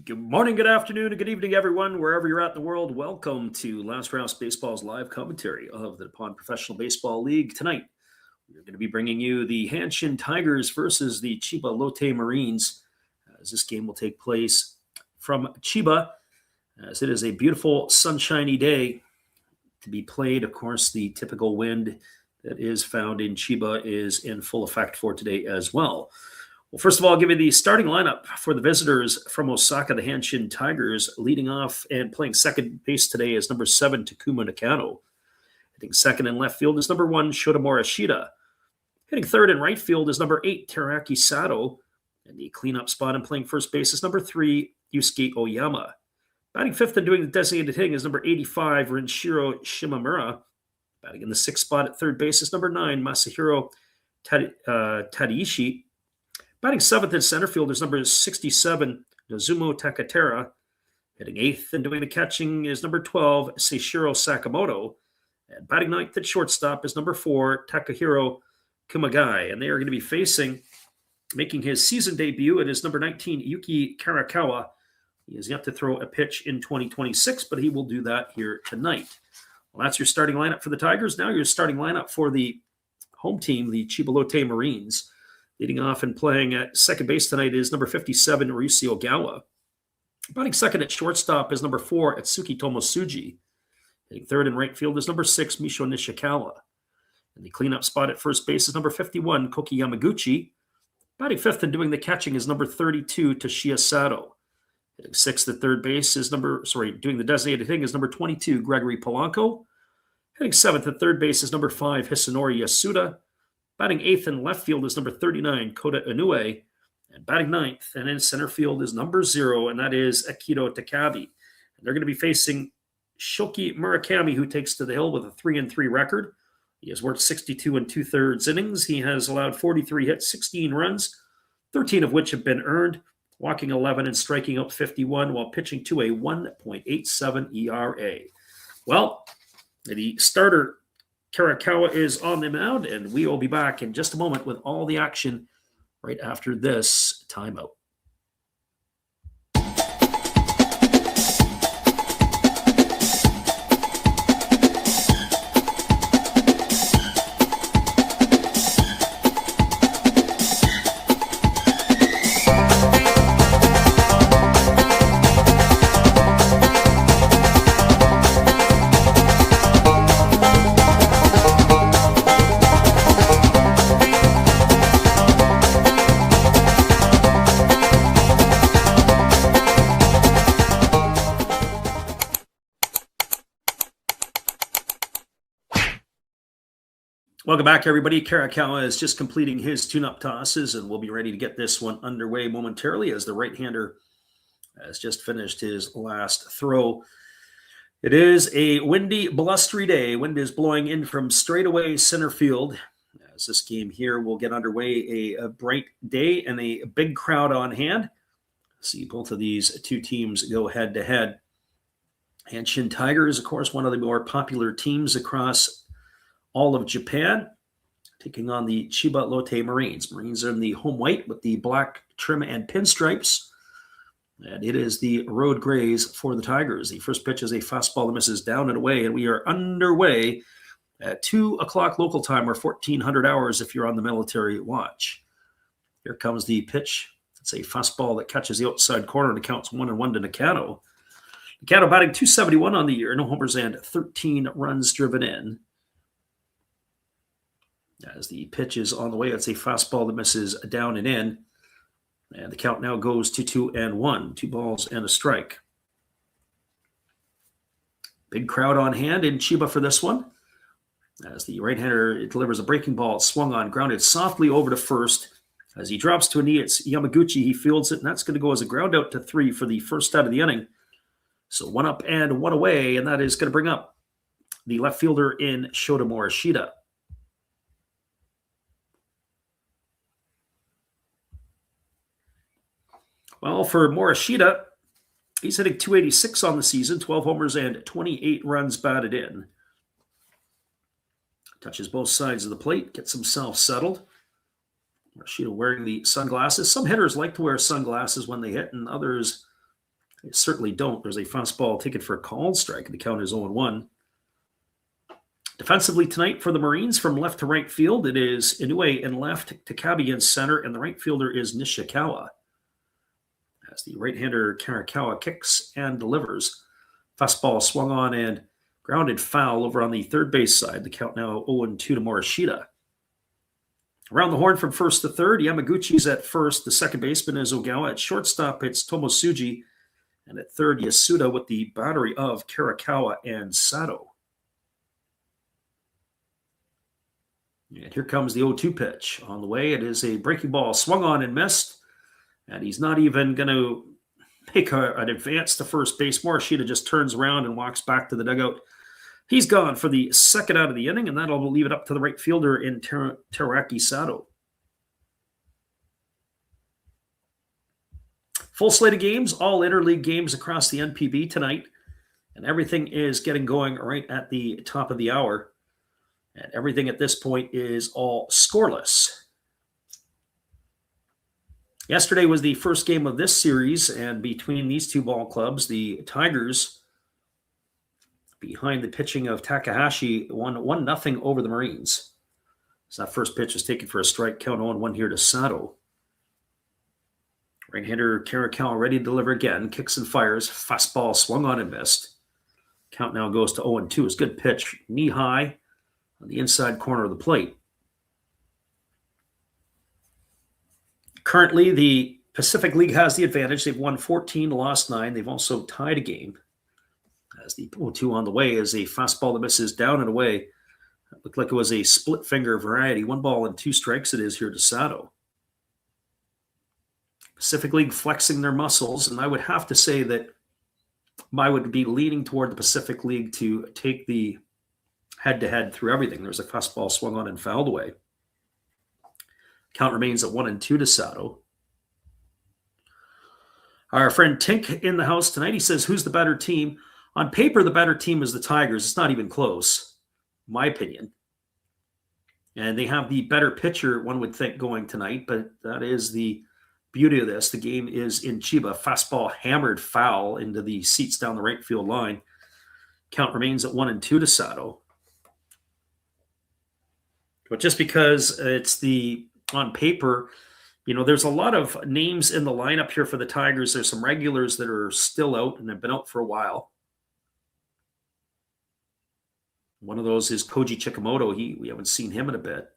Good morning, good afternoon, and good evening, everyone, wherever you're at in the world. Welcome to Last Raps Baseball's live commentary of the Nippon Professional Baseball League. Tonight, we're going to be bringing you the Hanshin Tigers versus the Chiba Lotte Marines, as this game will take place from Chiba, as it is a beautiful, sunshiny day to be played. Of course, the typical wind that is found in Chiba is in full effect for today as well. Well, first of all, I'll give you the starting lineup for the visitors from Osaka, the Hanshin Tigers. Leading off and playing second base today is number 7, Takuma Nakano. Hitting second in left field is number 1, Shota Morishita. Hitting third in right field is number 8, Teraki Sato. And the cleanup spot and playing first base is number 3, Yusuke Oyama. Batting fifth and doing the designated hitting is number 85, Renshiro Shimamura. Batting in the sixth spot at third base is number 9, Masahiro Tadaishi. Batting seventh in center field is number 67, Nozumo Takatera. Hitting eighth and doing the catching is number 12, Seishiro Sakamoto. And batting ninth at shortstop is number 4, Takahiro Kumagai. And they are going to be making his season debut. It is number 19, Yuki Karakawa. He has yet to throw a pitch in 2026, but he will do that here tonight. Well, that's your starting lineup for the Tigers. Now your starting lineup for the home team, the Chiba Lotte Marines. Leading off and playing at second base tonight is number 57, Ryusuke Ogawa. Batting second at shortstop is number 4, Atsuki Tomosuji. Hitting third in right field is number 6, Misho Nishikawa. And the cleanup spot at first base is number 51, Koki Yamaguchi. Batting fifth and doing the catching is number 32, Toshiya Sato. Hitting sixth at third base is doing the designated hitting is number 22, Gregory Polanco. Hitting seventh at third base is number 5, Hisanori Yasuda. Batting eighth in left field is number 39, Kota Inoue. And batting ninth and in center field is number 0, and that is Akito Takabe. And they're going to be facing Shoki Murakami, who takes to the hill with a 3-3 record. He has worked 62 2/3 innings. He has allowed 43 hits, 16 runs, 13 of which have been earned, walking 11 and striking out 51 while pitching to a 1.87 ERA. Well, the starter Karakawa is on the mound, and we will be back in just a moment with all the action right after this timeout. Welcome back, everybody. Karakawa is just completing his tune-up tosses, and we'll be ready to get this one underway momentarily as the right-hander has just finished his last throw. It is a windy, blustery day. Wind is blowing in from straightaway center field. As this game here will get underway, a bright day and a big crowd on hand. See both of these two teams go head-to-head. Hanshin Tigers, of course, one of the more popular teams across all of Japan, taking on the Chiba Lotte Marines. Marines are in the home white with the black trim and pinstripes. And it is the road grays for the Tigers. The first pitch is a fastball that misses down and away, and we are underway at 2 o'clock local time, or 1400 hours if you're on the military watch. Here comes the pitch. It's a fastball that catches the outside corner and counts 1-1 to Nakano. Nakano batting 271 on the year, no homers and 13 runs driven in. As the pitch is on the way, it's a fastball that misses down and in. And the count now goes to 2-1, 2 balls and a strike. Big crowd on hand in Chiba for this one. As the right-hander delivers a breaking ball, it's swung on, grounded softly over to first. As he drops to a knee, it's Yamaguchi. He fields it, and that's going to go as a ground out to 3 for the first out of the inning. So 1 up and 1 away, and that is going to bring up the left fielder in Shota Morishita. Well, for Morishita, he's hitting .286 on the season, 12 homers and 28 runs batted in. Touches both sides of the plate, gets himself settled. Morishita wearing the sunglasses. Some hitters like to wear sunglasses when they hit, and others They certainly don't. There's a fastball taken for a called strike, and the count is 0-1. Defensively tonight for the Marines, from left to right field, it is Inoue in left, Takabe in center, and the right fielder is Nishikawa. As the right-hander Karakawa kicks and delivers. Fastball swung on and grounded foul over on the third base side. The count now 0-2 to Morishita. Around the horn from first to third, Yamaguchi's at first. The second baseman is Ogawa. At shortstop, it's Tomosuji. And at third, Yasuda with the battery of Karakawa and Sato. And here comes the 0-2 pitch. On the way, it is a breaking ball swung on and missed. And he's not even going to make an advance to first base. Morishita just turns around and walks back to the dugout. He's gone for the second out of the inning, and that'll leave it up to the right fielder in Teraki Sato. Full slate of games, all interleague games across the NPB tonight. And everything is getting going right at the top of the hour. And everything at this point is all scoreless. Yesterday was the first game of this series, and between these two ball clubs, the Tigers, behind the pitching of Takahashi, won 1-0 over the Marines. So that first pitch was taken for a strike, count 0-1 here to Sato. Right-hander Karakawa ready to deliver again, kicks and fires, fastball swung on and missed. Count now goes to 0-2. It's a good pitch, knee high on the inside corner of the plate. Currently, the Pacific League has the advantage. They've won 14, lost 9. They've also tied a game. As the 0-2 on the way is a fastball that misses down and away. It looked like it was a split finger variety. 1 ball and 2 strikes it is here to Sato. Pacific League flexing their muscles, and I would have to say that I would be leaning toward the Pacific League to take the head-to-head through everything. There's a fastball swung on and fouled away. Count remains at 1-2 to Sato. Our friend Tink in the house tonight. He says, who's the better team? On paper, the better team is the Tigers. It's not even close, in my opinion. And they have the better pitcher, one would think, going tonight, but that is the beauty of this. The game is in Chiba. Fastball hammered foul into the seats down the right field line. Count remains at 1-2 to Sato. But just because it's the on paper, you know, there's a lot of names in the lineup here for the Tigers. There's some regulars that are still out and have been out for a while. One of those is Koji Chikamoto. We haven't seen him in a bit.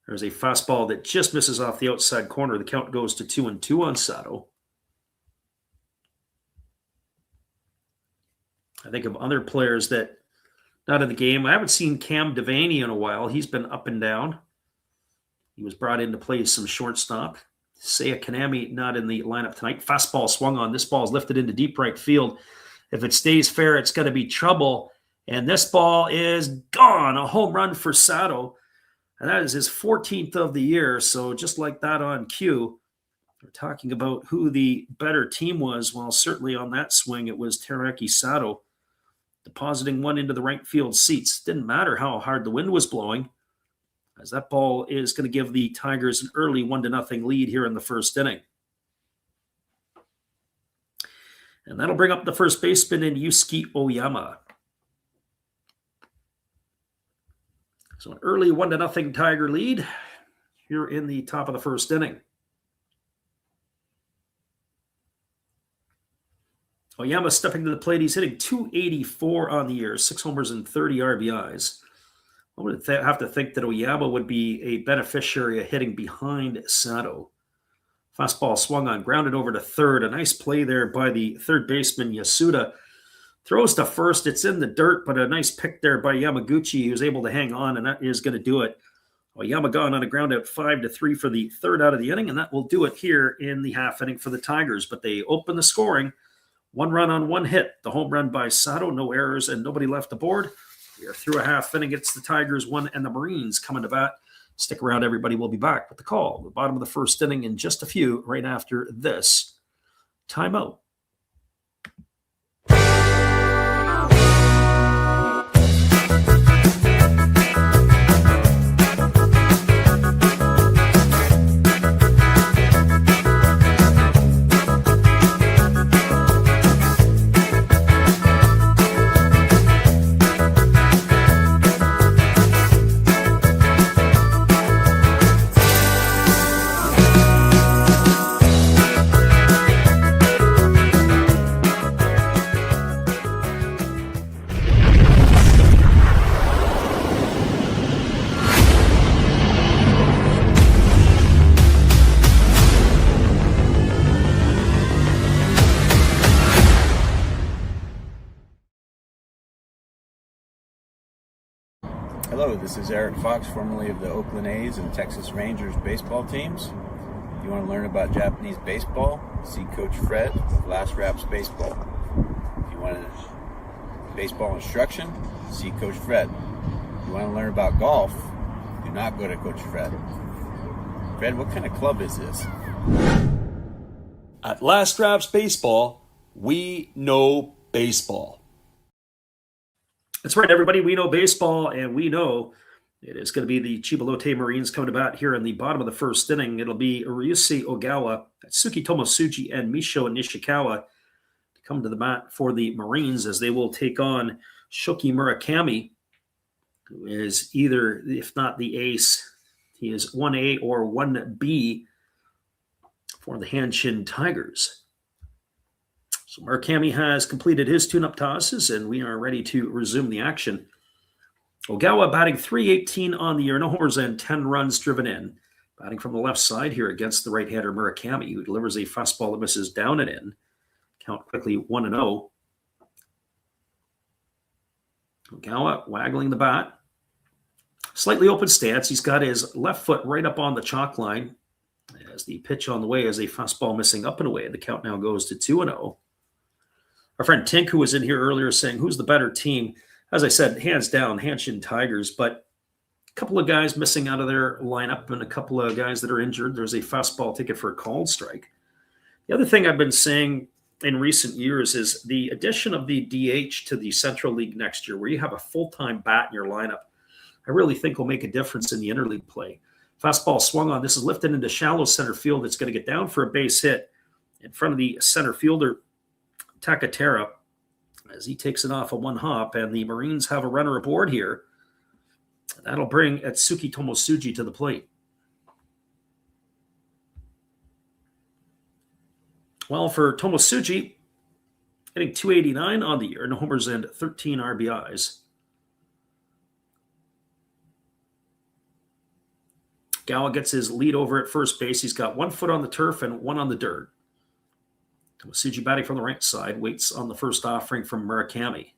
There's a fastball that just misses off the outside corner. The count goes to 2-2 on Sato. I think of other players that not in the game. I haven't seen Cam Devaney in a while. He's been up and down. He was brought in to play some shortstop. Seiya Kanami not in the lineup tonight. Fastball swung on. This ball is lifted into deep right field. If it stays fair, it's going to be trouble. And this ball is gone. A home run for Sato. And that is his 14th of the year. So just like that on cue, we're talking about who the better team was. Well, certainly on that swing, it was Teraki Sato depositing one into the right field seats. Didn't matter how hard the wind was blowing, as that ball is going to give the Tigers an early 1-0 lead here in the first inning. And that'll bring up the first baseman in Yusuke Oyama. So an early 1-0 Tiger lead here in the top of the first inning. Oyama stepping to the plate. He's hitting .284 on the year, 6 homers and 30 RBIs. I would have to think that Oyama would be a beneficiary of hitting behind Sato. Fastball swung on, grounded over to third. A nice play there by the third baseman, Yasuda. Throws to first. It's in the dirt, but a nice pick there by Yamaguchi. He was able to hang on, and that is going to do it. Oyama gone on a ground out 5-3 for the third out of the inning, and that will do it here in the half inning for the Tigers. But they open the scoring. 1 run on 1 hit. The home run by Sato, no errors, and nobody left the board. We are through a half inning. It's the Tigers 1 and the Marines coming to bat. Stick around, everybody. We'll be back with the call. The bottom of the first inning in just a few right after this timeout. Hello, this is Eric Fox, formerly of the Oakland A's and Texas Rangers baseball teams. If you want to learn about Japanese baseball, see Coach Fred of Last Raps Baseball. If you want baseball instruction, see Coach Fred. If you want to learn about golf, do not go to Coach Fred. Fred, what kind of club is this? At Last Raps Baseball, we know baseball. That's right, everybody. We know baseball, and we know it is going to be the Chiba Lotte Marines coming to bat here in the bottom of the first inning. It'll be Ryusei Ogawa, Atsuki Tomosuji, and Misho Nishikawa to come to the bat for the Marines as they will take on Shoki Murakami, who is either, if not the ace, he is 1A or 1B for the Hanshin Tigers. So Murakami has completed his tune-up tosses, and we are ready to resume the action. Ogawa batting .318 on the year, no homers and 10 runs driven in. Batting from the left side here against the right-hander Murakami, who delivers a fastball that misses down and in. Count quickly 1-0. Ogawa waggling the bat. Slightly open stance. He's got his left foot right up on the chalk line as the pitch on the way is a fastball missing up and away. The count now goes to 2-0. Our friend Tink, who was in here earlier, saying, who's the better team? As I said, hands down, Hanshin Tigers, but a couple of guys missing out of their lineup and a couple of guys that are injured. There's a fastball ticket for a called strike. The other thing I've been saying in recent years is the addition of the DH to the Central League next year, where you have a full-time bat in your lineup, I really think will make a difference in the interleague play. Fastball swung on. This is lifted into shallow center field. It's going to get down for a base hit in front of the center fielder, Takatera, as he takes it off a one hop, and the Marines have a runner aboard here. That'll bring Atsuki Tomosuji to the plate. Well, for Tomosuji, hitting .289 on the year, no homers and 13 RBIs. Ogawa gets his lead over at first base. He's got 1 foot on the turf and 1 on the dirt. Tomosuji batting from the right side, waits on the first offering from Murakami.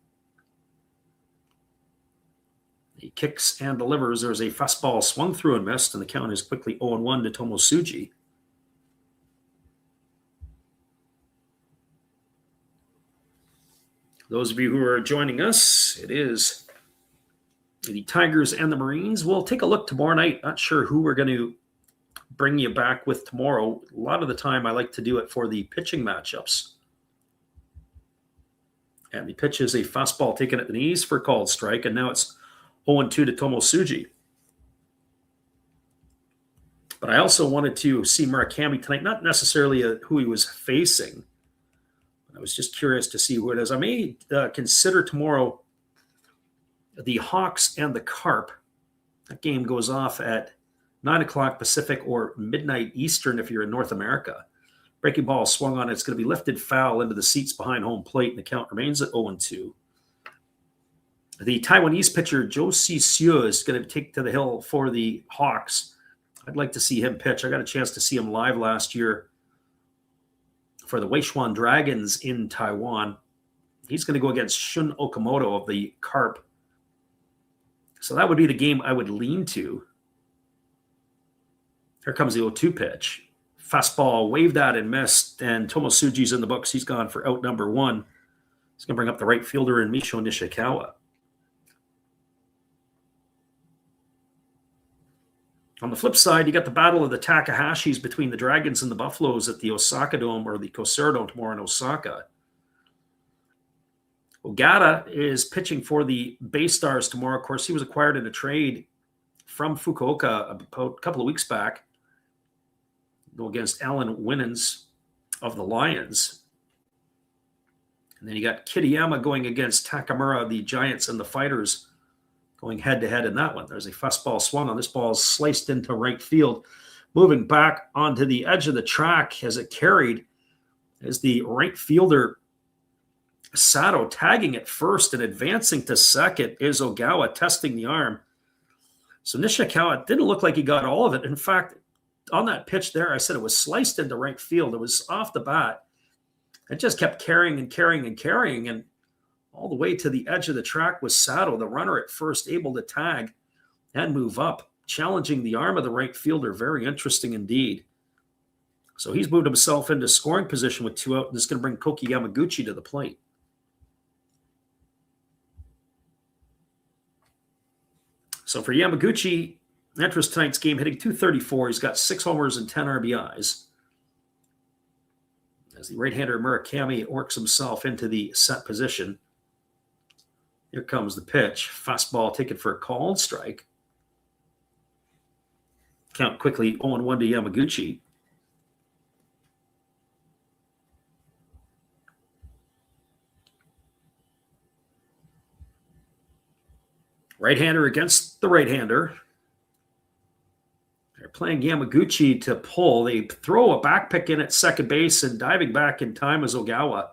He kicks and delivers. There's a fastball swung through and missed, and the count is quickly 0-1 to Tomosuji. Those of you who are joining us, it is the Tigers and the Marines. We'll take a look tomorrow night. Not sure who we're going to bring you back with tomorrow. A lot of the time I like to do it for the pitching matchups. And the pitch is a fastball taken at the knees for a called strike, and now it's 0-2 to Tomosuji. But I also wanted to see Murakami tonight, not necessarily who he was facing. I was just curious to see who it is. I may consider tomorrow the Hawks and the Carp. That game goes off at 9 o'clock Pacific or midnight Eastern if you're in North America. Breaking ball swung on. It's going to be lifted foul into the seats behind home plate, and the count remains at 0-2. The Taiwanese pitcher, Zhou Cixue, is going to take to the hill for the Hawks. I'd like to see him pitch. I got a chance to see him live last year for the Weishuan Dragons in Taiwan. He's going to go against Shun Okamoto of the Carp. So that would be the game I would lean to. Here comes the 0-2 pitch. Fastball waved at and missed, and Tomosuji's in the books. He's gone for out number 1. He's going to bring up the right fielder in Misho Nishikawa. On the flip side, you got the battle of the Takahashis between the Dragons and the Buffaloes at the Osaka Dome or the Kosera Dome tomorrow in Osaka. Ogata is pitching for the Bay Stars tomorrow. Of course, he was acquired in a trade from Fukuoka a couple of weeks back. Go against Alan Winans of the Lions. And then you got Kitayama going against Takamura, the Giants and the Fighters, going head-to-head in that one. There's a fastball swung on. This ball is sliced into right field. Moving back onto the edge of the track as it carried is the right fielder, Sato, tagging it first and advancing to second is Ogawa, testing the arm. So Nishikawa didn't look like he got all of it. In fact, on that pitch there, I said it was sliced into right field. It was off the bat. It just kept carrying and carrying and carrying. And all the way to the edge of the track with Sato, the runner at first, able to tag and move up, challenging the arm of the right fielder. Very interesting indeed. So he's moved himself into scoring position with 2 out, and is going to bring Koki Yamaguchi to the plate. So for Yamaguchi, interest tonight's game, hitting .234. He's got 6 homers and 10 RBIs. As the right-hander Murakami works himself into the set position. Here comes the pitch. Fastball taken for a called strike. Count quickly 0-1 to Yamaguchi. Right-hander against the right-hander. They're playing Yamaguchi to pull. They throw a back pick in at second base, and diving back in time is Ogawa.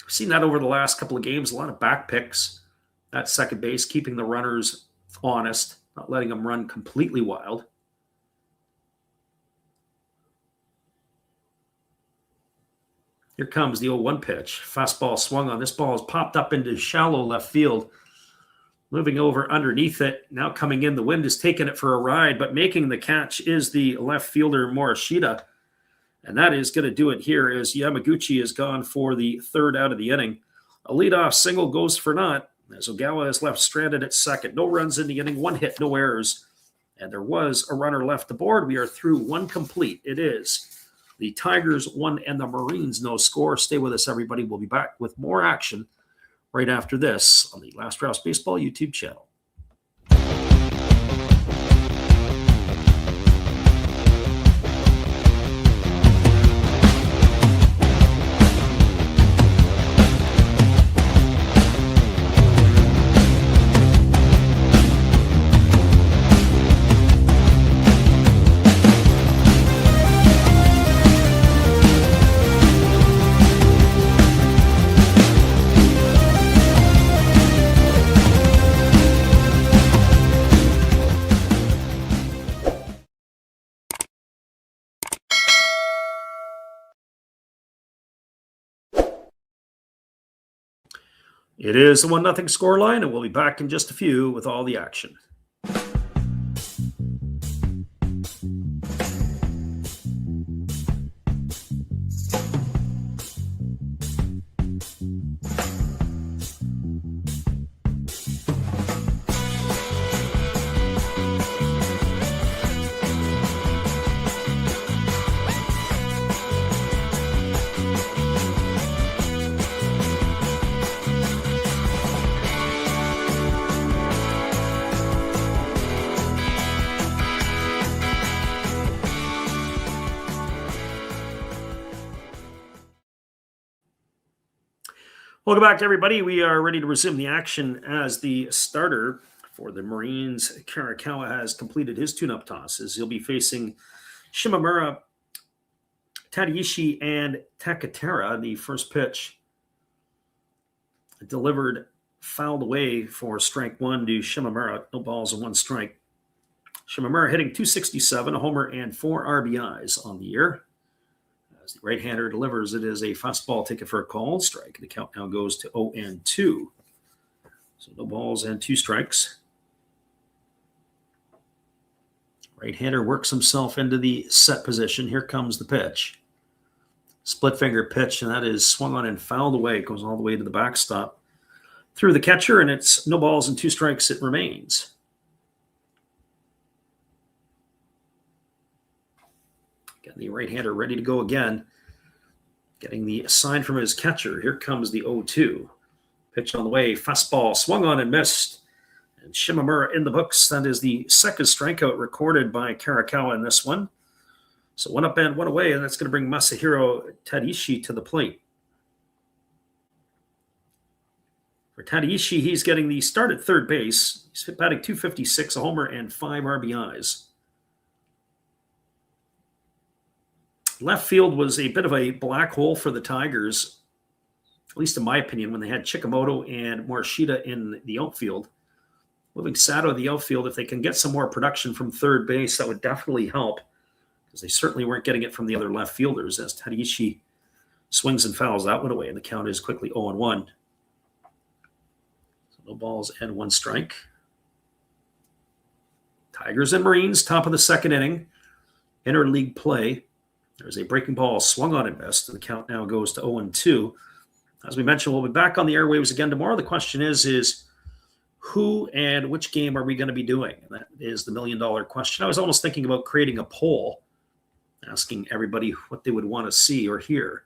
We've seen that over the last couple of games. A lot of back picks at second base, keeping the runners honest, not letting them run completely wild. Here comes the 0-1 pitch. Fastball swung on. This ball has popped up into shallow left field. Moving over underneath it. Now coming in. The wind has taken it for a ride, but making the catch is the left fielder Morishita. And that is going to do it here as Yamaguchi has gone for the 3rd out of the inning. A leadoff single goes for naught as Ogawa is left stranded at second. No runs in the inning, 1 hit, no errors. And there was a runner left aboard. We are through 1 complete. It is the Tigers 1 and the Marines no score. Stay with us, everybody. We'll be back with more action right after this on the Last Raps Baseball YouTube channel. It is a 1-0 scoreline, and we'll be back in just a few with all the action. Welcome back, everybody. We are ready to resume the action as the starter for the Marines. Karakawa has completed his tune-up tosses. He'll be facing Shimamura, Tadaishi, and Takatera. The first pitch delivered, fouled away for strike 1 to Shimamura. No balls and 1 strike. Shimamura hitting .267, a homer, and 4 RBIs on the year. As the right-hander delivers, it is a fastball taken for a called strike. The count now goes to 0-2. So no balls and 2 strikes. Right-hander works himself into the set position. Here comes the pitch. Split finger pitch, and that is swung on and fouled away. It goes all the way to the backstop. Through the catcher, and it's no balls and 2 strikes. It remains. Getting the right-hander ready to go again. Getting the sign from his catcher. Here comes the 0-2. Pitch on the way. Fastball swung on and missed. And Shimamura in the books. That is the second strikeout recorded by Karakawa in this one. So 1 up and 1 away, and that's going to bring Masahiro Tadaishi to the plate. For Tadaishi, he's getting the start at third base. He's batting .256, a homer, and 5 RBIs. Left field was a bit of a black hole for the Tigers, at least in my opinion, when they had Chikamoto and Morishita in the outfield. Moving Sato to the outfield, if they can get some more production from third base, that would definitely help. because they certainly weren't getting it from the other left fielders as Tadaishi swings and fouls that one away, and the count is quickly 0-1. So no balls and 1 strike. Tigers and Marines, top of the second inning. Interleague play. There's a breaking ball swung on and missed, and the count now goes to 0-2. As we mentioned, we'll be back on the airwaves again tomorrow. The question is who and which game are we going to be doing? And that is the million-dollar question. I was almost thinking about creating a poll, asking everybody what they would want to see or hear.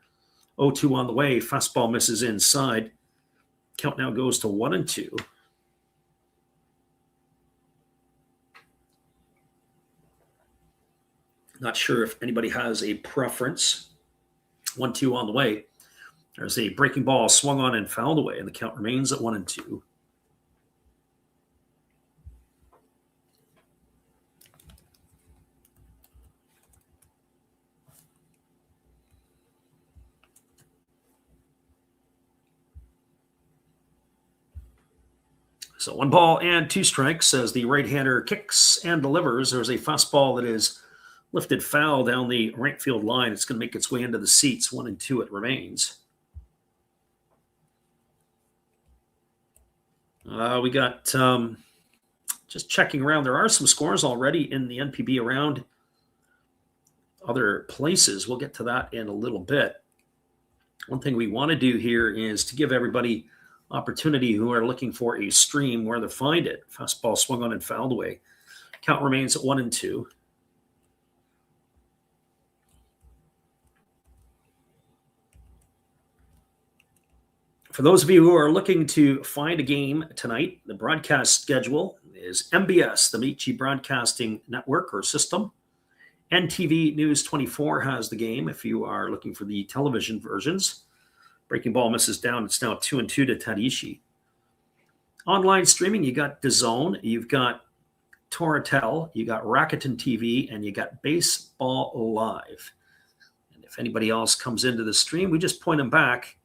0-2 on the way. Fastball misses inside. Count now goes to 1-2. Not sure if anybody has a preference. 1-2 on the way. There's a breaking ball swung on and fouled away, and the count remains at 1-2. So 1 ball and 2 strikes as the right-hander kicks and delivers. There's a fastball that is lifted foul down the right field line. It's going to make its way into the seats. 1-2 it remains. We got just checking around. There are some scores already in the NPB around other places. We'll get to that in a little bit. One thing we want to do here is to give everybody opportunity who are looking for a stream where to find it. Fastball swung on and fouled away. Count remains at 1-2. For those of you who are looking to find a game tonight, the broadcast schedule is MBS, the Medici Broadcasting Network or System. NTV News 24 has the game if you are looking for the television versions. Breaking ball misses down. It's now 2-2 to Tadaishi. Online streaming, you got DAZN, you've got Toratel, you got Rakuten TV, and you got Baseball Live. And if anybody else comes into the stream, we just point them back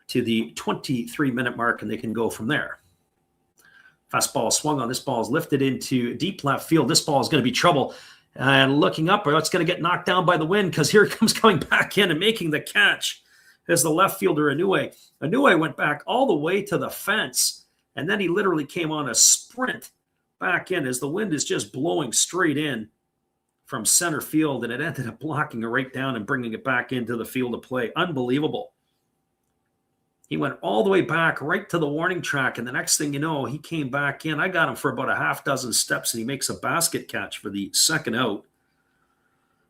to the 23-minute mark, and they can go from there. Fastball swung on. This ball is lifted into deep left field. This ball is going to be trouble. And looking up, it's going to get knocked down by the wind because here it comes coming back in and making the catch is the left fielder, Inoue. Inoue went back all the way to the fence, and then he literally came on a sprint back in as the wind is just blowing straight in from center field, and it ended up blocking it right down and bringing it back into the field of play. Unbelievable. He went all the way back right to the warning track, and the next thing you know, he came back in. I got him for about a half dozen steps, and he makes a basket catch for the second out.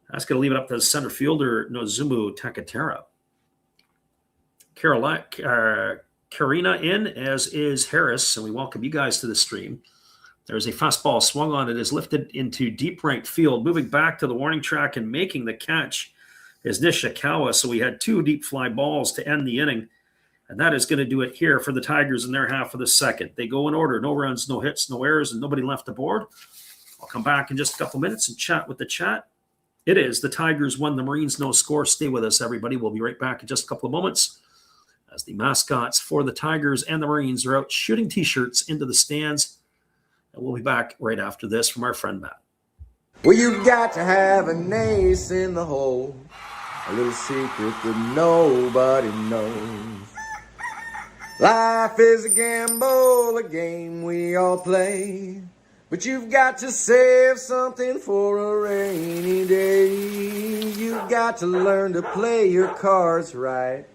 That's going to leave it up to the center fielder, Nozomu Takatera. Karina in, as is Harris, and we welcome you guys to the stream. There's a fastball swung on. It is lifted into deep right field. Moving back to the warning track and making the catch is Nishikawa. So we had 2 deep fly balls to end the inning. And that is going to do it here for the Tigers in their half of the second. They go in order. No runs, no hits, no errors, and nobody left aboard. I'll come back in just a couple minutes and chat with the chat. It is the Tigers 1, the Marines no score. Stay with us, everybody. We'll be right back in just a couple of moments as the mascots for the Tigers and the Marines are out shooting T-shirts into the stands. And we'll be back right after this from our friend Matt. Well, you've got to have an ace in the hole, a little secret that nobody knows. Life is a gamble, a game we all play, but you've got to save something for a rainy day. You've got to learn to play your cards right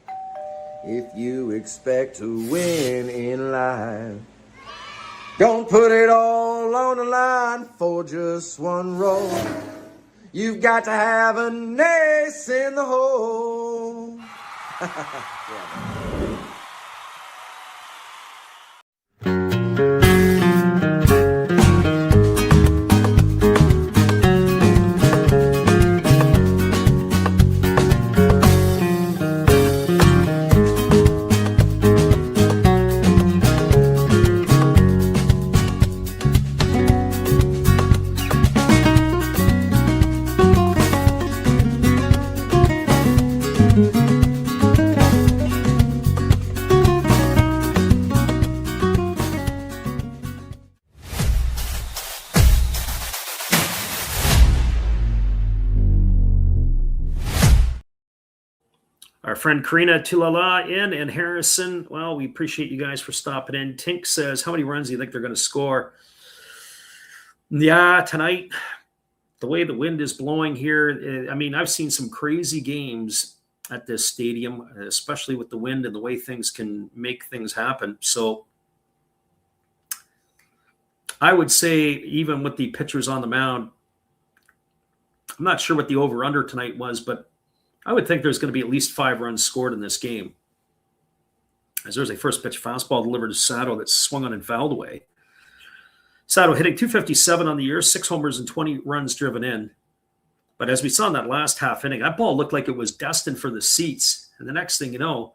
if you expect to win in life. Don't put it all on the line for just one roll. You've got to have an ace in the hole. Our friend Karina Tulala and Harrison. Well, we appreciate you guys for stopping in. Tink says, how many runs do you think they're going to score? Yeah, tonight, the way the wind is blowing here, I mean, I've seen some crazy games at this stadium, especially with the wind and the way things can make things happen. So I would say, even with the pitchers on the mound, I'm not sure what the over-under tonight was, but I would think there's going to be at least 5 runs scored in this game. As there's a first pitch fastball delivered to Sato that's swung on and fouled away. Sato hitting .257 on the year, 6 homers and 20 runs driven in. But as we saw in that last half inning, that ball looked like it was destined for the seats. And the next thing you know,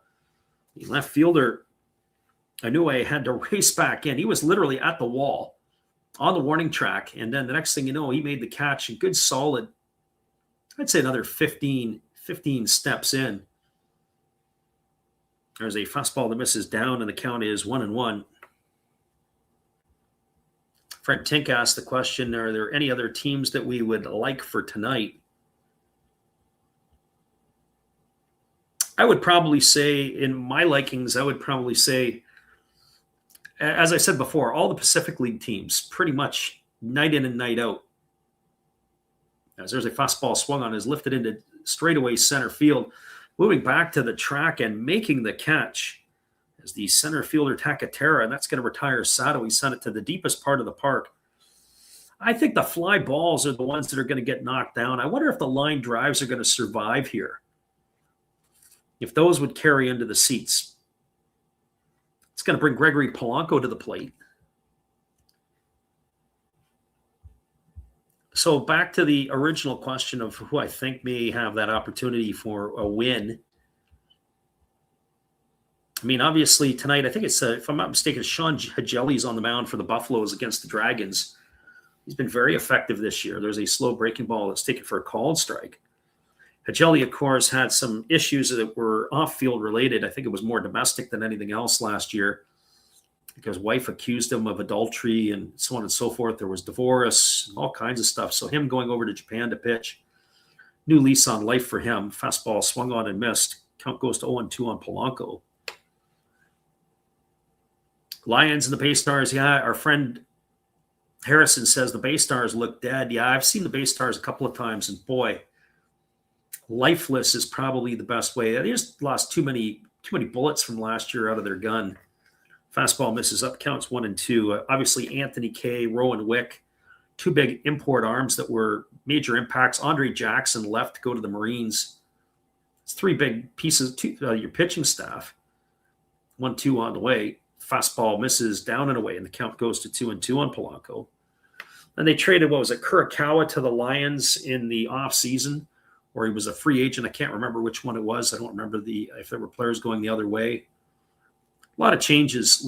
the left fielder, Inoue, had to race back in. He was literally at the wall on the warning track. And then the next thing you know, he made the catch. A good solid, I'd say another 15 steps in. There's a fastball that misses down, and the count is 1-1. Fred Tink asked the question, are there any other teams that we would like for tonight? I would probably say, in my likings, I would probably say, as I said before, all the Pacific League teams, pretty much night in and night out. As there's a fastball swung on, is lifted into straightaway center field, moving back to the track and making the catch as the center fielder Takatera, and that's going to retire Sato. He sent it to the deepest part of the park. I think the fly balls are the ones that are going to get knocked down. I wonder if the line drives are going to survive here, if those would carry into the seats. It's going to bring Gregory Polanco to the plate. So back to the original question of who I think may have that opportunity for a win. I mean, obviously tonight, I think it's, if I'm not mistaken, Sean Hageli's on the mound for the Buffaloes against the Dragons. He's been very effective this year. There's a slow breaking ball that's taken for a called strike. Hageli, of course, had some issues that were off-field related. I think it was more domestic than anything else last year, because wife accused him of adultery and so on and so forth. There was divorce, all kinds of stuff. So him going over to Japan to pitch, new lease on life for him. Fastball swung on and missed. Count goes to 0-2 on Polanco. Lions and the Bay Stars. Yeah, our friend Harrison says the Bay Stars look dead. Yeah, I've seen the Bay Stars a couple of times, and boy, lifeless is probably the best way. They just lost too many bullets from last year out of their gun. Fastball misses up, counts 1-2. Obviously, Anthony Kay, Rowan Wick, 2 big import arms that were major impacts. Andre Jackson left to go to the Marines. It's 3 big pieces to your pitching staff. 1-2 on the way. Fastball misses down and away, and the count goes to 2-2 on Polanco. Then they traded, Kurikawa to the Lions in the offseason, or he was a free agent. I can't remember which one it was. I don't remember if there were players going the other way. A lot of changes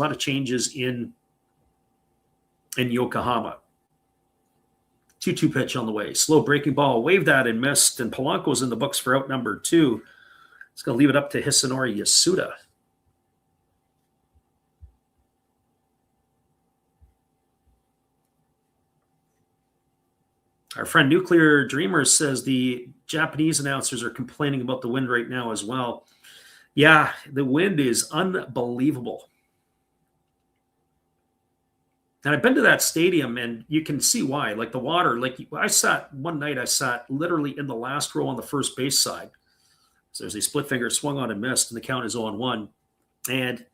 in Yokohama. 2-2 pitch on the way. Slow breaking ball, waved at and missed, and Polanco's in the books for out number 2. It's going to leave it up to Hisanori Yasuda. Our friend Nuclear Dreamer says the Japanese announcers are complaining about the wind right now as well. Yeah, the wind is unbelievable. And I've been to that stadium, and you can see why. Like the water, one night I sat literally in the last row on the first base side. So there's a split finger swung on and missed, and the count is 0-1. And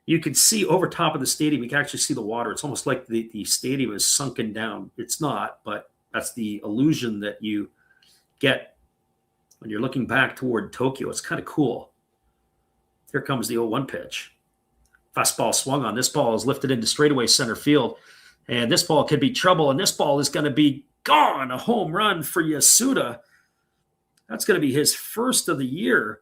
you can see over top of the stadium, you can actually see the water. It's almost like the stadium is sunken down. It's not, but that's the illusion that you get when you're looking back toward Tokyo. It's kind of cool. Here comes the 0-1 pitch. Fastball swung on. This ball is lifted into straightaway center field. And this ball could be trouble. And this ball is going to be gone. A home run for Yasuda. That's going to be his first of the year.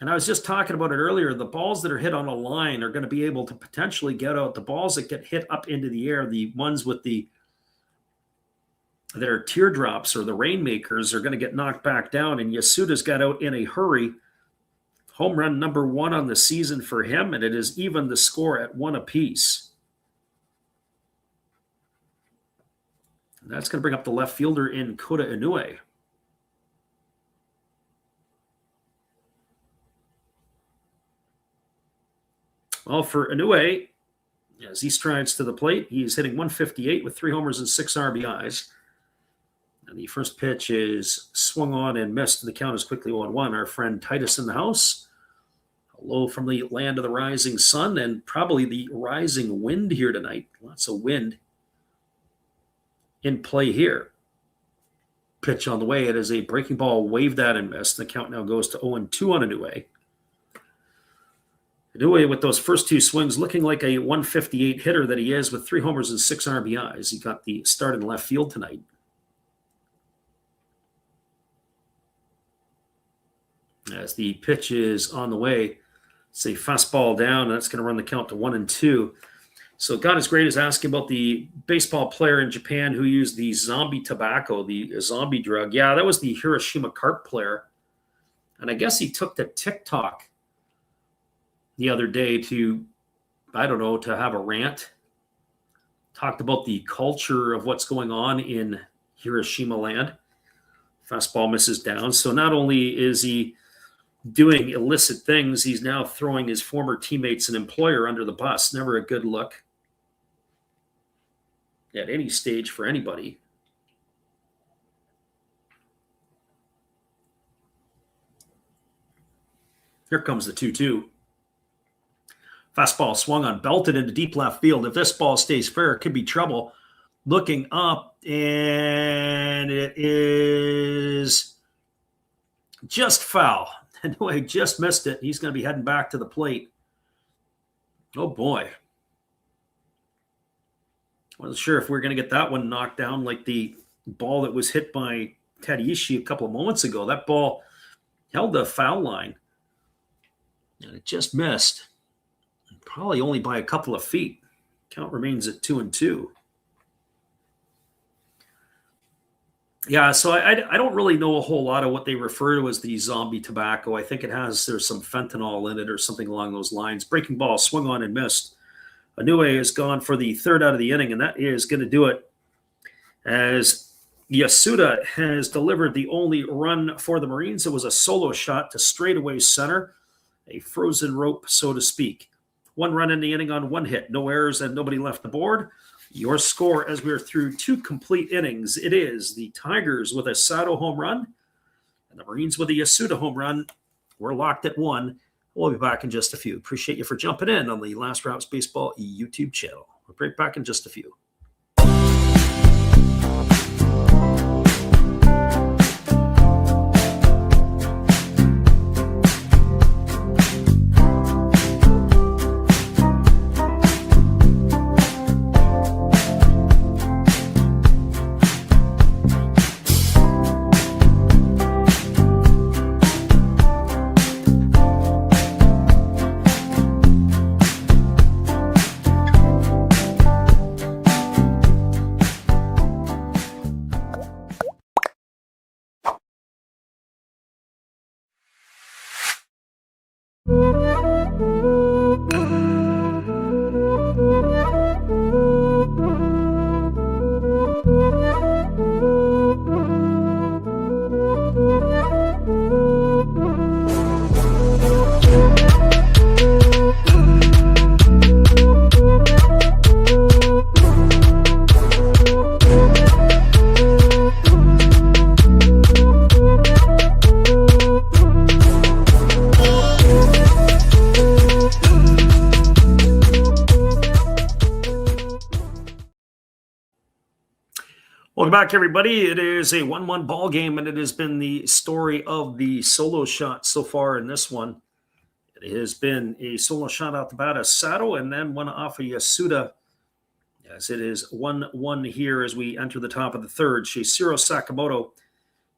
And I was just talking about it earlier. The balls that are hit on a line are going to be able to potentially get out. The balls that get hit up into the air, the ones with that are teardrops or the rainmakers, are going to get knocked back down. And Yasuda's got out in a hurry. Home run number 1 on the season for him, and it is even the score at 1 apiece. And that's going to bring up the left fielder in Kota Inoue. Well, for Inoue, as he strides to the plate, he's hitting 158 with 3 homers and 6 RBIs. And the first pitch is swung on and missed. The count is quickly 1-1. Our friend Titus in the house. Hello from the land of the rising sun and probably the rising wind here tonight. Lots of wind in play here. Pitch on the way. It is a breaking ball, waved that and missed. The count now goes to 0-2 on Inoue. Inoue with those first 2 swings looking like a 158 hitter that he is with 3 homers and 6 RBIs. He got the start in left field tonight. As the pitch is on the way, it's a fastball down, and that's going to run the count to 1-2. So God is Great is asking about the baseball player in Japan who used the zombie tobacco, the zombie drug. Yeah, that was the Hiroshima Carp player. And I guess he took to TikTok the other day to have a rant. Talked about the culture of what's going on in Hiroshima land. Fastball misses down. So not only is he doing illicit things, he's now throwing his former teammates and employer under the bus. Never a good look at any stage for anybody. Here comes the 2-2. Fastball swung on, belted into deep left field. If this ball stays fair, it could be trouble. Looking up, and it is just foul. Anyway, just missed it. He's going to be heading back to the plate. Oh, boy. Wasn't sure if we were going to get that one knocked down like the ball that was hit by Tadaishi a couple of moments ago. That ball held the foul line, and it just missed. Probably only by a couple of feet. Count remains at 2-2. Yeah, so I don't really know a whole lot of what they refer to as the zombie tobacco. I think there's some fentanyl in it or something along those lines. Breaking ball, swung on and missed. Inoue is gone for the 3rd out of the inning, and that is going to do it as Yasuda has delivered the only run for the Marines. It was a solo shot to straightaway center, a frozen rope, so to speak. 1 run in the inning on 1 hit, no errors and nobody left the board. Your score as we're through 2 complete innings, it is the Tigers with a Sato home run and the Marines with a Yasuda home run. We're locked at 1. We'll be back in just a few. Appreciate you for jumping in on the Last Raps Baseball YouTube channel. We'll be right back in just a few. Welcome back, everybody. It is a 1-1 ball game, and it has been the story of the solo shot so far in this one. It has been a solo shot out the bat of Sato, and then one off of Yasuda. As it is 1-1 here as we enter the top of the 3rd. Shisiro Sakamoto,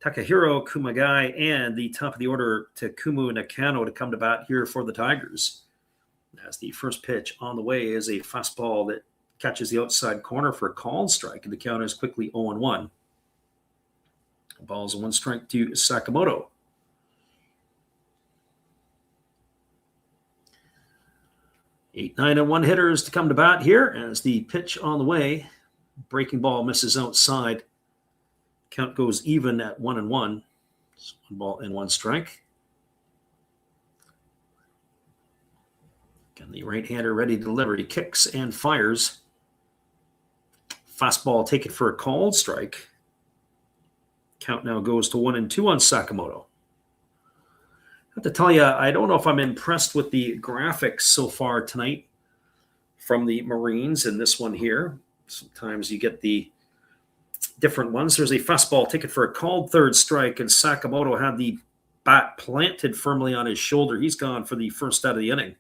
Takahiro Kumagai, and the top of the order Takumu Nakano to come to bat here for the Tigers. As the first pitch on the way is a fastball that catches the outside corner for a called strike, and the count is quickly 0-1. The ball is a 1 strike to Sakamoto. Eight, 9, and 1 hitters to come to bat here as the pitch on the way. Breaking ball misses outside. Count goes even at 1-1. It's 1 ball and 1 strike. Again, the right-hander ready to deliver. He kicks and fires. Fastball taken for a called strike. Count now goes to 1-2 on Sakamoto. I have to tell you, I don't know if I'm impressed with the graphics so far tonight from the Marines in this one here. Sometimes you get the different ones. There's a fastball taken for a called third strike, and Sakamoto had the bat planted firmly on his shoulder. He's gone for the first out of the inning.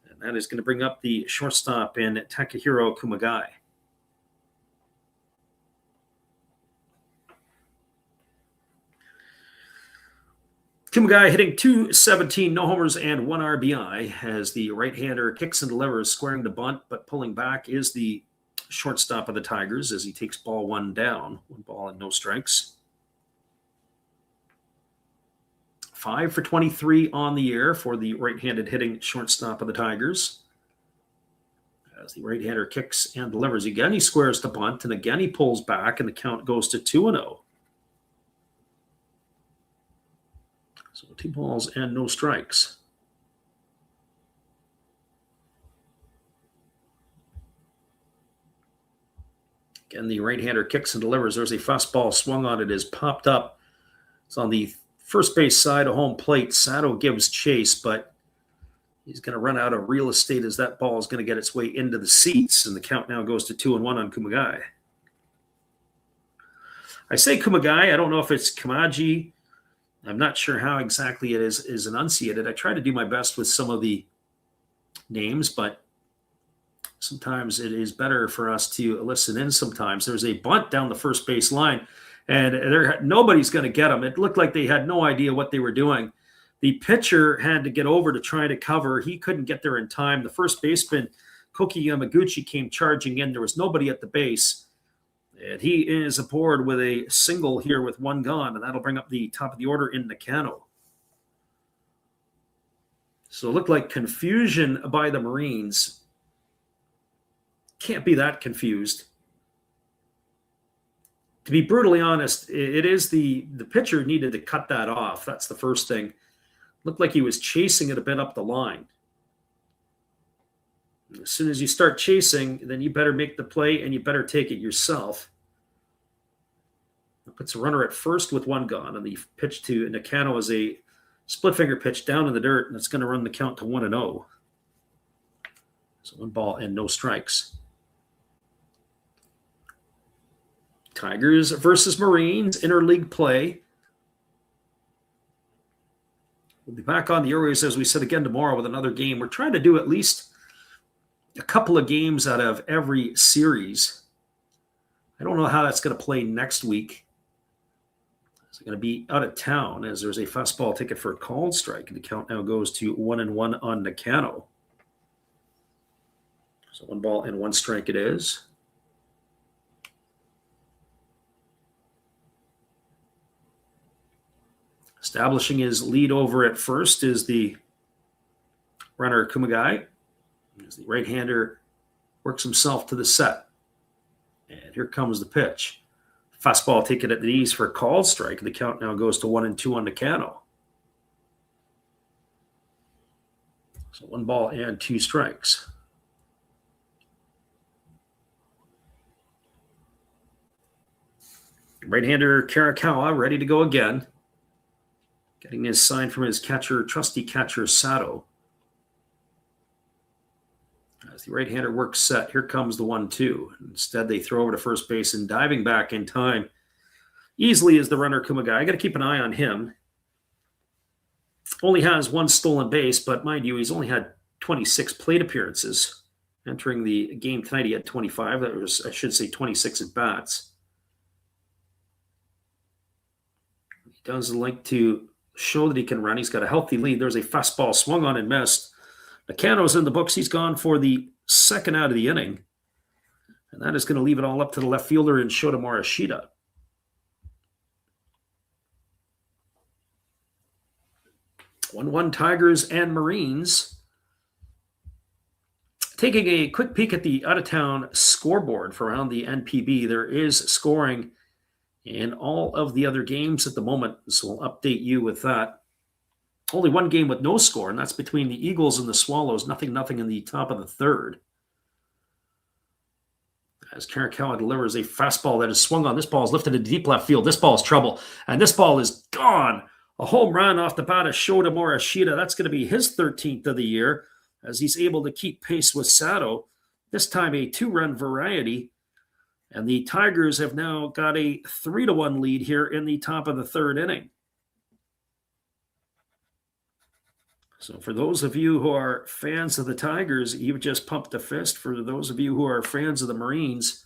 And that is going to bring up the shortstop in Takahiro Kumagai. Kumagai hitting .217, no homers and 1 RBI as the right-hander kicks and delivers, squaring the bunt, but pulling back is the shortstop of the Tigers as he takes ball 1 down. 1 ball and no strikes. 5 for 23 on the year for the right-handed hitting shortstop of the Tigers. As the right-hander kicks and delivers again, he squares the bunt, and again he pulls back, and the count goes to 2-0. So 2 balls and no strikes. Again, the right-hander kicks and delivers. There's a fastball swung on. It is popped up. It's on the first base side of home plate. Sato gives chase, but he's going to run out of real estate as that ball is going to get its way into the seats, and the count now goes to 2-1 on Kumagai. I say Kumagai. I don't know if it's Kamaji. I'm not sure how exactly it is enunciated. I try to do my best with some of the names, but sometimes it is better for us to listen in sometimes. There's a bunt down the first base line, and nobody's going to get them. It looked like they had no idea what they were doing. The pitcher had to get over to try to cover. He couldn't get there in time. The first baseman, Koki Yamaguchi, came charging in. There was nobody at the base. And he is aboard with a single here with 1 gone, and that'll bring up the top of the order in Nakano. So it looked like confusion by the Marines. Can't be that confused. To be brutally honest, it is the pitcher needed to cut that off. That's the first thing. Looked like he was chasing it a bit up the line. As soon as you start chasing, then you better make the play and you better take it yourself. It puts a runner at first with 1 gone, and the pitch to Nakano is a split finger pitch down in the dirt, and it's going to run the count to 1-0. So 1 ball and no strikes. Tigers versus Marines, interleague play. We'll be back on the airwaves, as we said, again tomorrow with another game. We're trying to do at least a couple of games out of every series. I don't know how that's going to play next week. It's going to be out of town as there's a fastball ticket for a called strike, and the count now goes to 1-1 on Nakano. So 1 ball and 1 strike it is. Establishing his lead over at first is the runner Kumagai. As the right-hander works himself to the set. And here comes the pitch. Fastball taken at the knees for a called strike. And the count now goes to 1-2 on Nakano. So 1 ball and 2 strikes. Right-hander Karakawa ready to go again. Getting his sign from his catcher, trusty catcher Sato. As the right-hander works set, here comes the 1-2. Instead, they throw over to first base, and diving back in time easily is the runner Kumagai. I got to keep an eye on him. Only has 1 stolen base, but mind you, he's only had 26 plate appearances. Entering the game tonight, he had 25. That was, I should say, 26 at bats. He does like to show that he can run. He's got a healthy lead. There's a fastball swung on and missed. Nakano's in the books. He's gone for the 2nd out of the inning. And that is going to leave it all up to the left fielder in Shota Morishita. One Tigers and Marines. Taking a quick peek at the out-of-town scoreboard for around the NPB, there is scoring in all of the other games at the moment, so we'll update you with that only one game with no score, and that's between the Eagles and the Swallows. Nothing in the top of the third. As Karakawa delivers a fastball that is swung on. This ball is lifted into deep left field. This ball is trouble, and this ball is gone. A home run off the bat of Shota Morishita. That's going to be his 13th of the year, as he's able to keep pace with Sato. This time a 2-run variety. And the Tigers have now got a 3-1 lead here in the top of the third inning. So for those of you who are fans of the Tigers, you've just pumped a fist. For those of you who are fans of the Marines,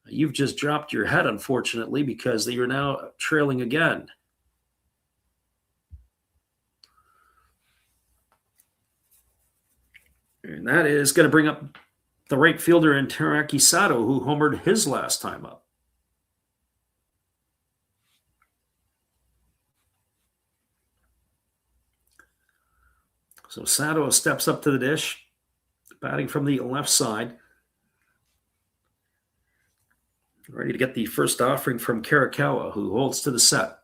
you've just dropped your head, unfortunately, because they are now trailing again. And that is going to bring up the right fielder in Teraki Sato, who homered his last time up. So Sato steps up to the dish, batting from the left side. Ready to get the first offering from Karakawa, who holds to the set.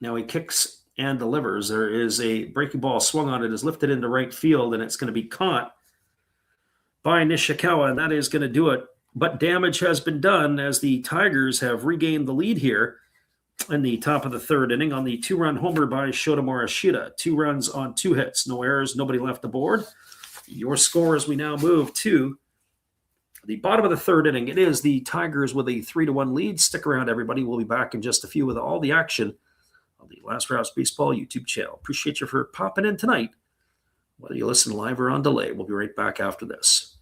Now he kicks and delivers. There is a breaking ball swung on it, is lifted into right field, and it's going to be caught by Nishikawa, and that is going to do it. But damage has been done as the Tigers have regained the lead here in the top of the third inning on the 2-run homer by Shota Morishita. 2 runs on 2 hits, no errors, nobody left aboard. Your score as we now move to the bottom of the third inning. It is the Tigers with a 3-1 lead. Stick around, everybody. We'll be back in just a few with all the action on the Last Raps Baseball YouTube channel. Appreciate you for popping in tonight, whether you listen live or on delay. We'll be right back after this.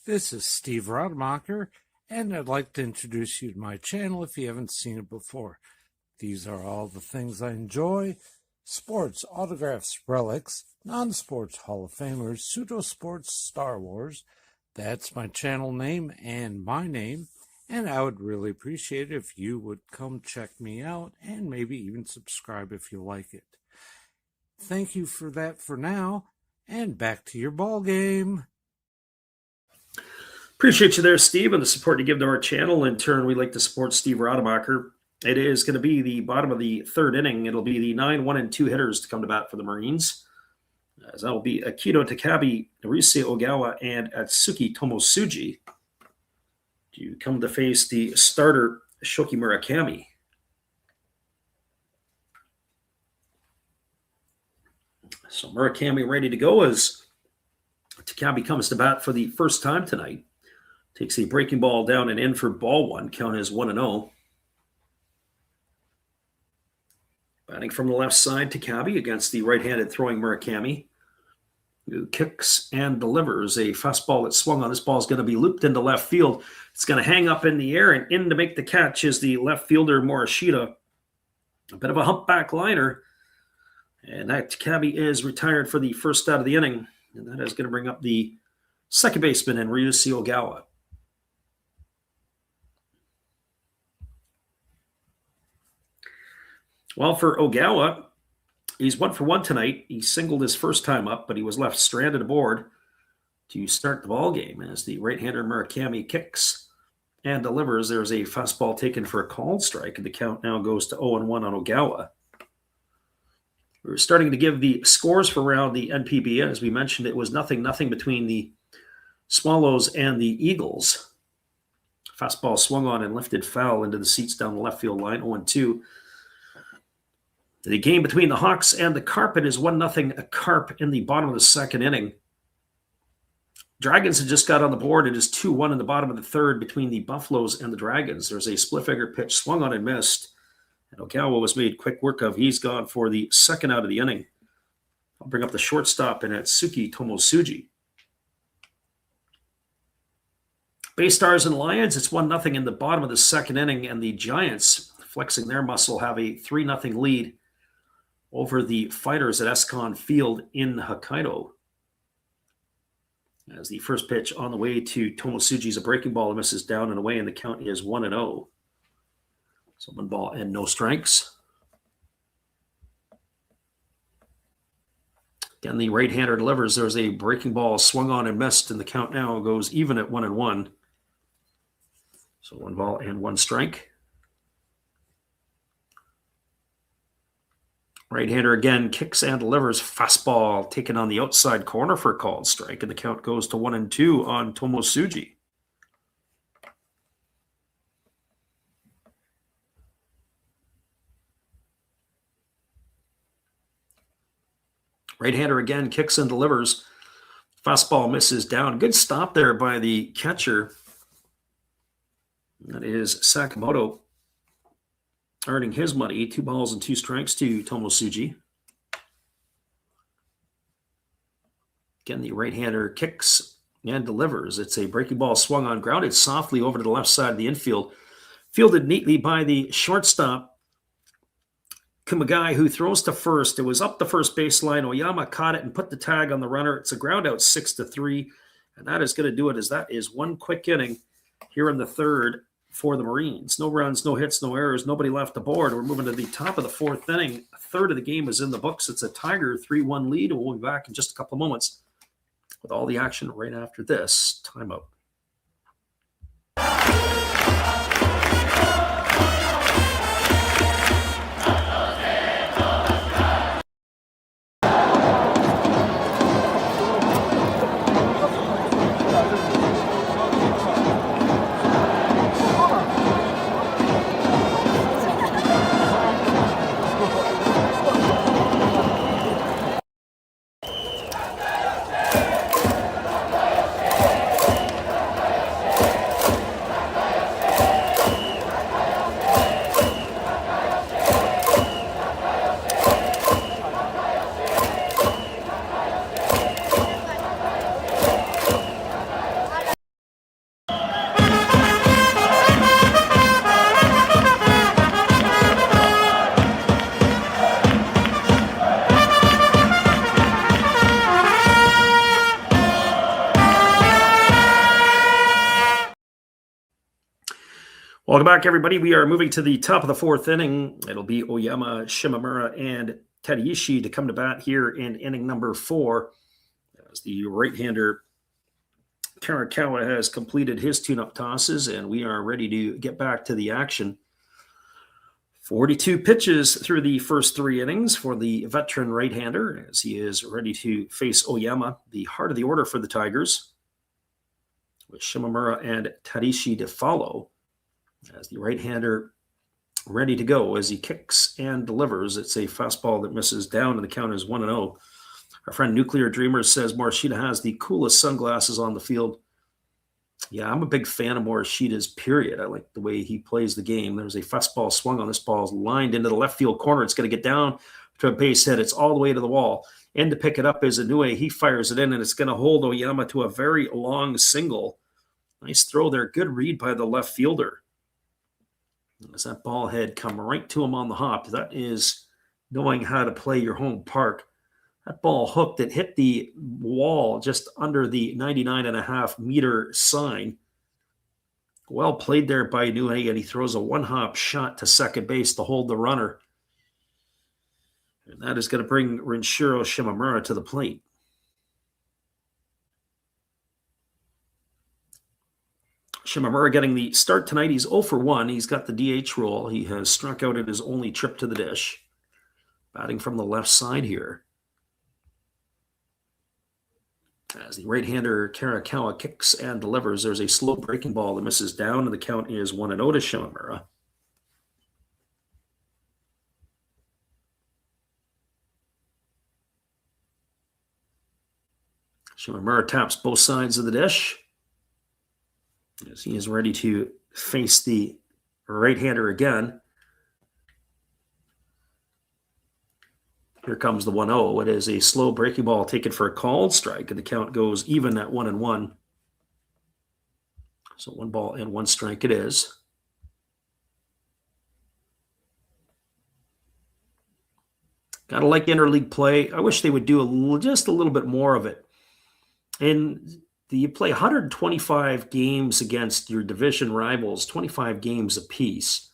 This is Steve Rademacher, and I'd like to introduce you to my channel if you haven't seen it before. These are all the things I enjoy: sports, autographs, relics, non-sports Hall of Famers, pseudo-sports, Star Wars. That's my channel name and my name, and I would really appreciate it if you would come check me out and maybe even subscribe if you like it. Thank you for that for now, and back to your ball game. Appreciate you there, Steve, and the support you give to our channel. In turn, we'd like to support Steve Rademacher. It is going to be the bottom of the third inning. It'll be the 9 1-2 hitters to come to bat for the Marines. As that will be Akito Takabe, Narise Ogawa, and Atsuki Tomosuji to come to face the starter Shoki Murakami. So Murakami ready to go as Takabe comes to bat for the first time tonight. Takes a breaking ball down and in for ball one. Count is 1-0. Batting from the left side, Takabe against the right-handed throwing Murakami, who kicks and delivers a fastball that swung on. This ball is going to be looped into left field. It's going to hang up in the air, and in to make the catch is the left fielder Morishita. A bit of a humpback liner, and that Takabe is retired for the first out of the inning, and that is going to bring up the second baseman in Ryusuke Ogawa. Well, for Ogawa, he's 1 for 1 tonight. He singled his first time up, but he was left stranded aboard to start the ball game as the right-hander Murakami kicks and delivers. There's a fastball taken for a called strike, and the count now goes to 0-1 on Ogawa. We're starting to give the scores for around the NPB. As we mentioned, it was nothing between the Swallows and the Eagles. Fastball swung on and lifted foul into the seats down the left field line, 0-2. The game between the Hawks and the Carpet is 1-0 Carp in the bottom of the second inning. Dragons had just got on the board. It is 2-1 in the bottom of the third between the Buffaloes and the Dragons. There's a split finger pitch swung on and missed, And Okawa was made quick work of. He's gone for the second out of the inning. I'll bring up the shortstop in Atsuki Tomosuji. Bay Stars and Lions, it's 1-0 in the bottom of the second inning, and the Giants, flexing their muscle, have a 3-0 lead over the Fighters at Escon Field in Hokkaido. As the first pitch on the way to Tomosuji is a breaking ball that misses down and away, and the count is 1-0. So 1 ball and no strikes. Again, the right-hander delivers. There's a breaking ball swung on and missed, and the count now goes even at 1-1. So 1 ball and 1 strike. Right-hander again kicks and delivers. Fastball taken on the outside corner for a called strike, and the count goes to 1-2 on Tomosuji. Right-hander again kicks and delivers. Fastball misses down. Good stop there by the catcher. That is Sakamoto, earning his money. 2 balls and 2 strikes to Tomosuji. Again, the right-hander kicks and delivers. It's a breaking ball swung on, grounded softly over to the left side of the infield. Fielded neatly by the shortstop, Kumagai, who throws to first. It was up the first baseline. Oyama caught it and put the tag on the runner. It's a ground out 6-3, and that is going to do it, as that is 1 quick inning here in the third for the Marines. No runs, no hits, no errors, nobody left the board. We're moving to the top of the 4th inning. A third of the game is in the books. It's a Tiger 3-1 lead, and we'll be back in just a couple of moments with all the action right after this timeout. Welcome back, everybody. We are moving to the top of the 4th inning. It'll be Oyama, Shimamura, and Tadaishi to come to bat here in inning number 4. As the right-hander Karakawa has completed his tune-up tosses, and we are ready to get back to the action. 42 pitches through the first 3 innings for the veteran right-hander, as he is ready to face Oyama, the heart of the order for the Tigers, with Shimamura and Tadaishi to follow. As the right-hander ready to go as he kicks and delivers. It's a fastball that misses down, and the count is 1-0. Our friend Nuclear Dreamer says Morishita has the coolest sunglasses on the field. Yeah, I'm a big fan of Morishita's, period. I like the way he plays the game. There's a fastball swung on. This ball is lined into the left field corner. It's going to get down to a base hit. It's all the way to the wall. And to pick it up is Inoue. He fires it in, and it's going to hold Oyama to a very long single. Nice throw there. Good read by the left fielder. As that ball had come right to him on the hop. That is knowing how to play your home park. That ball hooked. It hit the wall just under the 99.5 meter sign. Well played there by Inoue, and he throws a 1-hop shot to second base to hold the runner. And that is going to bring Rinshiro Shimamura to the plate. Shimamura getting the start tonight. He's 0 for 1. He's got the DH role. He has struck out at his only trip to the dish. Batting from the left side here. As the right-hander Karakawa kicks and delivers, there's a slow breaking ball that misses down, and the count is 1-0 to Shimamura. Shimamura taps both sides of the dish, as he is ready to face the right-hander again. Here comes the 1-0. It is a slow breaking ball taken for a called strike, and the count goes even at 1-1. So 1 ball and 1 strike it is. Gotta like interleague play. I wish they would do just a little bit more of it. And you play 125 games against your division rivals, 25 games apiece.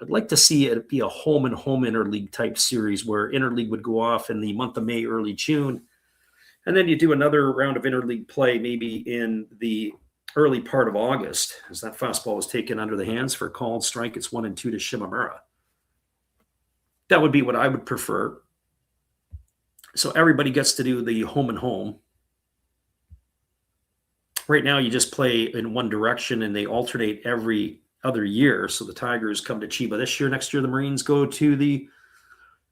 I'd like to see it be a home and home interleague type series where interleague would go off in the month of May, early June. And then you do another round of interleague play maybe in the early part of August, as that fastball was taken under the hands for a called strike. It's 1-2 to Shimamura. That would be what I would prefer. So everybody gets to do the home and home. Right now, you just play in one direction and they alternate every other year. So the Tigers come to Chiba this year. Next year, the Marines go to the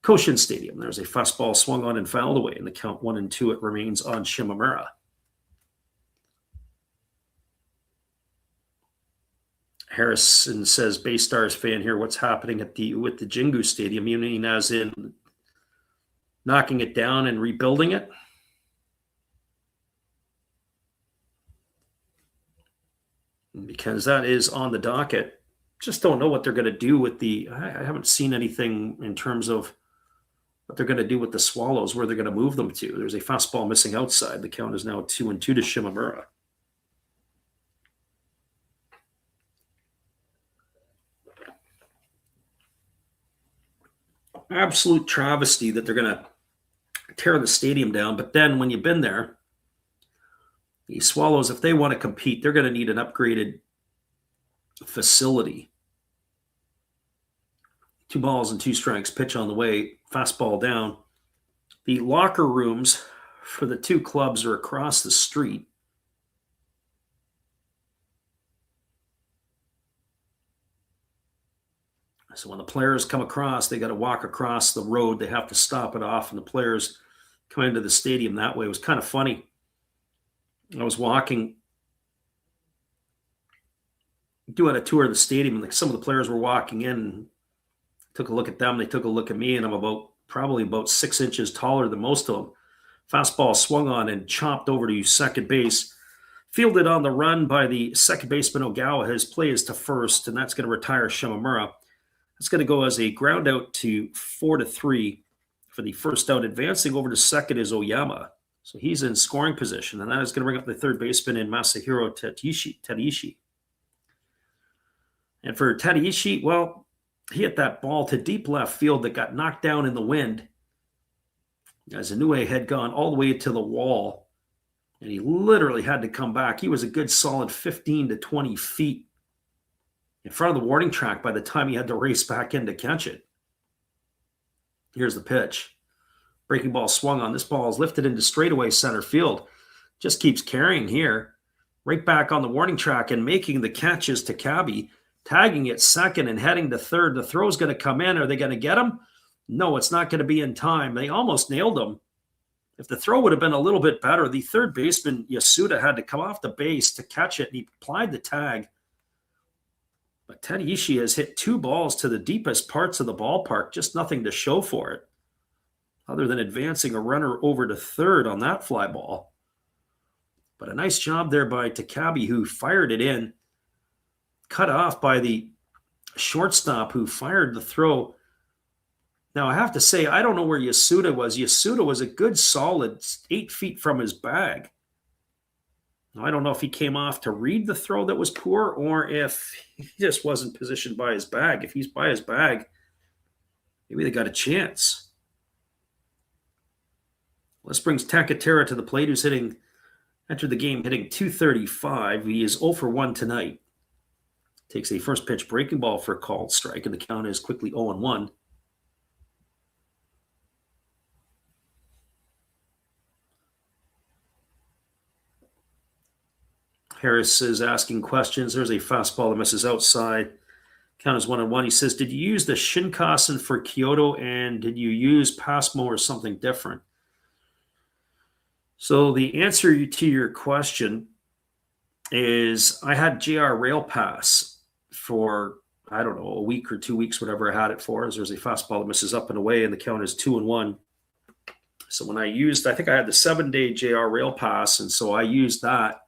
Koshin Stadium. There's a fastball swung on and fouled away. And the count 1-2, it remains on Shimamura. Harrison says, Bay Stars fan here, what's happening with the Jingu Stadium? You mean as in knocking it down and rebuilding it? Because that is on the docket. Just don't know what they're going to do with I haven't seen anything in terms of what they're going to do with the Swallows, where they're going to move them to. There's a fastball missing outside. The count is now 2-2 to Shimamura. Absolute travesty that they're going to tear the stadium down. But then when you've been there, the Swallows, if they want to compete, they're going to need an upgraded facility. 2 balls and 2 strikes, pitch on the way, fastball down. The locker rooms for the 2 clubs are across the street. So when the players come across, they got to walk across the road. They have to stop it off, and the players come into the stadium that way. It was kind of funny. I was walking, doing a tour of the stadium, and some of the players were walking in. And took a look at them. They took a look at me, and I'm probably about 6 inches taller than most of them. Fastball swung on and chopped over to second base. Fielded on the run by the second baseman Ogawa. His play is to first, and that's going to retire Shimamura. It's going to go as a ground out to 4-3 for the first out. Advancing over to second is Oyama. So he's in scoring position, and that is going to bring up the third baseman in Masahiro Tadaishi. And for Tadaishi, well, he hit that ball to deep left field that got knocked down in the wind as Inoue had gone all the way to the wall, and he literally had to come back. He was a good solid 15 to 20 feet in front of the warning track by the time he had to race back in to catch it. Here's the pitch. Breaking ball swung on. This ball is lifted into straightaway center field. Just keeps carrying here. Right back on the warning track and making the catches to Kabi. Tagging it second and heading to third. The throw's going to come in. Are they going to get him? No, it's not going to be in time. They almost nailed him. If the throw would have been a little bit better, the third baseman, Yasuda, had to come off the base to catch it, and he applied the tag. But Tadaishi has hit 2 balls to the deepest parts of the ballpark, just nothing to show for it, other than advancing a runner over to third on that fly ball. But a nice job there by Takabi, who fired it in, cut off by the shortstop who fired the throw. Now, I have to say, I don't know where Yasuda was. Yasuda was a good solid 8 feet from his bag. Now, I don't know if he came off to read the throw that was poor or if he just wasn't positioned by his bag. If he's by his bag, maybe they got a chance. Well, this brings Takatera to the plate, who's entered the game hitting .235. He is 0 for 1 tonight. Takes a first pitch breaking ball for a called strike, and the count is quickly 0-1. Harris is asking questions. There's a fastball that misses outside. Count is 1-1. He says, did you use the Shinkansen for Kyoto, and did you use Pasmo or something different? So the answer to your question is I had JR Rail Pass for I don't know, a week or 2 weeks, whatever I had it for, is there's a fastball that misses up and away, and the count is 2-1. So when I think I had the 7-day JR rail pass, and so I used that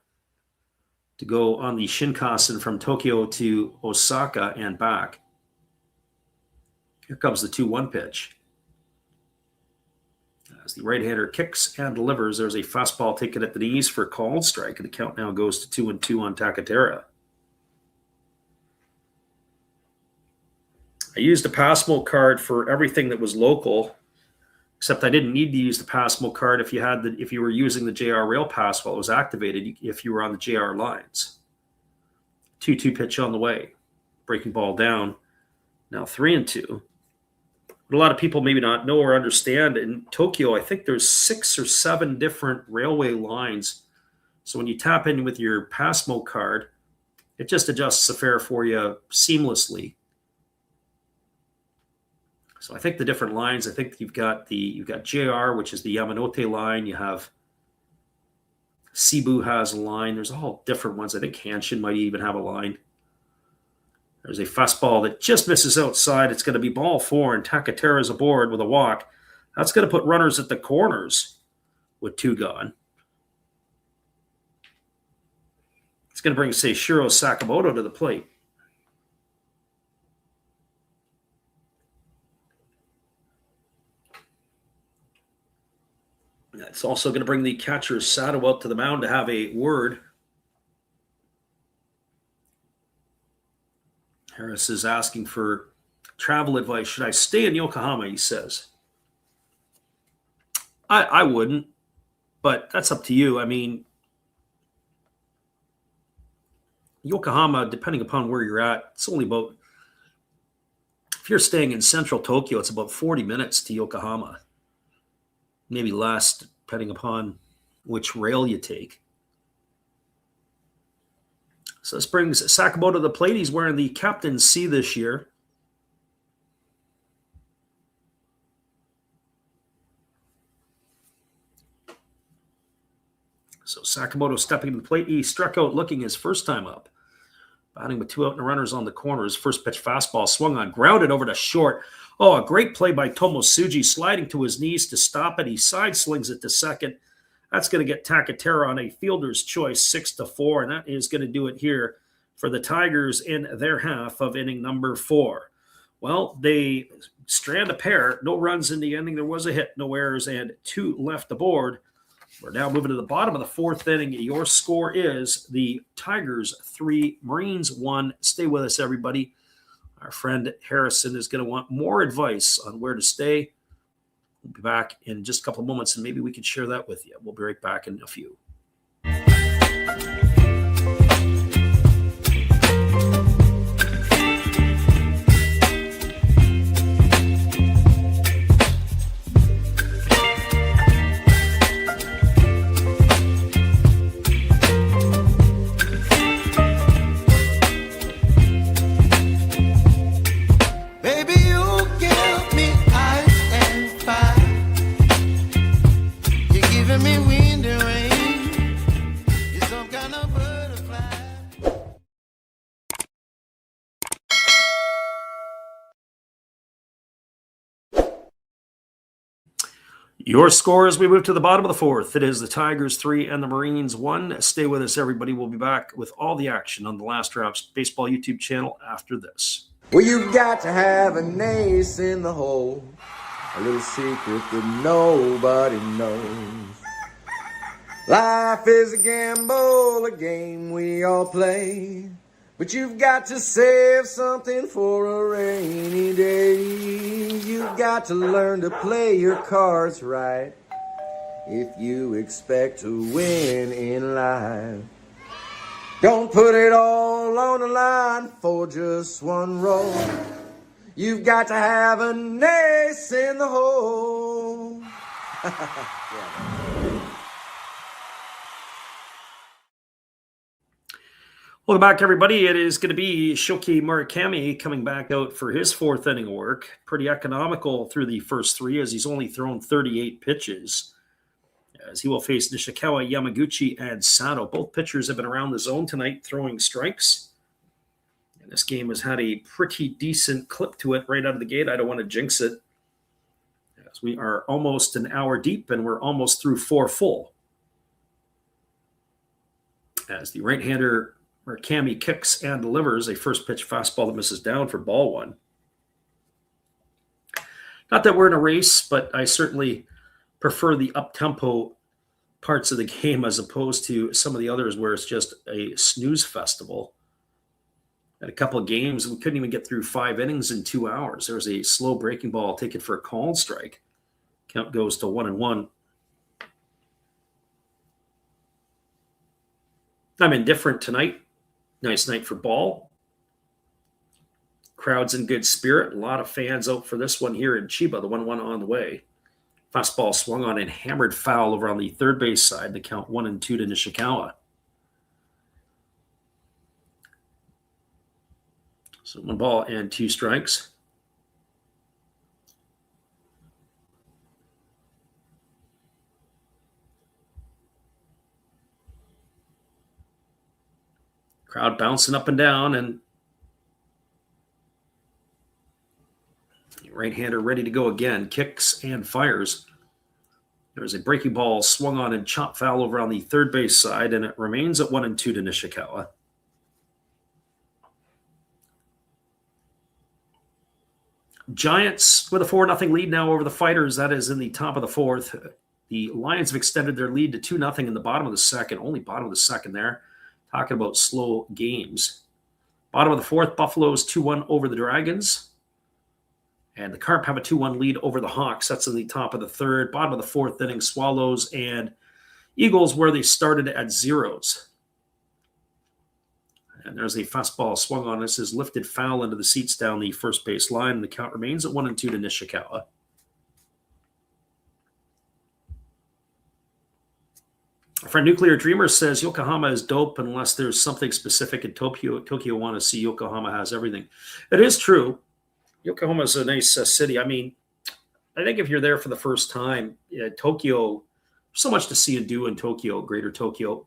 to go on the Shinkansen from Tokyo to Osaka and back. Here comes the 2-1 pitch. As the right-hander kicks and delivers, there's a fastball taken at the knees for a called strike, and the count now goes to 2-2 on Takatera. I used a Passmo card for everything that was local, except I didn't need to use the Passmo card if you were using the JR Rail Pass while it was activated, if you were on the JR lines. 2-2 pitch on the way. Breaking ball down. Now 3-2. What a lot of people maybe not know or understand, in Tokyo, I think there's 6 or 7 different railway lines. So when you tap in with your Passmo card, it just adjusts the fare for you seamlessly. So I think the different lines, I think you've got JR, which is the Yamanote line. You have Cebu has a line. There's all different ones. I think Hanshin might even have a line. There's a fastball that just misses outside. It's going to be ball 4, and Takatera's aboard with a walk. That's going to put runners at the corners with 2 gone. It's going to bring Seishiro Sakamoto to the plate. It's also going to bring the catcher Sato out to the mound to have a word. Harris is asking for travel advice. Should I stay in Yokohama, he says. I wouldn't, but that's up to you. I mean, Yokohama, depending upon where you're at, it's only about, if you're staying in central Tokyo, it's about 40 minutes to Yokohama. Maybe less, depending upon which rail you take. So this brings Sakamoto to the plate. He's wearing the Captain C this year. So Sakamoto stepping to the plate. He struck out looking his first time up. Batting with 2 out and runners on the corner. His first pitch fastball swung on, grounded over to short. Oh, a great play by Tomosuji, sliding to his knees to stop it. He side slings it to second. That's going to get Takatera on a fielder's choice, 6-4, and that is going to do it here for the Tigers in their half of inning number 4. Well, they strand a pair, no runs in the inning. There was a hit, no errors, and 2 left aboard. We're now moving to the bottom of the 4th inning. Your score is the Tigers 3, Marines 1. Stay with us, everybody. Our friend Harrison is going to want more advice on where to stay. We'll be back in just a couple of moments, and maybe we can share that with you. We'll be right back in a few. Your score as we move to the bottom of the 4th. It is the Tigers 3 and the Marines 1. Stay with us, everybody. We'll be back with all the action on the Last Raps Baseball YouTube channel after this. Well, you got to have an ace in the hole, a little secret that nobody knows. Life is a gamble, a game we all play, but you've got to save something for a rainy day. You've got to learn to play your cards right if you expect to win in life. Don't put it all on the line for just one roll. You've got to have an ace in the hole. Welcome back, everybody. It is going to be Shoki Murakami coming back out for his 4th inning of work. Pretty economical through the first 3, as he's only thrown 38 pitches. As he will face Nishikawa, Yamaguchi, and Sato. Both pitchers have been around the zone tonight throwing strikes. And This game has had a pretty decent clip to it right out of the gate. I don't want to jinx it, as we are almost an hour deep and we're almost through 4 full. As the right-hander Murakami kicks and delivers a first pitch fastball that misses down for ball 1. Not that we're in a race, but I certainly prefer the up-tempo parts of the game as opposed to some of the others where it's just a snooze festival. At a couple of games, we couldn't even get through 5 innings in 2 hours. There was a slow breaking ball taken for a called strike. Count goes to 1-1. I'm indifferent tonight. Nice night for ball. Crowd's in good spirit. A lot of fans out for this one here in Chiba. The 1-1 on the way. Fastball swung on and hammered foul over on the third base side. The count 1-2 to Nishikawa. So 1 ball and 2 strikes. Crowd bouncing up and down, and right-hander ready to go again. Kicks and fires. There's a breaking ball swung on and chopped foul over on the third base side, and it remains at 1-2 to Nishikawa. Giants with a 4-0 lead now over the Fighters. That is in the top of the 4th. The Lions have extended their lead to 2-0 in the bottom of the 2nd. Only bottom of the 2nd there. Talking about slow games. Bottom of the 4th, Buffalo's 2-1 over the Dragons. And the Carp have a 2-1 lead over the Hawks. That's in the top of the 3rd. Bottom of the 4th inning, Swallows and Eagles where they started at 0s. And there's a fastball swung on. This is lifted foul into the seats down the first base line. The count remains at 1-2 to Nishikawa. Our friend Nuclear Dreamer says Yokohama is dope unless there's something specific in Tokyo. Tokyo want to see Yokohama has everything. It is true. Yokohama is a nice city. I mean, I think if you're there for the first time, Tokyo, so much to see and do in Tokyo, Greater Tokyo.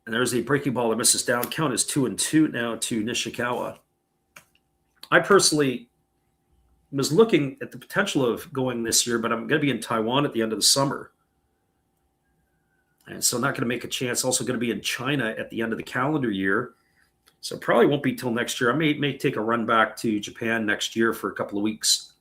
And there's a breaking ball that misses down. Count is 2-2 now to Nishikawa. I personally was looking at the potential of going this year, but I'm going to be in Taiwan at the end of the summer. And so not going to make a chance. Also going to be in China at the end of the calendar year. So probably won't be till next year. I may take a run back to Japan next year for a couple of weeks.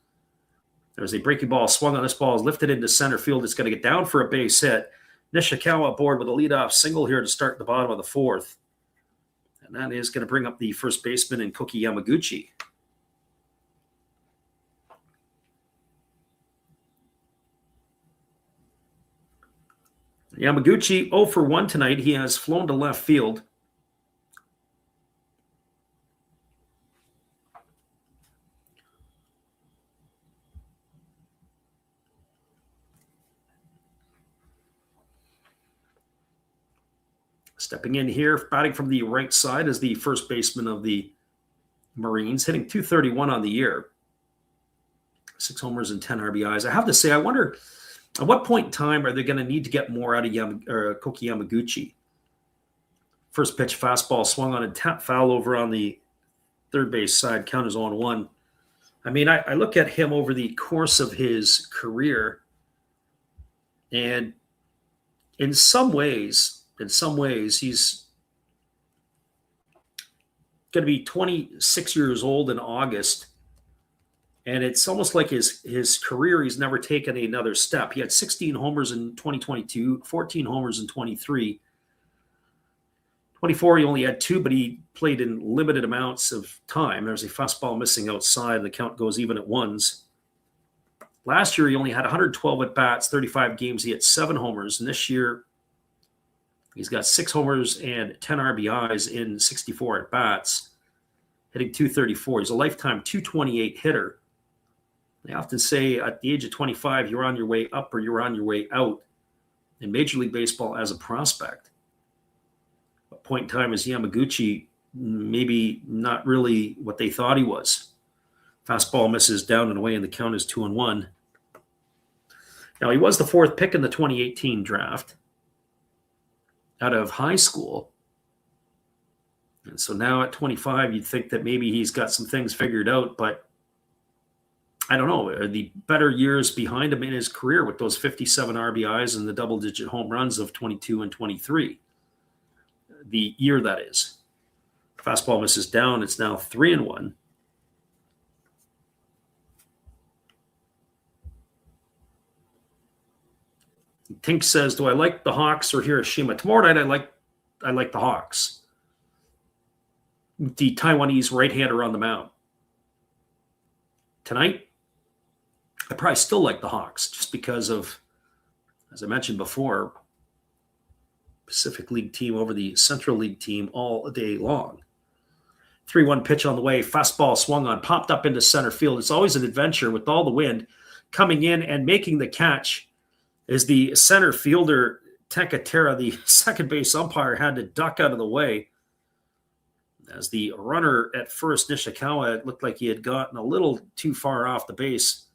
There's a breaking ball swung on. This ball is lifted into center field. It's going to get down for a base hit. Nishikawa aboard with a leadoff single here to start the bottom of the 4th. And that is going to bring up the first baseman in Koki Yamaguchi. Yamaguchi 0 for 1 tonight. He has flown to left field. Stepping in here, batting from the right side is the first baseman of the Marines, hitting .231 on the year. 6 homers and 10 RBIs. I have to say, I wonder at what point in time are they going to need to get more out of Koki Yamaguchi? First pitch fastball swung on and tapped foul over on the third base side. Count is 0-1. I mean, I look at him over the course of his career, and in some ways, he's going to be 26 years old in August. And it's almost like his career, he's never taken another step. He had 16 homers in 2022, 14 homers in 23. 24, he only had 2, but he played in limited amounts of time. There's a fastball missing outside. The count goes even at 1s. Last year, he only had 112 at-bats, 35 games. He had 7 homers. And this year, he's got 6 homers and 10 RBIs in 64 at-bats, hitting .234. He's a lifetime .228 hitter. They often say at the age of 25, you're on your way up or you're on your way out in Major League Baseball as a prospect. A point in time is Yamaguchi, maybe not really what they thought he was. Fastball misses down and away, and the count is 2-1. Now, he was the 4th pick in the 2018 draft out of high school. And so now at 25, you'd think that maybe he's got some things figured out, but I don't know. Are the better years behind him in his career with those 57 RBIs and the double-digit home runs of 22 and 23? The year that is. Fastball misses down. It's now 3-1. Tink says, do I like the Hawks or Hiroshima? Tomorrow night, I like the Hawks. The Taiwanese right-hander on the mound. Tonight, I probably still like the Hawks just because of, as I mentioned before, Pacific League team over the Central League team all day long. 3-1 pitch on the way. Fastball swung on, popped up into center field. It's always an adventure with all the wind coming in and making the catch. Is the center fielder, Takatera, the second base umpire, had to duck out of the way. As the runner at first, Nishikawa, it looked like he had gotten a little too far off the base.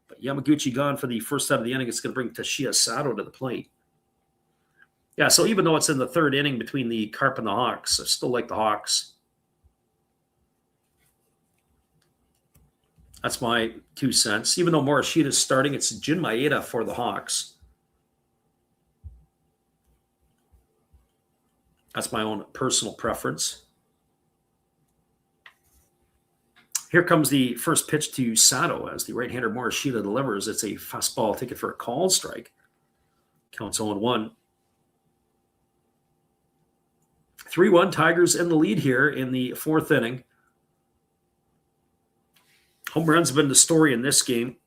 But Yamaguchi gone for the first out of the inning. It's going to bring Toshiya Sato to the plate. Yeah, so even though it's in the third inning between the Carp and the Hawks, I still like the Hawks. That's my 2 cents. Even though Morishita's starting, it's Jin Maeda for the Hawks. That's my own personal preference. Here comes the first pitch to Sato as the right-hander Morishita delivers. It's a fastball ticket for a called strike. Counts 0-1. 3-1, Tigers in the lead here in the fourth inning. Home runs have been the story in this game.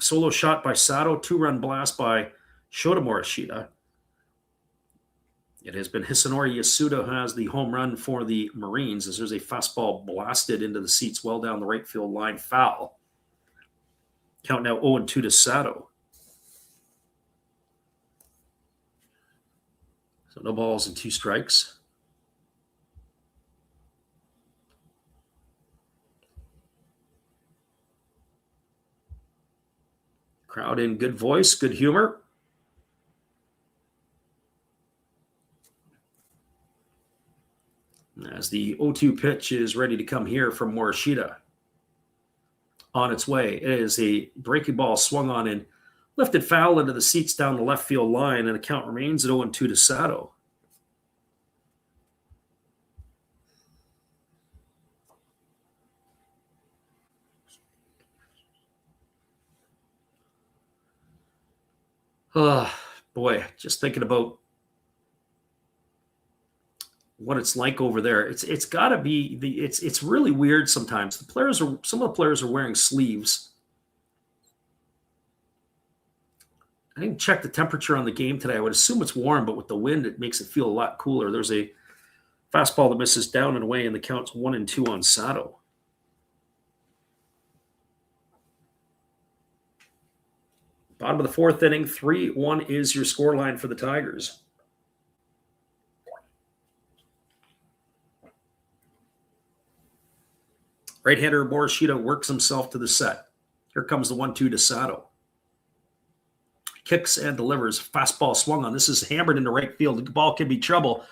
Solo shot by Sato, 2-run blast by Shota Morishita. It has been Hisanori Yasuda who has the home run for the Marines as there's a fastball blasted into the seats well down the right field line, foul. Count now 0-2 to Sato. So no balls and 2 strikes. Crowd in good voice, good humor. As the 0-2 pitch is ready to come here from Morishita. On its way, it is a breaking ball swung on and lifted foul into the seats down the left field line, and the count remains at 0-2 to Sato. Boy, just thinking about what it's like over there. It's got to be it's really weird sometimes. Some of the players are wearing sleeves. I didn't check the temperature on the game today. I would assume it's warm, but with the wind, it makes it feel a lot cooler. There's a fastball that misses down and away, and the count's 1-2 on Sato. Bottom of the fourth inning, 3-1 is your scoreline for the Tigers. Right-hander Morishita works himself to the set. Here comes the 1-2 to Sato. Kicks and delivers. Fastball swung on. This is hammered into right field. The ball could be trouble.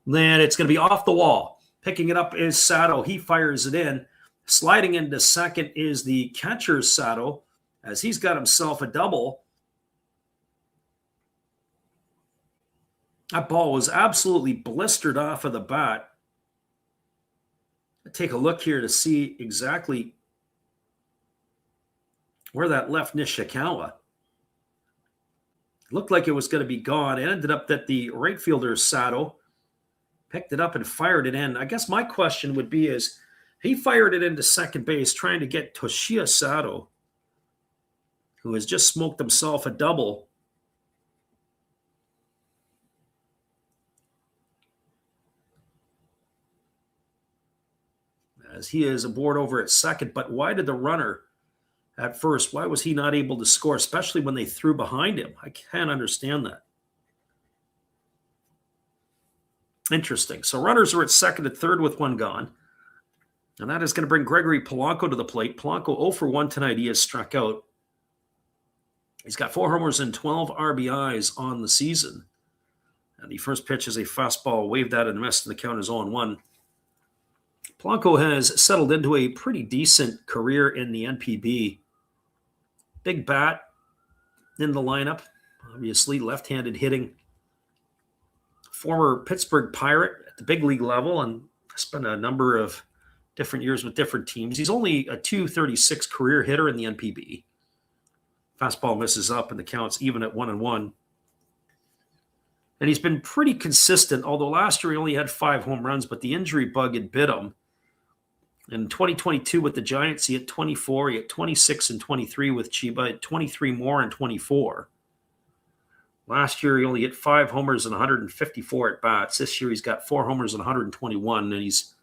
Then it's going to be off the wall. Picking it up is Sato. He fires it in. Sliding into second is the catcher, Sato, as he's got himself a double. That ball was absolutely blistered off of the bat. Take a look here to see exactly where that left Nishikawa. Looked like it was going to be gone. It ended up that the right fielder, Sato, picked it up and fired it in. I guess my question would be is, he fired it into second base trying to get Toshiya Sato, who has just smoked himself a double. As he is aboard over at second. But why did the runner at first, why was he not able to score, especially when they threw behind him? I can't understand that. Interesting. So runners are at second and third with one gone. And that is going to bring Gregory Polanco to the plate. Polanco 0 for 1 tonight. He has struck out. He's got 4 homers and 12 RBIs on the season. And the first pitch is a fastball waved at and missed, and the count is 0-1. Polanco has settled into a pretty decent career in the NPB. Big bat in the lineup, obviously left-handed hitting. Former Pittsburgh Pirate at the big league level and spent a number of different years with different teams. He's only a .236 career hitter in the NPB. Fastball misses up and the count's even at 1-1. And he's been pretty consistent, although last year he only had 5 home runs, but the injury bug had bit him. In 2022 with the Giants, he had 24. He had 26 and 23 with Chiba. He had 23 more and 24. Last year, he only hit 5 homers and 154 at-bats. This year, he's got 4 homers and 121, and he's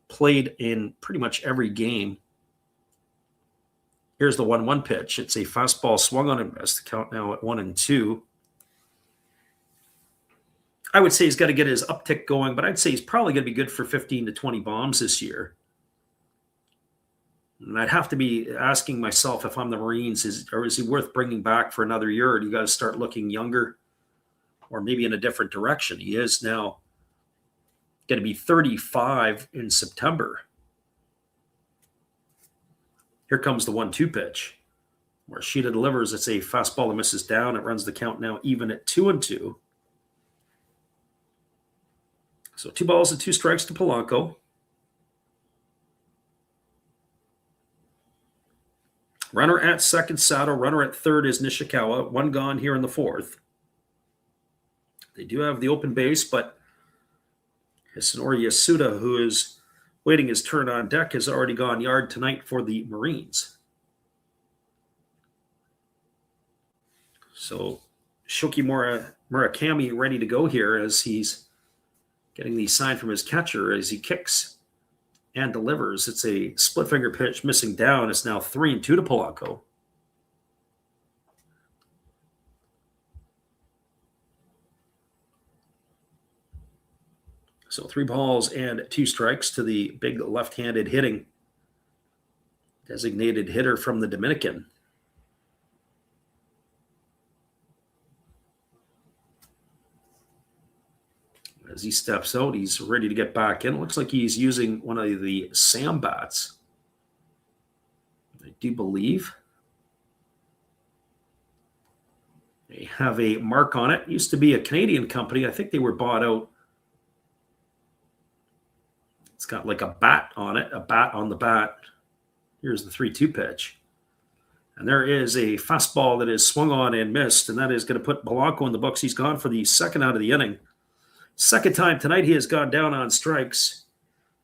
played in pretty much every game. Here's the 1-1 pitch. It's a fastball swung on and missed. The count now at 1-2. I would say he's got to get his uptick going, but I'd say he's probably going to be good for 15 to 20 bombs this year. And I'd have to be asking myself if I'm the Marines, is he worth bringing back for another year, or do you got to start looking younger or maybe in a different direction? He is now going to be 35 in September. Here comes the 1-2 pitch where Sheeta delivers. It's a fastball that misses down. It runs the count now even at 2-2. So 2 balls and 2 strikes to Polanco. Runner at second, Sato. Runner at third is Nishikawa. 1 gone here in the 4th. They do have the open base, but Hisanori Yasuda, who is waiting his turn on deck, has already gone yard tonight for the Marines. So Shoki Murakami ready to go here as he's getting the sign from his catcher as he kicks and delivers. It's a split finger pitch missing down. It's now 3-2 to Polanco. So 3 balls and 2 strikes to the big left-handed hitting designated hitter from the Dominican. As he steps out, he's ready to get back in. It looks like he's using one of the Sam bats, I do believe. They have a mark on it. It used to be a Canadian company. I think they were bought out. It's got like a bat on it, a bat on the bat. Here's the 3-2 pitch. And there is a fastball that is swung on and missed, and that is going to put Polanco in the books. He's gone for the second out of the inning. Second time tonight he has gone down on strikes.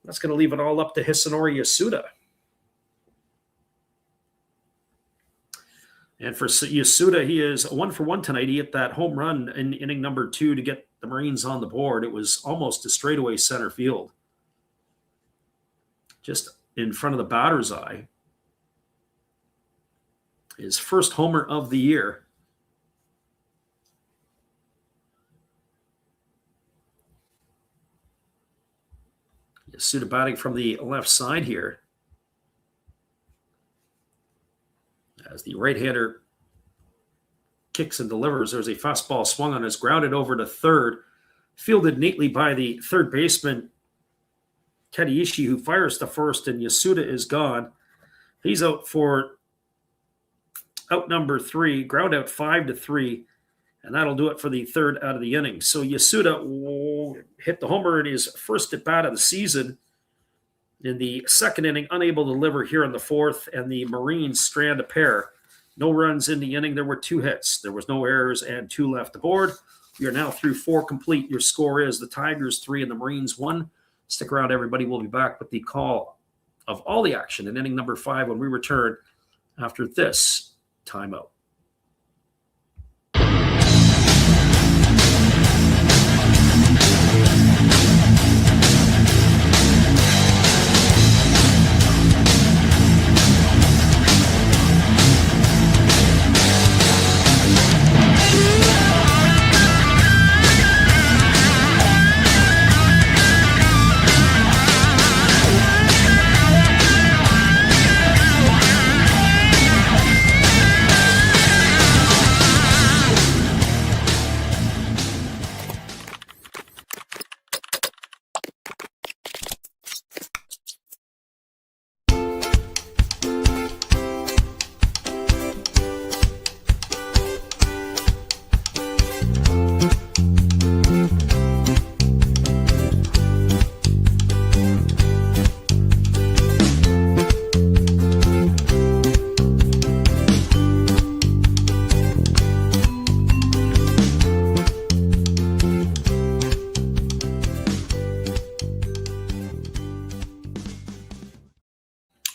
That's going to leave it all up to Hisanori Yasuda. And for Yasuda, he is 1 for 1 tonight. He hit that home run in inning number 2 to get the Marines on the board. It was almost a straightaway center field, just in front of the batter's eye. His first homer of the year. Yasuda batting from the left side here. As the right-hander kicks and delivers, there's a fastball swung on, is grounded over to third, fielded neatly by the third baseman, Tadaishi, who fires to first, and Yasuda is gone. He's out for out number 3, ground out 5-3, and that'll do it for the third out of the inning. So Yasuda hit the homer in his first at bat of the season in the second inning, unable to deliver here in the 4th, and the Marines strand a pair. No runs in the inning. There were 2 hits. There was no errors and 2 left aboard. We are now through 4 complete. Your score is the Tigers 3 and the Marines 1. Stick around, everybody. We'll be back with the call of all the action in inning number 5 when we return after this timeout.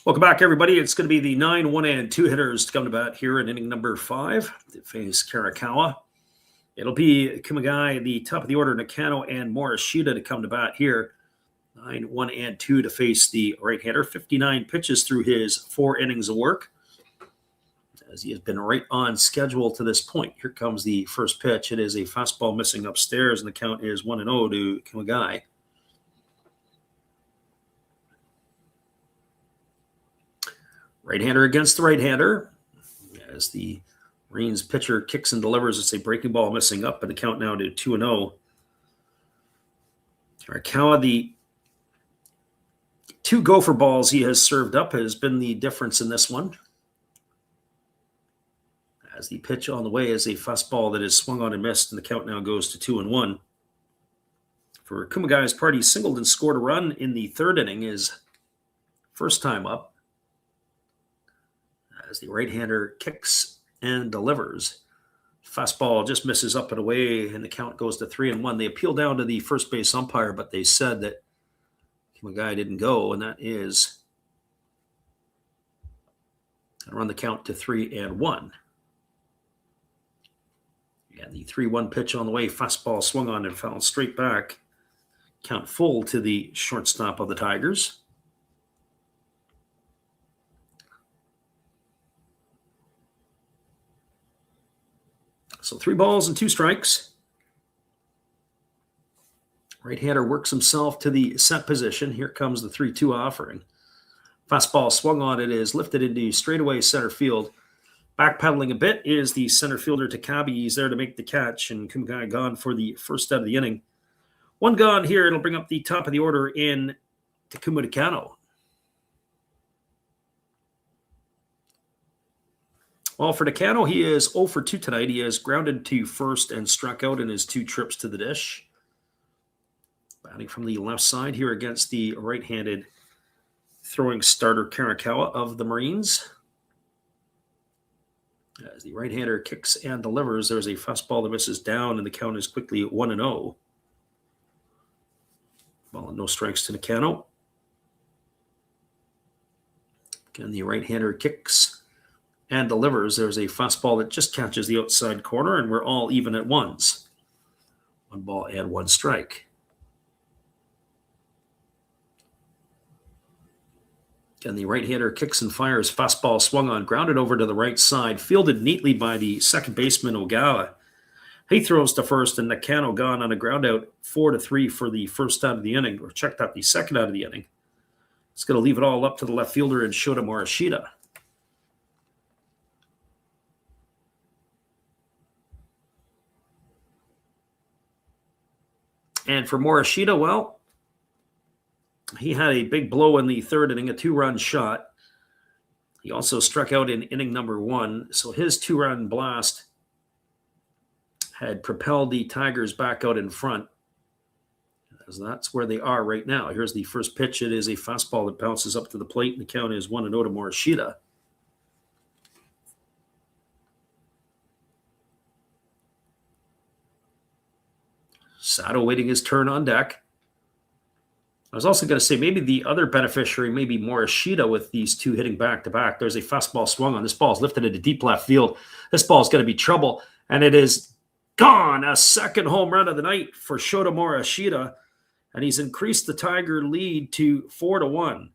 Welcome back, everybody. It's going to be the 9, 1, and 2 hitters to come to bat here in inning number 5 to face Karakawa. It'll be Kumagai at the top of the order, Nakano and Morishita to come to bat here. 9, 1, and 2 to face the right-hander. 59 pitches through his 4 innings of work, as he has been right on schedule to this point. Here comes the first pitch. It is a fastball missing upstairs, and the count is 1-0 to Kumagai. Right-hander against the right-hander. As the Marines pitcher kicks and delivers, it's a breaking ball missing up, and the count now to 2-0. Arakawa, the 2 gopher balls he has served up has been the difference in this one. As the pitch on the way is a fastball that is swung on and missed, and the count now goes to 2-1. For Kumagai's part, he singled and scored a run in the 3rd inning, his first time up. As the right-hander kicks and delivers. Fastball just misses up and away, and the count goes to 3-1. They appeal down to the first base umpire, but they said that Kumagai didn't go, and that is going to run the count to 3-1. And the 3-1 pitch on the way, fastball swung on and fouled straight back. Count full to the shortstop of the Tigers. So 3 balls and 2 strikes. Right-hander works himself to the set position. Here comes the 3-2 offering. Fastball swung on. It is lifted into straightaway center field. Backpedaling a bit is the center fielder Takabe. He's there to make the catch, and Kumagai gone for the first out of the inning. 1 gone here. It'll bring up the top of the order in Takuma Nakano. Well, for Nakano, he is 0 for 2 tonight. He has grounded to first and struck out in his 2 trips to the dish. Batting from the left side here against the right-handed throwing starter Karakawa of the Marines. As the right-hander kicks and delivers, there's a fastball that misses down, and the count is quickly 1-0. Ball and no strikes to Nakano. Again, the right-hander kicks and delivers. There's a fastball that just catches the outside corner, and we're all even at 1s. 1 ball and 1 strike. And the right-hander kicks and fires. Fastball swung on, grounded over to the right side, fielded neatly by the second baseman Ogawa. He throws to first, and Nakano gone on a ground out, 4-3 for the first out of the inning, or checked out the second out of the inning. It's going to leave it all up to the left fielder and Shota Morishita. And for Morishita, well, he had a big blow in the 3rd inning, a 2-run shot. He also struck out in inning number 1. So his 2-run blast had propelled the Tigers back out in front. As that's where they are right now. Here's the first pitch. It is a fastball that bounces up to the plate, and the count is 1-0 to Morishita. Sato waiting his turn on deck. I was also going to say maybe the other beneficiary may be Morishita with these 2 hitting back-to-back. There's a fastball swung on. This ball is lifted into deep left field. This ball is going to be trouble, and it is gone. A second home run of the night for Shota Morishita, and he's increased the Tiger lead to 4-1.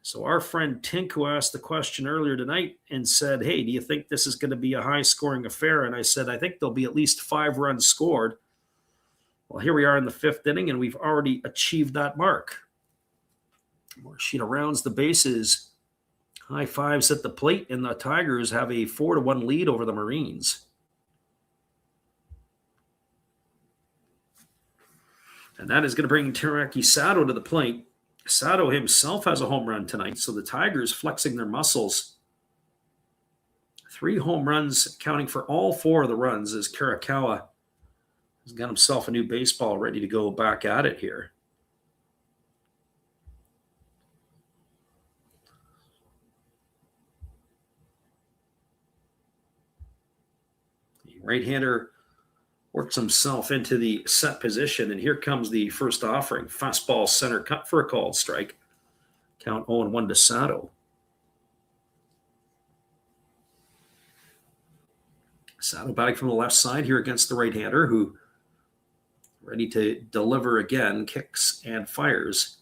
So our friend Tink, who asked the question earlier tonight and said, hey, do you think this is going to be a high-scoring affair? And I said, I think there'll be at least 5 runs scored. Well, here we are in the 5th inning, and we've already achieved that mark. Morishita rounds the bases. High fives at the plate, and the Tigers have a 4-1 lead over the Marines. And that is going to bring Teraki Sato to the plate. Sato himself has a home run tonight, so the Tigers flexing their muscles. 3 home runs, accounting for all 4 of the runs, as Karakawa has got himself a new baseball ready to go back at it here. The right-hander works himself into the set position, and here comes the first offering. Fastball center cut for a called strike. Count 0-1 to Sato. Sato batting from the left side here against the right-hander, who ready to deliver again, kicks and fires.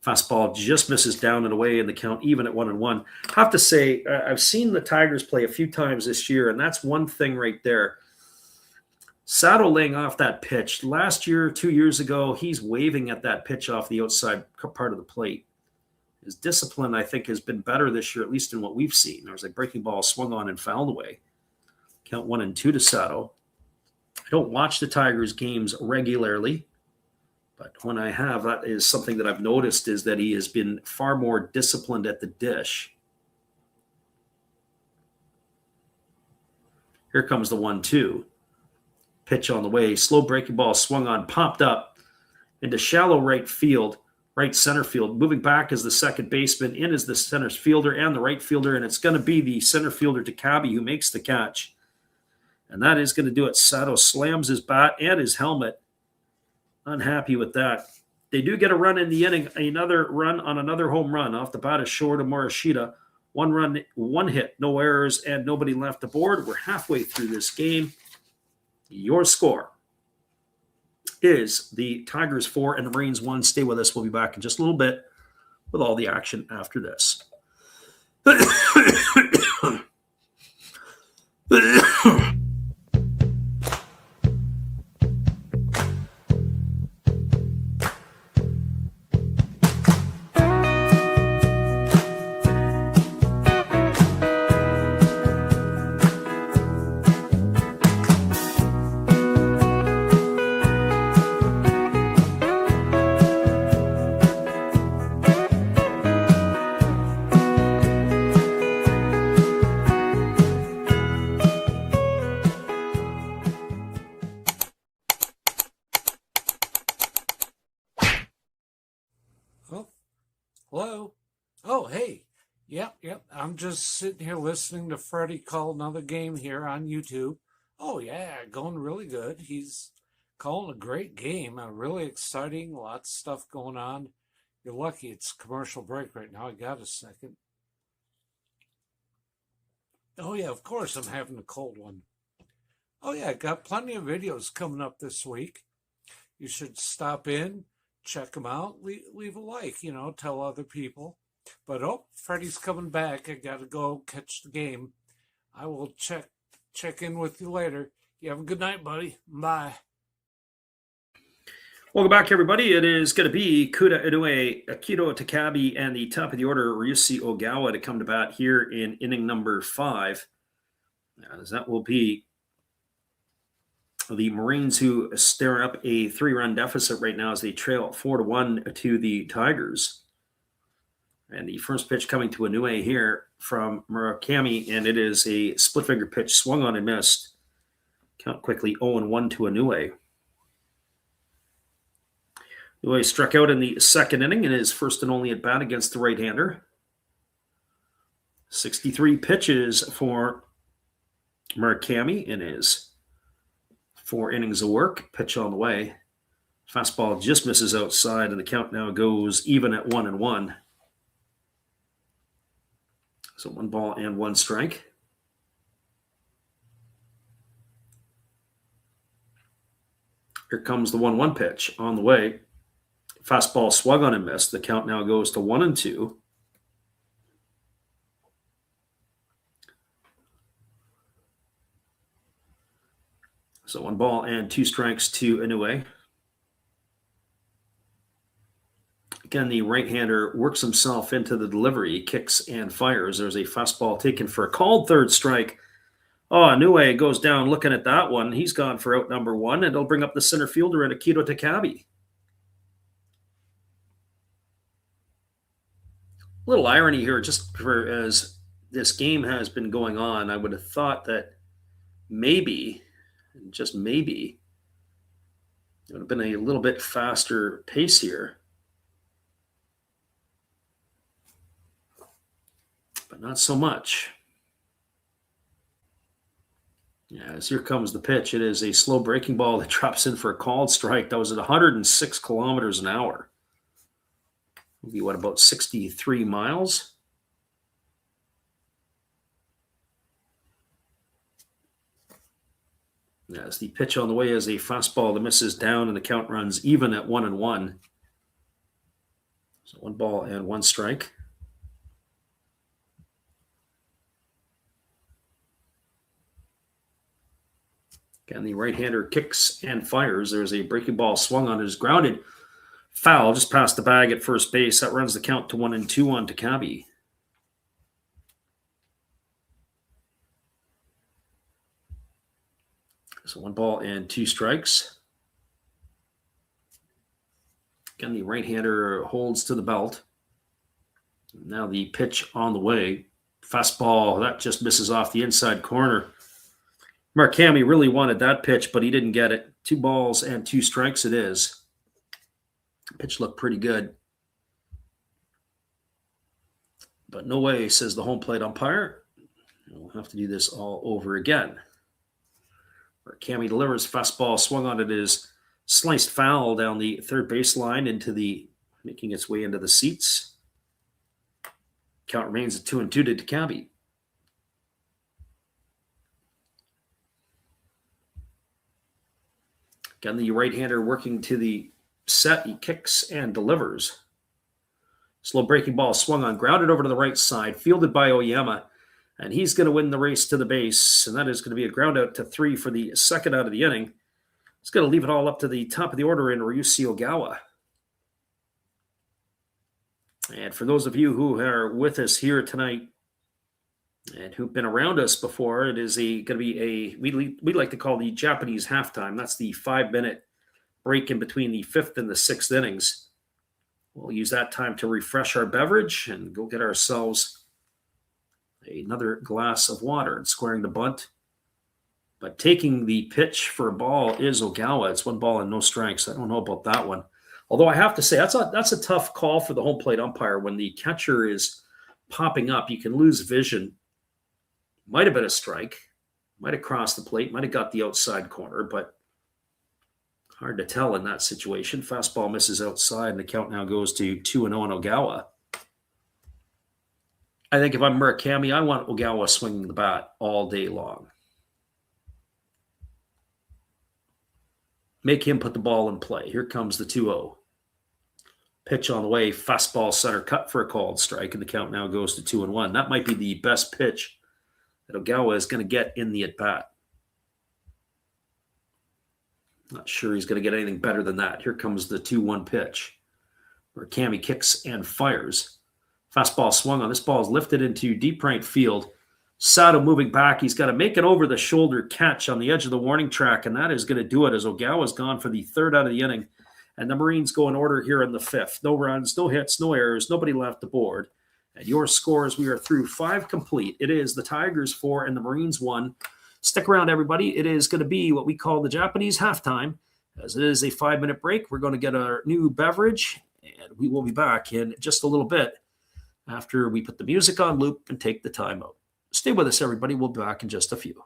Fastball just misses down and away, and the count even at 1-1. I have to say, I've seen the Tigers play a few times this year, and that's one thing right there. Sato laying off that pitch. Last year, 2 years ago, he's waving at that pitch off the outside part of the plate. His discipline, I think, has been better this year, at least in what we've seen. There was a breaking ball swung on and fouled away. Count 1-2 to Sato. I don't watch the Tigers games regularly, but when I have, that is something that I've noticed, is that he has been far more disciplined at the dish. Here comes the 1-2. Pitch on the way. Slow breaking ball swung on, popped up into shallow right field, right center field. Moving back as the second baseman, in as the center fielder and the right fielder, and it's going to be the center fielder Takabe who makes the catch. And that is going to do it. Sato slams his bat and his helmet. Unhappy with that. They do get a run in the inning, another run on another home run off the bat of short of Morishita. One run, one hit, no errors, and nobody left aboard. We're halfway through this game. Your score is the Tigers 4 and the Marines 1. Stay with us. We'll be back in just a little bit with all the action after this. Hello? Oh, hey. Yep. I'm just sitting here listening to Freddie call another game here on YouTube. Oh, yeah, going really good. He's calling a great game, really exciting, lots of stuff going on. You're lucky it's commercial break right now. I got a second. Oh, yeah, of course I'm having a cold one. Oh, yeah, got plenty of videos coming up this week. You should stop in. Check them out. Leave a like, tell other people. But, Freddie's coming back. I got to go catch the game. I will check in with you later. You have a good night, buddy. Bye. Welcome back, everybody. It is going to be Kuda Inoue, Akito Takabe, and the top of the order, Ryusi Ogawa, to come to bat here in inning number 5. As that will be the Marines, who stare up a 3-run deficit right now as they trail 4-1 to the Tigers. And the first pitch coming to Inoue here from Murakami, and it is a split finger pitch swung on and missed. Count quickly 0-1 to Inoue. Inoue struck out in the second inning in his first and only at bat against the right-hander. 63 pitches for Murakami in his 4 innings of work. Pitch on the way. Fastball just misses outside, and the count now goes even at 1-1. So 1 ball and 1 strike. Here comes the 1-1 pitch on the way. Fastball swung on and missed. The count now goes to 1-2. So 1 ball and 2 strikes to Inoue. Again, the right-hander works himself into the delivery, kicks and fires. There's a fastball taken for a called third strike. Oh, Inoue goes down looking at that one. He's gone for out number 1, and it'll bring up the center fielder, Akito Takabe. A little irony here, just for as this game has been going on, I would have thought that maybe, just maybe, it would have been a little bit faster pace here. But not so much. As here comes the pitch. It is a slow breaking ball that drops in for a called strike. That was at 106 kilometers an hour. Maybe what, about 63 miles? As the pitch on the way is a fastball that misses down, and the count runs even at 1-1. So 1 strike. Again, the right-hander kicks and fires. There's a breaking ball swung on. It is grounded. Foul just past the bag at first base. That runs the count to 1-2 on Takabe. So 1 strikes. Again, the right-hander holds to the belt. Now the pitch on the way. Fastball, that just misses off the inside corner. Murakami really wanted that pitch, but he didn't get it. 2 strikes it is. Pitch looked pretty good. But no way, says the home plate umpire. We'll have to do this all over again. Murakami delivers. Fastball swung on. It is sliced foul down the third baseline making its way into the seats. Count remains at 2-2 to Takabe. Again, the right-hander working to the set. He kicks and delivers. Slow breaking ball swung on, grounded over to the right side, fielded by Oyama, and he's going to win the race to the base, and that is going to be a ground out to 3 for the second out of the inning. He's going to leave it all up to the top of the order in Ryusuke Ogawa. And for those of you who are with us here tonight and who've been around us before, it is going to be we like to call the Japanese halftime. That's the 5-minute break in between the 5th and the 6th innings. We'll use that time to refresh our beverage and go get ourselves another glass of water. And squaring the bunt. But taking the pitch for a ball is Ogawa. It's 1 no strikes. I don't know about that one. Although I have to say, that's a tough call for the home plate umpire. When the catcher is popping up, you can lose vision. Might have been a strike. Might have crossed the plate. Might have got the outside corner, but hard to tell in that situation. Fastball misses outside, and the count now goes to 2-0 on Ogawa. I think if I'm Murakami, I want Ogawa swinging the bat all day long. Make him put the ball in play. Here comes the 2-0. Pitch on the way, fastball center cut for a called strike, and the count now goes to 2-1. That might be the best pitch that Ogawa is going to get in the at-bat. Not sure he's going to get anything better than that. Here comes the 2-1 pitch, where Murakami kicks and fires. Fastball swung on. This ball is lifted into deep right field. Sato moving back. He's got to make an over-the-shoulder catch on the edge of the warning track, and that is going to do it as Ogawa's gone for the 3rd out of the inning. And the Marines go in order here in the 5th. No runs, no hits, no errors, nobody left the board. And your scores, we are through 5 complete. It is the Tigers 4 and the Marines 1. Stick around, everybody. It is going to be what we call the Japanese halftime. As it is a 5-minute break, we're going to get our new beverage, and we will be back in just a little bit after we put the music on loop and take the time out. Stay with us, everybody. We'll be back in just a few.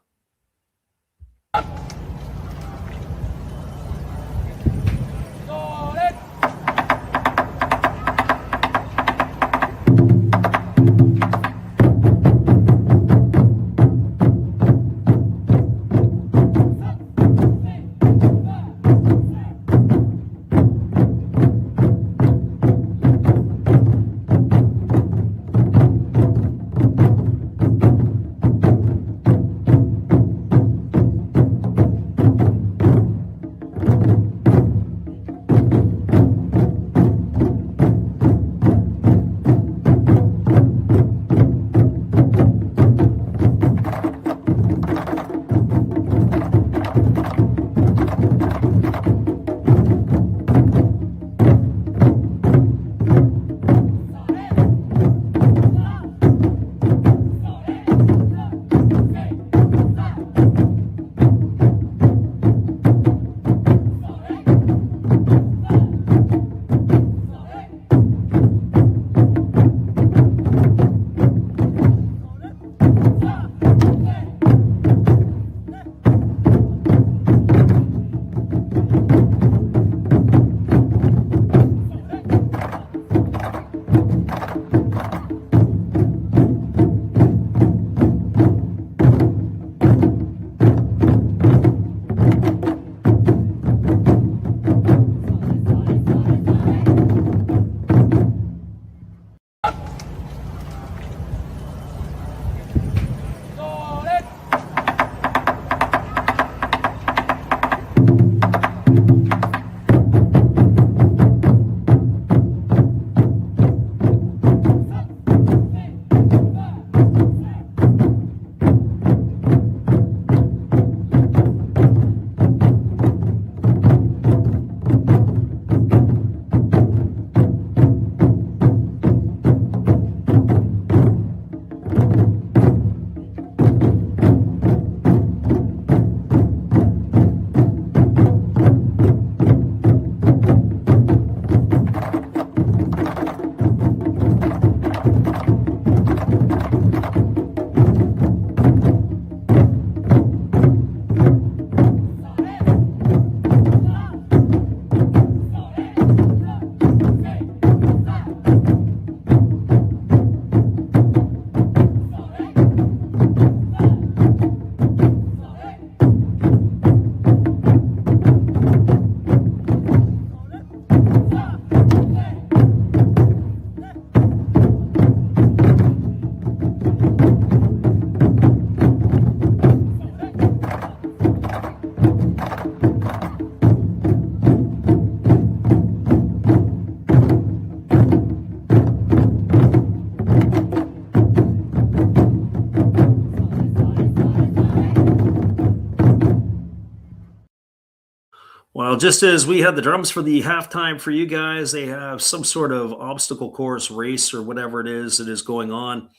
Well, just as we had the drums for the halftime for you guys, they have some sort of obstacle course race or whatever it is that is going on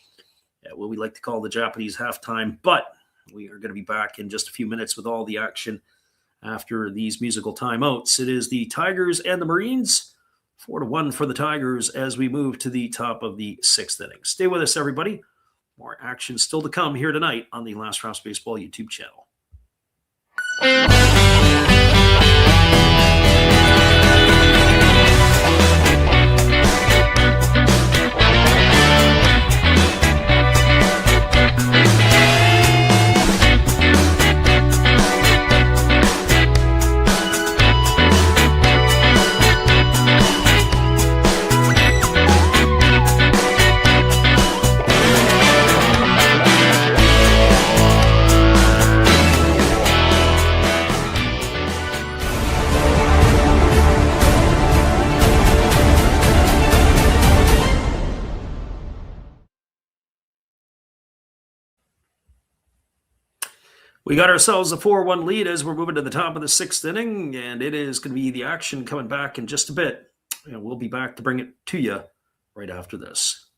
at what we like to call the Japanese halftime. But we are going to be back in just a few minutes with all the action after these musical timeouts. It is the Tigers and the Marines, 4-1 for the Tigers as we move to the top of the 6th inning. Stay with us, everybody. More action still to come here tonight on the Last Raps Baseball YouTube channel. We got ourselves a 4-1 lead as we're moving to the top of the 6th inning, and it is going to be the action coming back in just a bit. And we'll be back to bring it to you right after this.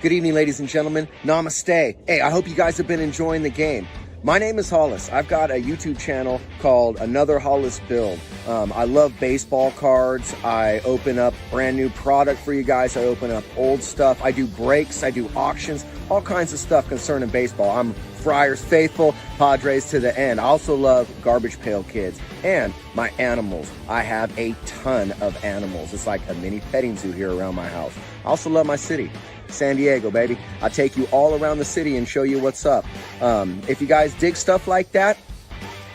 Good evening, ladies and gentlemen. Namaste. Hey, I hope you guys have been enjoying the game. My name is Hollis. I've got a YouTube channel called Another Hollis Build. I love baseball cards. I open up brand new product for you guys. I open up old stuff. I do breaks. I do auctions. All kinds of stuff concerning baseball. I'm Friars faithful, Padres to the end. I also love Garbage Pail Kids and my animals. I have a ton of animals. It's like a mini petting zoo here around my house. I also love my city, San Diego, baby. I take you all around the city and show you what's up. If you guys dig stuff like that,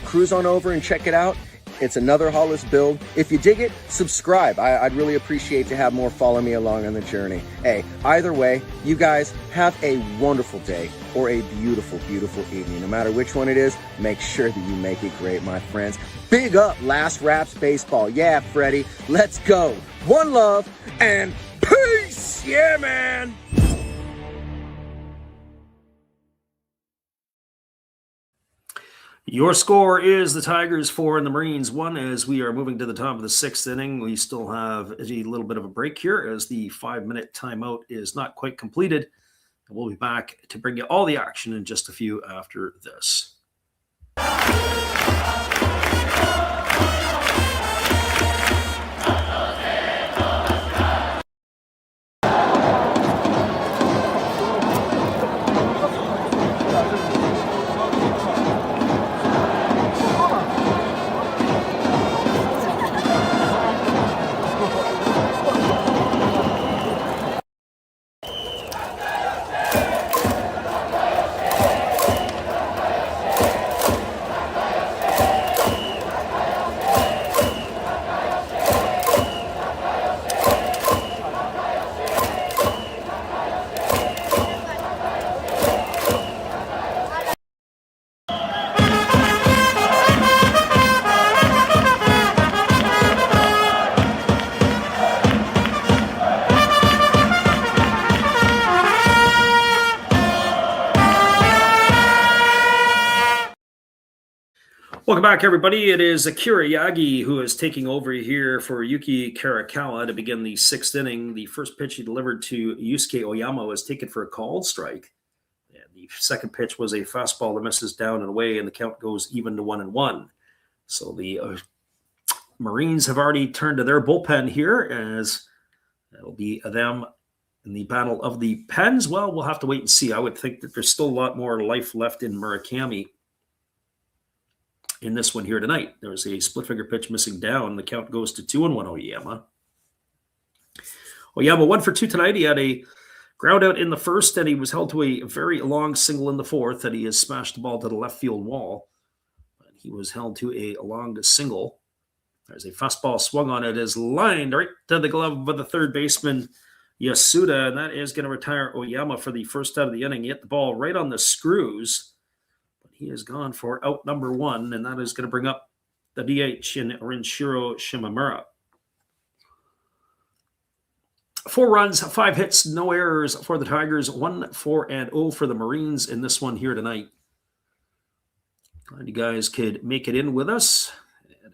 cruise on over and check it out. It's Another Hollis Build. If you dig it, subscribe. I'd really appreciate to have more follow me along on the journey. Hey, either way, you guys have a wonderful day or a beautiful, beautiful evening. No matter which one it is, make sure that you make it great, my friends. Big up Last Raps Baseball. Yeah, Freddie, let's go. One love and peace. Yeah, man. Your score is the Tigers 4 and the Marines 1 as we are moving to the top of the 6th inning. We still have a little bit of a break here as the 5-minute timeout is not quite completed. And we'll be back to bring you all the action in just a few after this. Welcome back, everybody. It is Akira Yagi who is taking over here for Yuki Karakawa to begin the 6th inning. The first pitch he delivered to Yusuke Oyama was taken for a called strike. And the second pitch was a fastball that misses down and away, and the count goes even to 1-1. So the Marines have already turned to their bullpen here, as it'll be them in the battle of the pens. Well, we'll have to wait and see. I would think that there's still a lot more life left in Murakami in this one here tonight. There was a split finger pitch missing down. The count goes to 2-1 Oyama. Oyama 1 for 2 tonight. He had a ground out in the first, and he was held to a very long single in the fourth, and he has smashed the ball to the left field wall. But he was held to a long single. There's a fastball swung on it, is lined right to the glove of the third baseman, Yasuda, and that is going to retire Oyama for the first out of the inning. He hit the ball right on the screws. He is gone for out number 1, and that is going to bring up the DH in Rinshiro Shimamura. 4 runs, 5 hits, no errors for the Tigers. 1-4-0 for the Marines in this one here tonight. Glad you guys could make it in with us.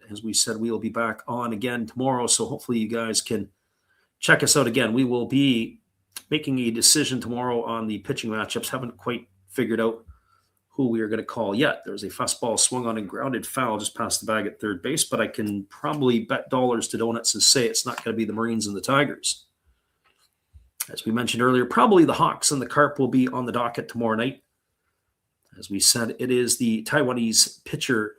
And as we said, we will be back on again tomorrow. So hopefully you guys can check us out again. We will be making a decision tomorrow on the pitching matchups. Haven't quite figured out who we are going to call yet. There's a fastball swung on and grounded foul just past the bag at third base, but I can probably bet dollars to donuts and say it's not going to be the Marines and the Tigers. As we mentioned earlier, probably the Hawks and the Carp will be on the docket tomorrow night. As we said, it is the Taiwanese pitcher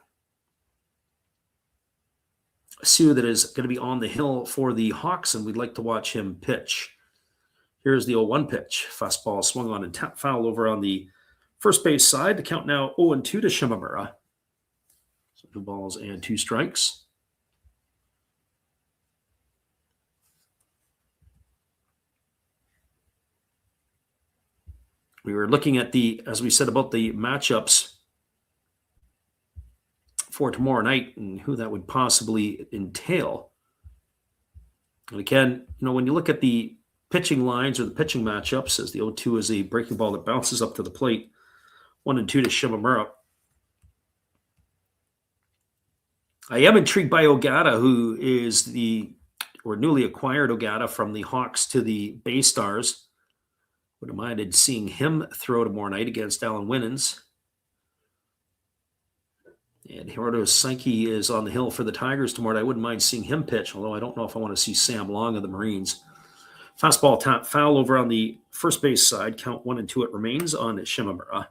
Sue that is going to be on the hill for the Hawks, and we'd like to watch him pitch. Here's the 0-1 pitch. Fastball swung on and tap foul over on the first base side. The count now 0-2 to Shimamura. So 2 balls and 2 strikes. We were looking at as we said, about the matchups for tomorrow night and who that would possibly entail. And again, when you look at the pitching lines or the pitching matchups, as the 0-2 is a breaking ball that bounces up to the plate, 1-2 to Shimamura. I am intrigued by Ogata, who is newly acquired Ogata from the Hawks to the Bay Stars. Would have minded seeing him throw tomorrow night against Alan Winans. And Hiroto Saiki is on the hill for the Tigers tomorrow night. I wouldn't mind seeing him pitch, although I don't know if I want to see Sam Long of the Marines. Fastball tap foul over on the first base side. Count 1-2 it remains on Shimamura.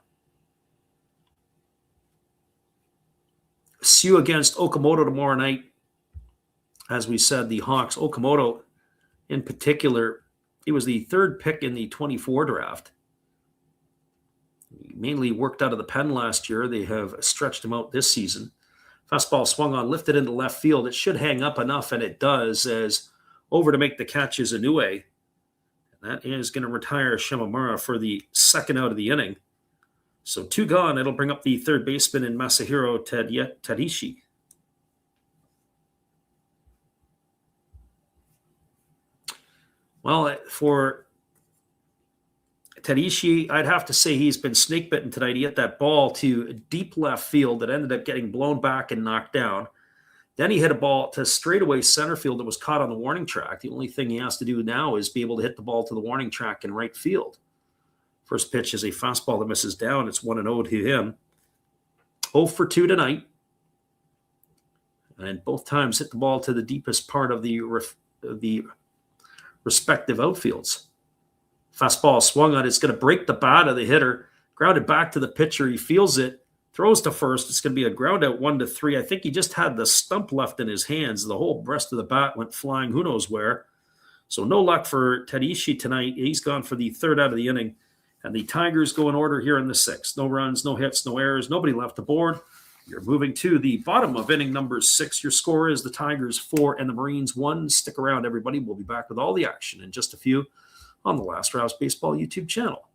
Sue against Okamoto tomorrow night. As we said, the Hawks. Okamoto in particular, he was the 3rd pick in the 24 draft. He mainly worked out of the pen last year. They have stretched him out this season. Fastball swung on, lifted into left field. It should hang up enough, and it does, as over to make the catch is Inoue. That is going to retire Shimamura for the 2nd out of the inning. So 2 gone. It'll bring up the 3rd baseman in Masahiro Tadishi. Well, for Tadishi, I'd have to say he's been snake bitten tonight. He hit that ball to deep left field that ended up getting blown back and knocked down. Then he hit a ball to straightaway center field that was caught on the warning track. The only thing he has to do now is be able to hit the ball to the warning track in right field. First pitch is a fastball that misses down. It's 1-0 to him. 0 for 2 tonight. And both times hit the ball to the deepest part of the respective outfields. Fastball swung on. It's going to break the bat of the hitter. Grounded back to the pitcher. He feels it. Throws to first. It's going to be a ground out 1-3. I think he just had the stump left in his hands. The whole rest of the bat went flying who knows where. So no luck for Tadishi tonight. He's gone for the 3rd out of the inning. And the Tigers go in order here in the 6th. No runs, no hits, no errors. Nobody left aboard. You're moving to the bottom of inning number 6. Your score is the Tigers 4 and the Marines 1. Stick around, everybody. We'll be back with all the action in just a few on the Last Raps Baseball YouTube channel.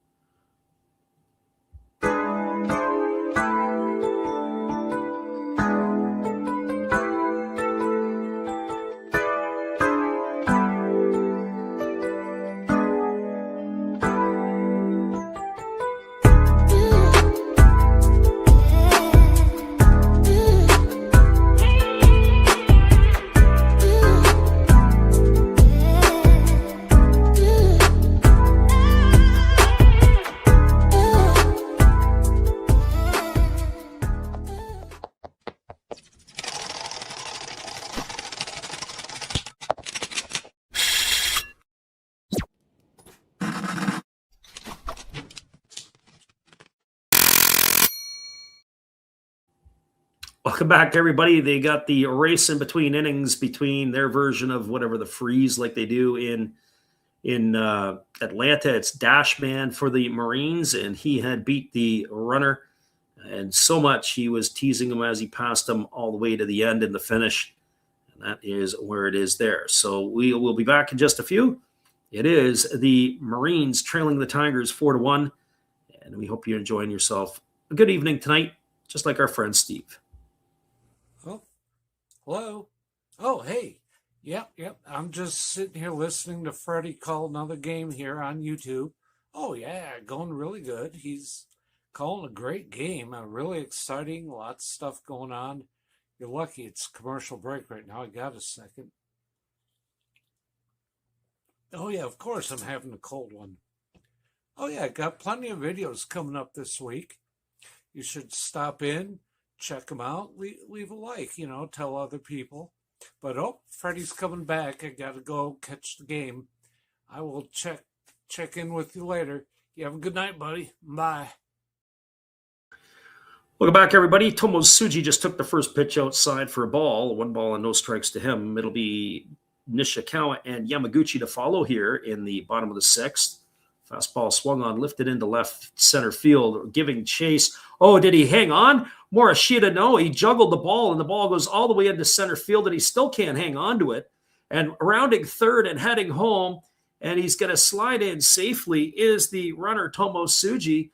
Welcome back, everybody. They got the race in between innings between their version of whatever the freeze like they do in Atlanta. It's Dash Man for the Marines, and he had beat the runner, and so much he was teasing him as he passed him all the way to the end in the finish. And that is where it is there. So we will be back in just a few. It is the Marines trailing the Tigers 4-1, and we hope you're enjoying yourself. A good evening tonight, just like our friend Steve. Oh, hello. Oh, hey. Yep. I'm just sitting here listening to Freddie call another game here on YouTube. Oh, yeah, going really good. He's calling a great game, really exciting, lots of stuff going on. You're lucky it's commercial break right now. I got a second. Oh, yeah, of course I'm having a cold one. Oh, yeah, got plenty of videos coming up this week. You should stop in, check them out, leave a like, tell other people. But, Freddie's coming back. I got to go catch the game. I will check in with you later. You have a good night, buddy. Bye. Welcome back, everybody. Tomosuji just took the first pitch outside for a ball. 1 ball and no strikes to him. It'll be Nishikawa and Yamaguchi to follow here in the bottom of the 6th. Fastball swung on, lifted into left center field, giving chase. Oh, did he hang on? Morishita, no. He juggled the ball, and the ball goes all the way into center field, and he still can't hang on to it. And rounding third and heading home, and he's going to slide in safely, is the runner Tomosuji.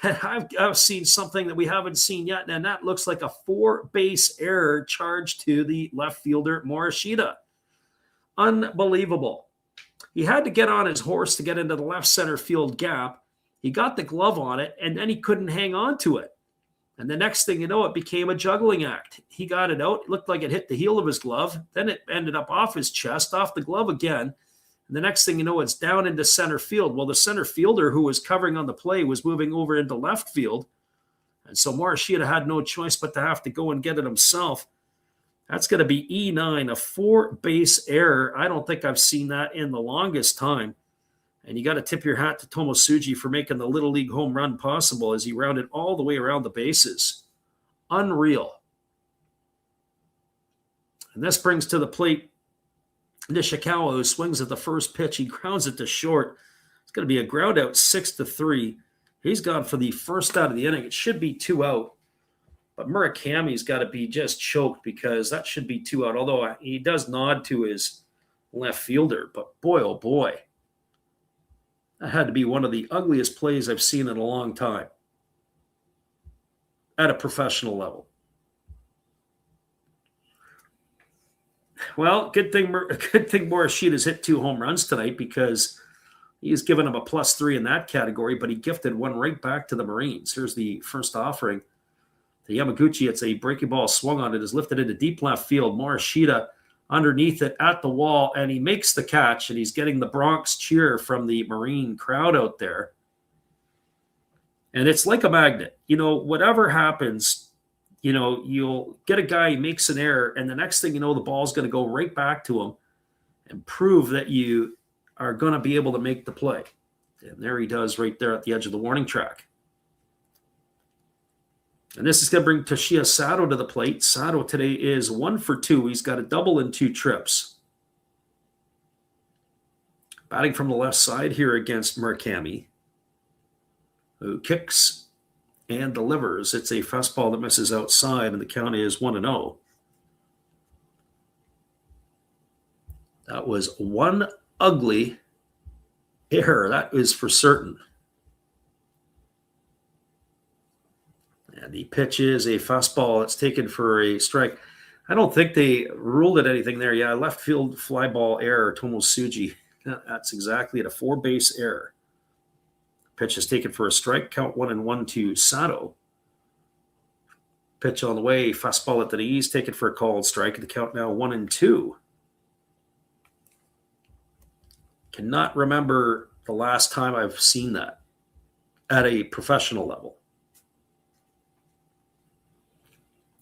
I've seen something that we haven't seen yet, and that looks like a 4-base error charged to the left fielder Morishita. Unbelievable. He had to get on his horse to get into the left center field gap. He got the glove on it, and then he couldn't hang on to it. And the next thing you know, it became a juggling act. He got it out. It looked like it hit the heel of his glove. Then it ended up off his chest, off the glove again. And the next thing you know, it's down into center field. Well, the center fielder who was covering on the play was moving over into left field. And so Morishita had no choice but to have to go and get it himself. That's going to be E9, a 4-base error. I don't think I've seen that in the longest time. And you got to tip your hat to Tomosuji for making the Little League home run possible as he rounded all the way around the bases. Unreal. And this brings to the plate Nishikawa, who swings at the first pitch. He grounds it to short. It's going to be a ground out 6-3. He's gone for the first out of the inning. It should be 2 out. But Murakami's got to be just choked because that should be 2 out, although he does nod to his left fielder. But boy, oh boy, that had to be one of the ugliest plays I've seen in a long time at a professional level. Well, good thing Morishita's hit 2 home runs tonight because he's given him a +3 in that category, but he gifted one right back to the Marines. Here's the first offering. The Yamaguchi, it's a breaking ball swung on it, is lifted into deep left field. Morishita underneath it at the wall, and he makes the catch, and he's getting the Bronx cheer from the Marine crowd out there. And it's like a magnet. Whatever happens, you'll get a guy who makes an error, and the next thing you know, the ball's going to go right back to him and prove that you are going to be able to make the play. And there he does right there at the edge of the warning track. And this is going to bring Toshiya Sato to the plate. Sato today is 1 for 2. He's got a double and 2 trips. Batting from the left side here against Murakami, who kicks and delivers. It's a fastball that misses outside, and the count is 1-0. That was one ugly error. That is for certain. And the pitch is a fastball that's taken for a strike. I don't think they ruled it anything there. Yeah, left field fly ball error, Tomosuji. That's exactly it, a 4-base error. Pitch is taken for a strike. Count 1-1 to Sato. Pitch on the way, fastball at the knees, taken for a called strike. The count now 1-2. Cannot remember the last time I've seen that at a professional level.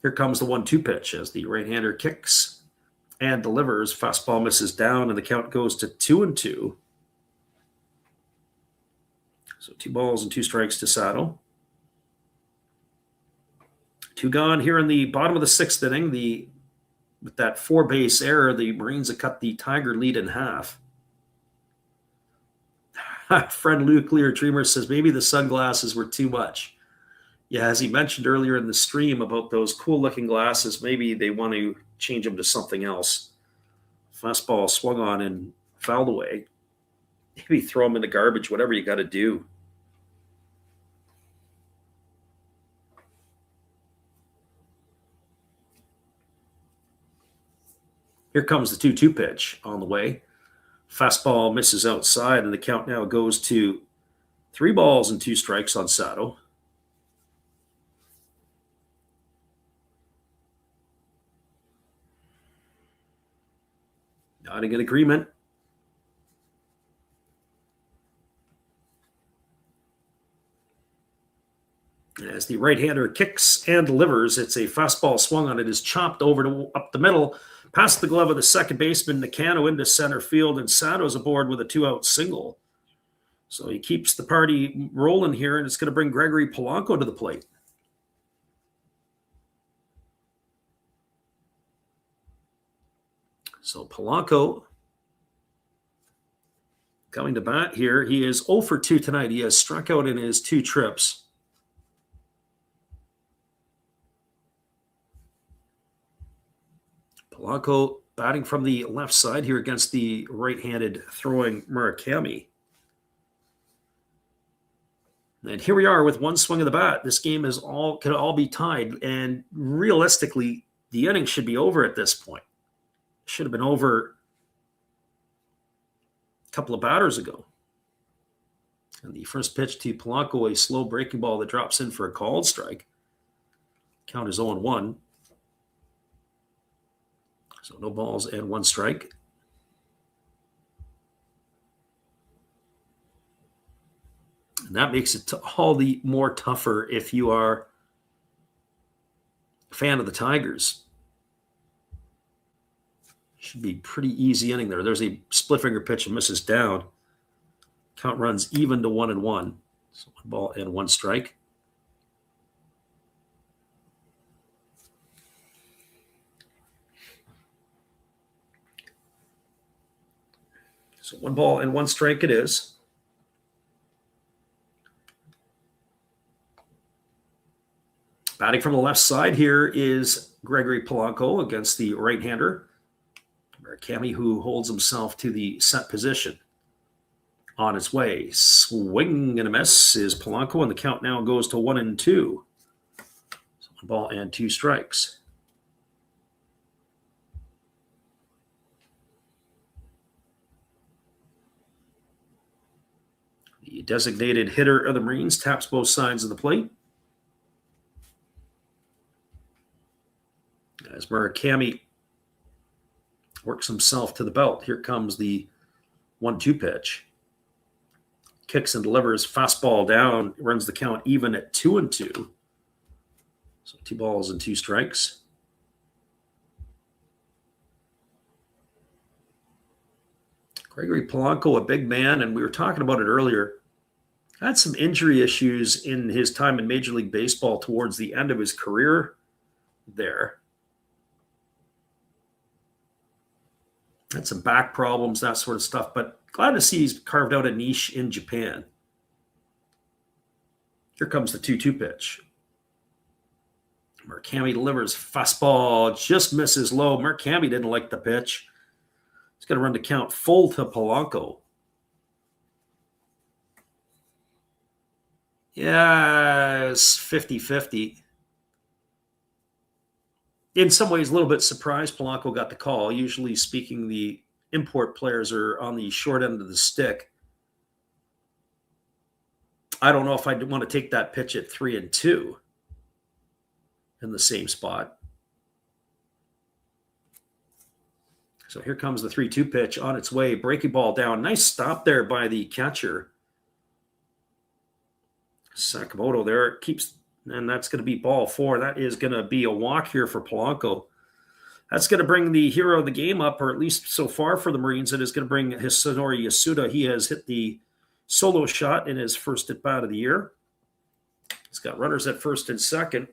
Here comes the 1-2 pitch as the right-hander kicks and delivers. Fastball misses down, and the count goes to 2-2. So 2 balls and 2 strikes to Sato. 2 gone here in the bottom of the 6th inning. With that 4-base error, the Marines have cut the Tiger lead in half. Friend Nuclear Dreamer says maybe the sunglasses were too much. Yeah, as he mentioned earlier in the stream about those cool-looking glasses, maybe they want to change them to something else. Fastball swung on and fouled away. Maybe throw them in the garbage, whatever you got to do. Here comes the 2-2 pitch on the way. Fastball misses outside, and the count now goes to 3 balls and 2 strikes on Sato. finding an agreement. As the right-hander kicks and delivers, it's a fastball swung on. It is chopped over to up the middle, past the glove of the second baseman, Nakano into center field, and Sato's aboard with a 2-out single. So he keeps the party rolling here, and it's going to bring Gregory Polanco to the plate. So Polanco coming to bat here. He is 0 for 2 tonight. He has struck out in his 2 trips. Polanco batting from the left side here against the right-handed throwing Murakami. And here we are with one swing of the bat. This game could all be tied, and realistically, the inning should be over at this point. Should have been over a couple of batters ago. And the first pitch to Polanco, a slow breaking ball that drops in for a called strike. Count is 0-1. So no balls and 1 strike. And that makes it all the more tougher if you are a fan of the Tigers. Should be pretty easy inning there. There's a split finger pitch and misses down. Count runs even to 1-1. So 1 ball and 1 strike. So 1 ball and 1 strike it is. Batting from the left side here is Gregory Polanco against the right-hander, Murakami, who holds himself to the set position. On its way, swing and a miss is Polanco, and the count now goes to 1-2. So 1 ball and 2 strikes. The designated hitter of the Marines taps both sides of the plate. As Murakami works himself to the belt, here comes the 1-2 pitch. Kicks and delivers, fastball down, runs the count even at 2-2. So 2 balls and 2 strikes. Gregory Polanco, a big man, and we were talking about it earlier, had some injury issues in his time in Major League Baseball towards the end of his career there. Had some back problems, that sort of stuff, but glad to see he's carved out a niche in Japan. Here comes the 2-2 pitch. Murakami delivers fastball, just misses low. Murakami didn't like the pitch. He's going to run the count full to Polanco. Yeah, it's 50-50. In some ways, a little bit surprised Polanco got the call. Usually speaking, the import players are on the short end of the stick. I don't know if I'd want to take that pitch at 3-2 in the same spot. So here comes the 3-2 pitch on its way. Breaking ball down. Nice stop there by the catcher. Sakamoto there keeps, and that's going to be ball 4. That is going to be a walk here for Polanco. That's going to bring the hero of the game up, or at least so far for the Marines, it is going to bring Hisanori Yasuda. He has hit the solo shot in his first at bat of the year. He's got runners at first and second.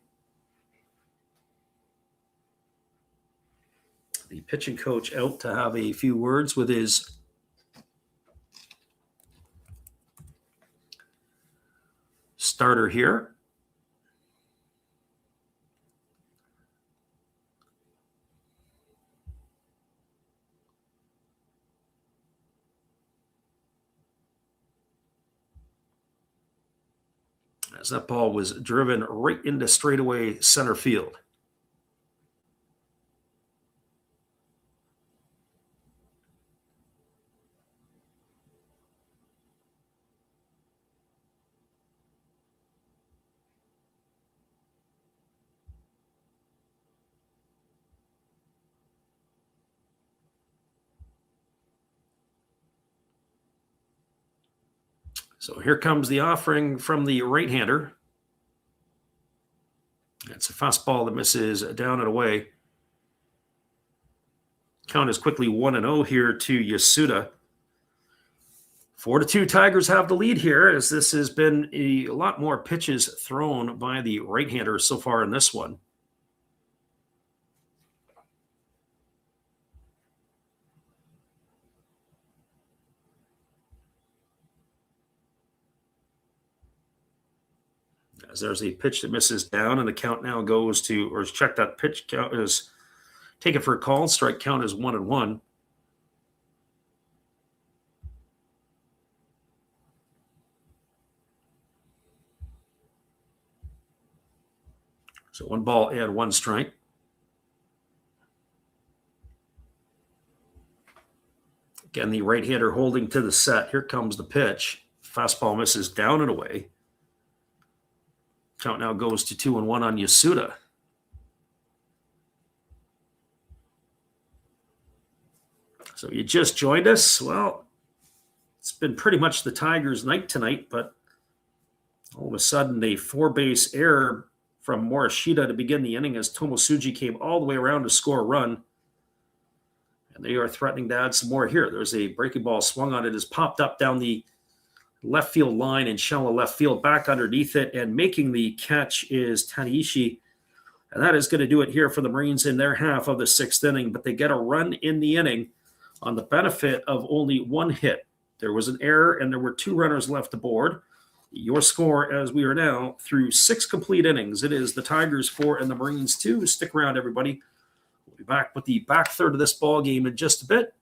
The pitching coach out to have a few words with his starter here. As that ball was driven right into straightaway center field. So here comes the offering from the right-hander. It's a fastball that misses down and away. Count is quickly 1-0 here to Yasuda. 4-2 Tigers have the lead here, as this has been a lot more pitches thrown by the right-hander so far in this one. As there's a pitch that misses down, and the count now goes to, or check that pitch count is taken for a call. Strike count is 1-1. So 1 ball and 1 strike. Again, the right-hander holding to the set. Here comes the pitch. Fastball misses down and away. Count now goes to 2-1 on Yasuda. So you just joined us. Well, it's been pretty much the Tigers' night tonight, but all of a sudden a 4-base error from Morishita to begin the inning as Tomosuji came all the way around to score a run. And they are threatening to add some more here. There's a breaking ball swung on it. Has popped up down the left field line in shallow left field, back underneath it, and making the catch is Taneishi. And that is going to do it here for the Marines in their half of the 6th inning. But they get a run in the inning on the benefit of only 1 hit. There was an error, and there were 2 runners left aboard. Your score, as we are now through 6 complete innings, it is the Tigers 4 and the Marines 2. Stick around, everybody. We'll be back with the back third of this ball game in just a bit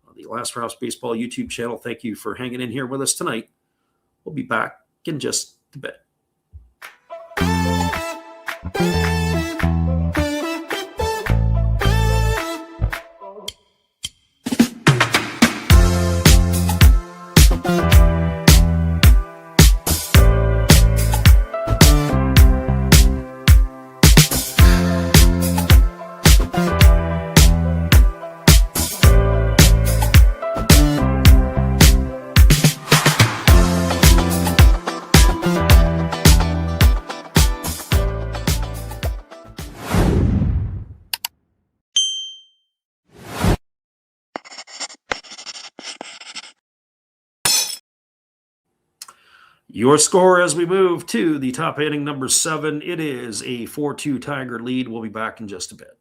on the Last Raps Baseball YouTube channel. Thank you for hanging in here with us tonight. We'll be back in just a bit. Your score as we move to the top inning number 7. It is a 4-2 Tiger lead. We'll be back in just a bit.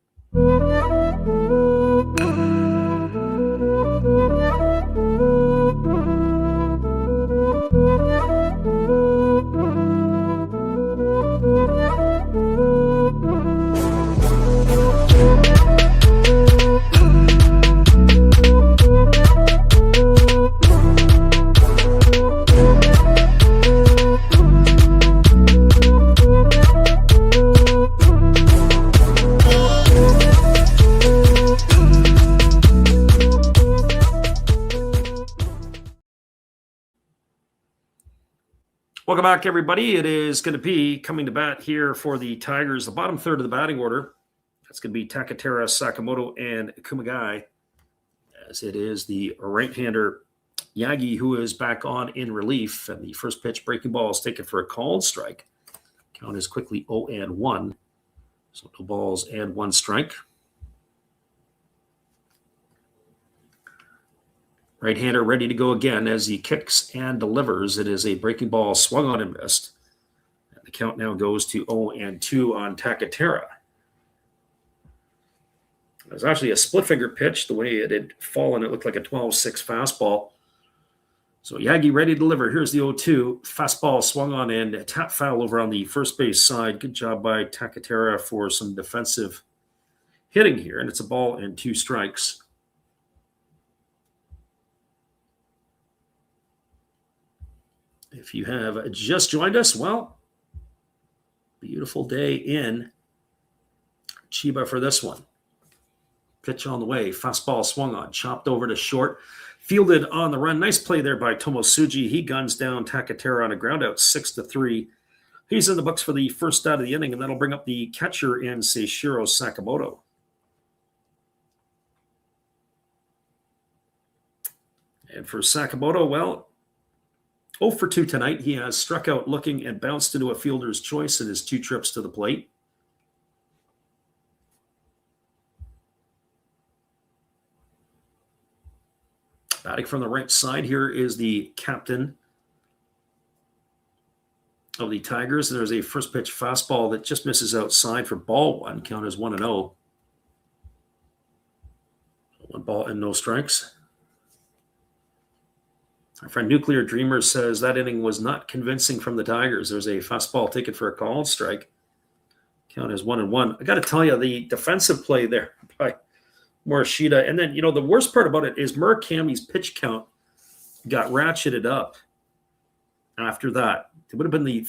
Welcome back, everybody. It is going to be coming to bat here for the Tigers, the bottom third of the batting order. That's going to be Takatera, Sakamoto, and Kumagai, as it is the right-hander Yagi who is back on in relief. And the first pitch breaking ball is taken for a called strike. Count is quickly 0-1. So 2 balls and 1 strike. Right-hander ready to go again as he kicks and delivers. It is a breaking ball swung on and missed. And the count now goes to 0-2 on Takatera. It was actually a split-finger pitch. The way it had fallen, it looked like a 12-6 fastball. So Yagi ready to deliver. Here's the 0-2. Fastball swung on in. Tap foul over on the first base side. Good job by Takatera for some defensive hitting here. And it's a ball and 2 strikes. If you have just joined us, well, beautiful day in Chiba for this one. Pitch on the way. Fastball swung on. Chopped over to short. Fielded on the run. Nice play there by Tomosuji. He guns down Takatera on a ground out 6-3. He's in the books for the first out of the inning, and that'll bring up the catcher in Seishiro Sakamoto. And for Sakamoto, well, 0 for 2 tonight. He has struck out looking and bounced into a fielder's choice in his 2 trips to the plate. Batting from the right side here is the captain of the Tigers. There's a first pitch fastball that just misses outside for ball 1. Count is 1-0. 1 ball and no strikes. Our friend Nuclear Dreamer says that inning was not convincing from the Tigers. There's a fastball taken for a called strike. Count is 1-1. I got to tell you, the defensive play there by Morishita. And then, the worst part about it is Murakami's pitch count got ratcheted up after that. It would have been the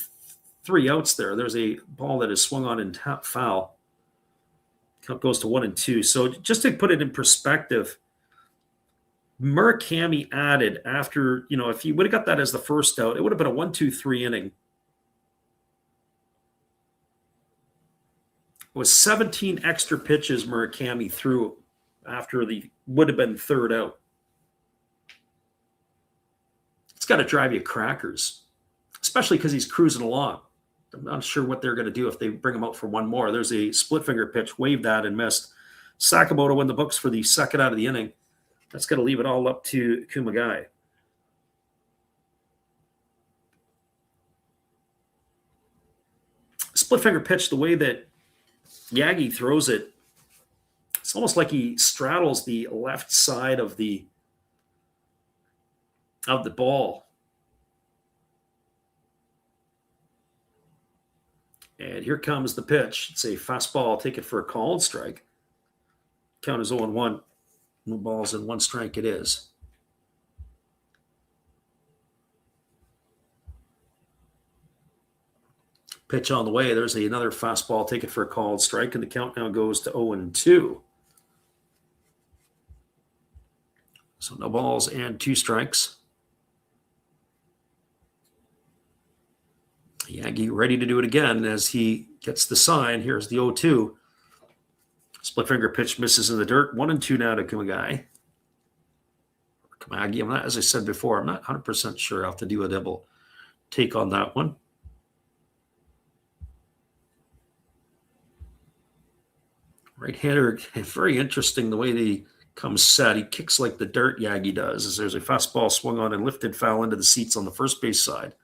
3 outs there. There's a ball that is swung on and tap foul. Count goes to 1-2. So just to put it in perspective, Murakami added after, if he would have got that as the first out, it would have been a 1-2-3 inning. It was 17 extra pitches Murakami threw after the would have been third out. It's got to drive you crackers, especially because he's cruising along. I'm not sure what they're going to do if they bring him out for one more. There's a split finger pitch, waved at and missed. Sakamoto in the books for the second out of the inning. That's going to leave it all up to Kumagai. Split finger pitch, the way that Yagi throws it, it's almost like he straddles the left side of the ball. And here comes the pitch. It's a fastball. I'll take it for a called strike. Count is 0-1. No balls and 1 strike it is. Pitch on the way. There's another fastball. Take it for a called strike. And the count now goes to 0-2. So no balls and 2 strikes. Yagi ready to do it again as he gets the sign. Here's the 0-2. Split finger pitch misses in the dirt. 1-2 now to Kumagai. Kamagi. As I said before, I'm not 100% sure. I'll have to do a double take on that one. Right-hander, very interesting the way he comes set. He kicks like the dirt, Yagi does, as there's a fastball swung on and lifted foul into the seats on the first base side.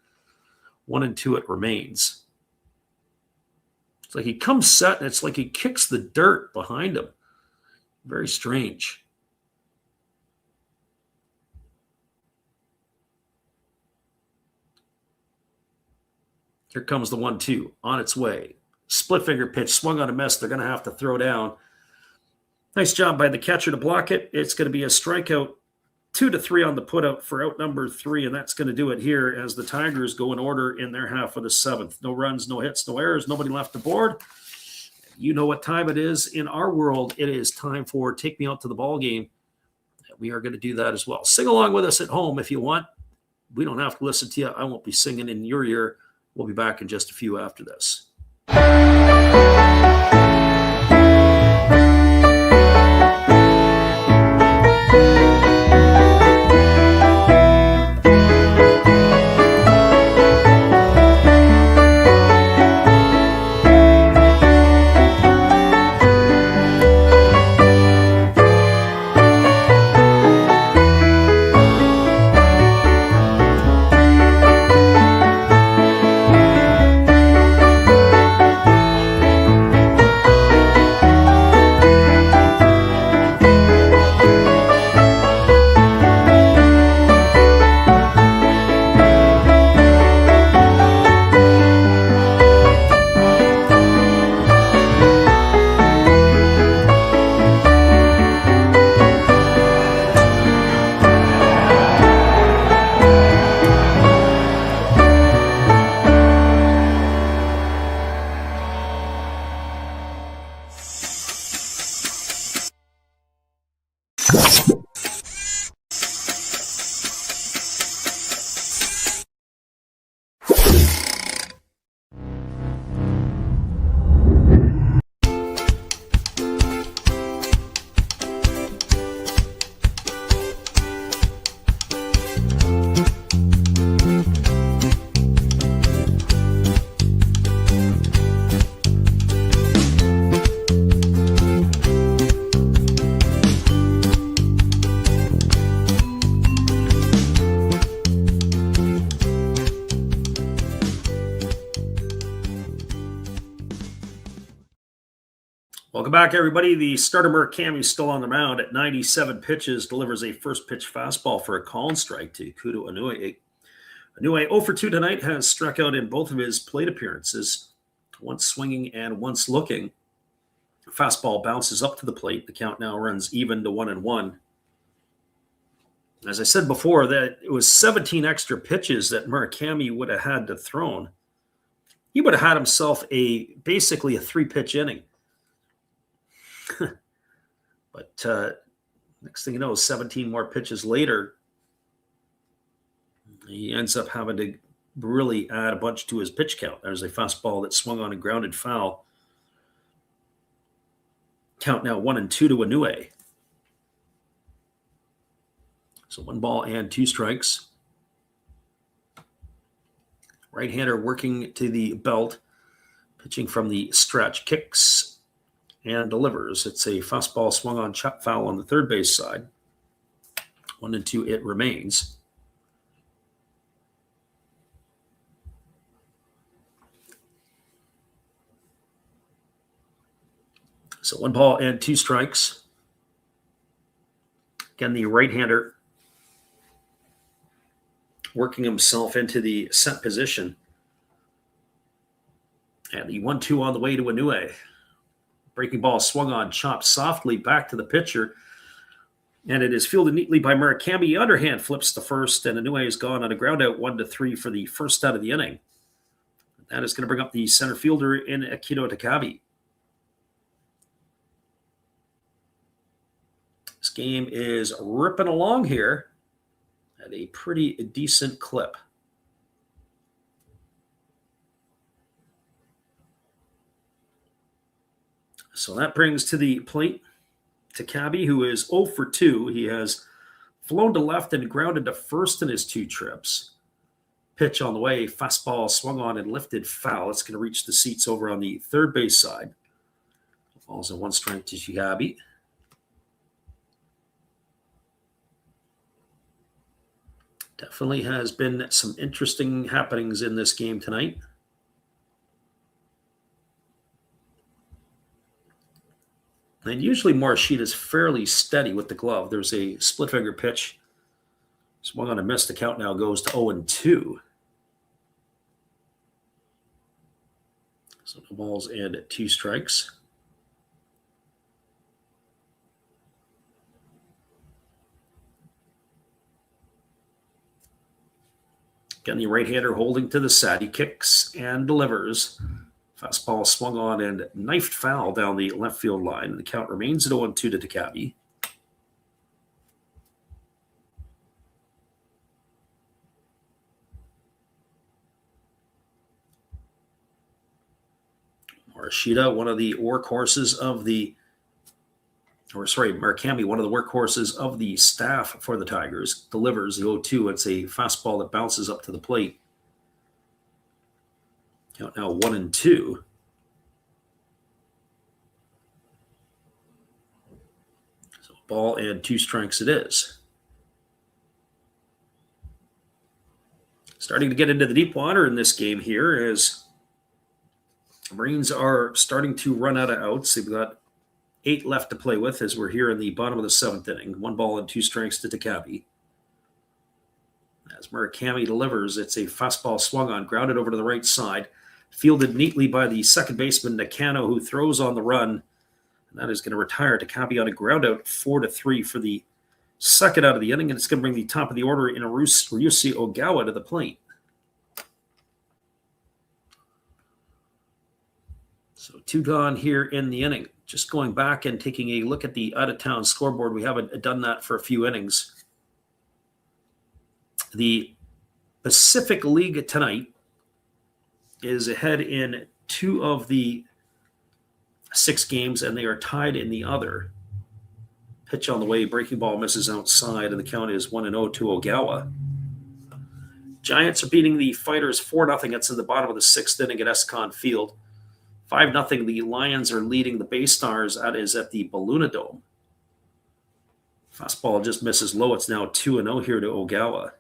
1-2 it remains. It's like he comes set, and it's like he kicks the dirt behind him. Very strange. Here comes the 1-2 on its way. Split finger pitch, swung on a miss. They're going to have to throw down. Nice job by the catcher to block it. It's going to be a strikeout. 2-3 on the putout for out number 3, and that's going to do it here as the Tigers go in order in their half of the 7th. No runs, no hits, no errors, nobody left the board. You know what time it is in our world. It is time for Take Me Out to the Ball Game. We are going to do that as well. Sing along with us at home if you want. We don't have to listen to you. I won't be singing in your ear. We'll be back in just a few after this. Welcome back, everybody. The starter Murakami is still on the mound at 97 pitches, delivers a first pitch fastball for a call and strike to Kudo Inoue. Inoue 0 for 2 tonight, has struck out in both of his plate appearances, once swinging and once looking. Fastball bounces up to the plate. The count now runs even to 1-1. As I said before, that it was 17 extra pitches that Murakami would have had to thrown. He would have had himself basically a 3-pitch inning. But next thing you know, 17 more pitches later, he ends up having to really add a bunch to his pitch count. There's a fastball that swung on a grounded foul. Count now 1-2 to Inoue. So 1 ball and 2 strikes. Right-hander working to the belt, pitching from the stretch, kicks and delivers. It's a fastball swung on, chop foul on the third base side. 1-2 it remains. So 1 ball and 2 strikes. Again, the right-hander working himself into the set position. And the 1-2 on the way to Inoue. Breaking ball swung on, chopped softly back to the pitcher. And it is fielded neatly by Murakami. Underhand flips the first, and Inoue is gone on a ground out 1-3 for the first out of the inning. That is going to bring up the center fielder in Akito Takabe. This game is ripping along here at a pretty decent clip. So that brings to the plate Takabe, who is 0 for 2. He has flown to left and grounded to first in his 2 trips. Pitch on the way, fastball swung on and lifted foul. It's going to reach the seats over on the third base side. Falls in 1 strike to Takabe. Definitely has been some interesting happenings in this game tonight. And usually Morishita is fairly steady with the glove. There's a split finger pitch. Swung on a miss. The count now goes to 0-2. So no balls and 2 strikes. Again, the right-hander holding to the set. He kicks and delivers. Fastball swung on and knifed foul down the left field line. The count remains at 0-2 to Takabe. Murakami, one of the workhorses of the staff for the Tigers, delivers the 0-2. It's a fastball that bounces up to the plate. Count now 1-2. So ball and 2 strikes it is. Starting to get into the deep water in this game here as the Marines are starting to run out of outs. They've got 8 left to play with as we're here in the bottom of the 7th inning. 1 ball and 2 strikes to Takabe. As Murakami delivers, it's a fastball swung on, grounded over to the right side, fielded neatly by the second baseman Nakano, who throws on the run, and that is going to retire Takabe on a ground out 4-3 for the second out of the inning, and it's going to bring the top of the order in Ryusuke Ogawa to the plate. So 2 gone here in the inning. Just going back and taking a look at the out-of-town scoreboard. We haven't done that for a few innings. The Pacific League tonight is ahead in 2 of the 6 games, and they are tied in the other. Pitch on the way, breaking ball misses outside, and the count is 1-0 to Ogawa. Giants are beating the Fighters 4-0. It's in the bottom of the 6th inning at Escon Field. 5-0, the Lions are leading the Bay Stars. That is at the Balluna Dome. Fastball just misses low. It's now 2-0 here to Ogawa.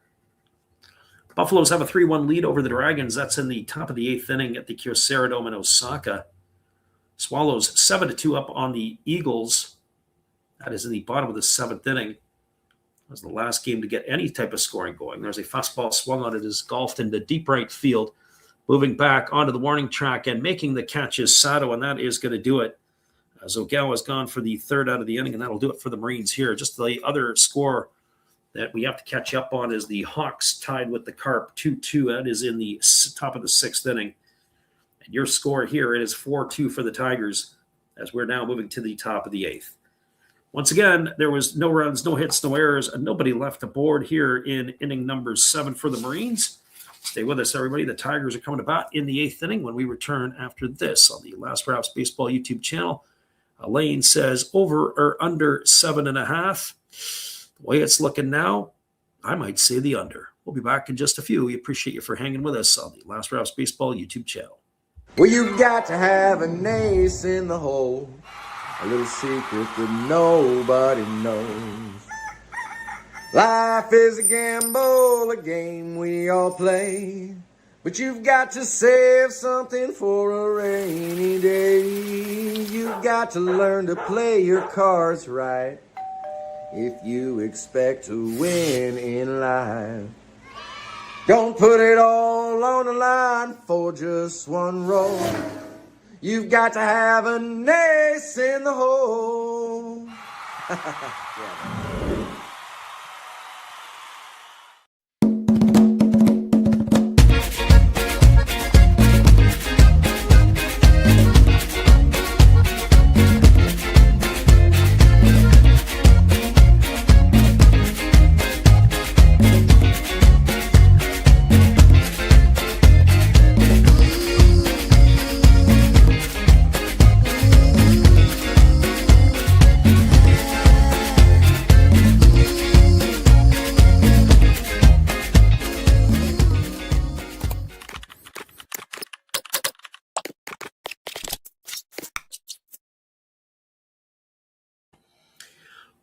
Buffaloes have a 3-1 lead over the Dragons. That's in the top of the 8th inning at the Kyocera Dome in Osaka. Swallows 7-2 up on the Eagles. That is in the bottom of the 7th inning. That was the last game to get any type of scoring going. There's a fastball swung on it, is golfed into deep right field. Moving back onto the warning track and making the catch is Sato, and that is going to do it. Ogawa's gone for the 3rd out of the inning, and that'll do it for the Marines here. Just the other score that we have to catch up on is the Hawks tied with the Carp 2-2. That is in the top of the 6th inning. And your score here, it is 4-2 for the Tigers, as we're now moving to the top of the 8th. Once again, there was no runs, no hits, no errors, and nobody left aboard here in inning number 7 for the Marines. Stay with us, everybody. The Tigers are coming to bat in the 8th inning when we return after this on the Last Raps Baseball YouTube channel. Elaine says over or under 7.5. The way it's looking now, I might say the under. We'll be back in just a few. We appreciate you for hanging with us on the Last Raps Baseball YouTube channel. Well, you got to have an ace in the hole. A little secret that nobody knows. Life is a gamble, a game we all play. But you've got to save something for a rainy day. You've got to learn to play your cards right if you expect to win in life. Don't put it all on the line for just one roll. You've got to have an ace in the hole. Yeah.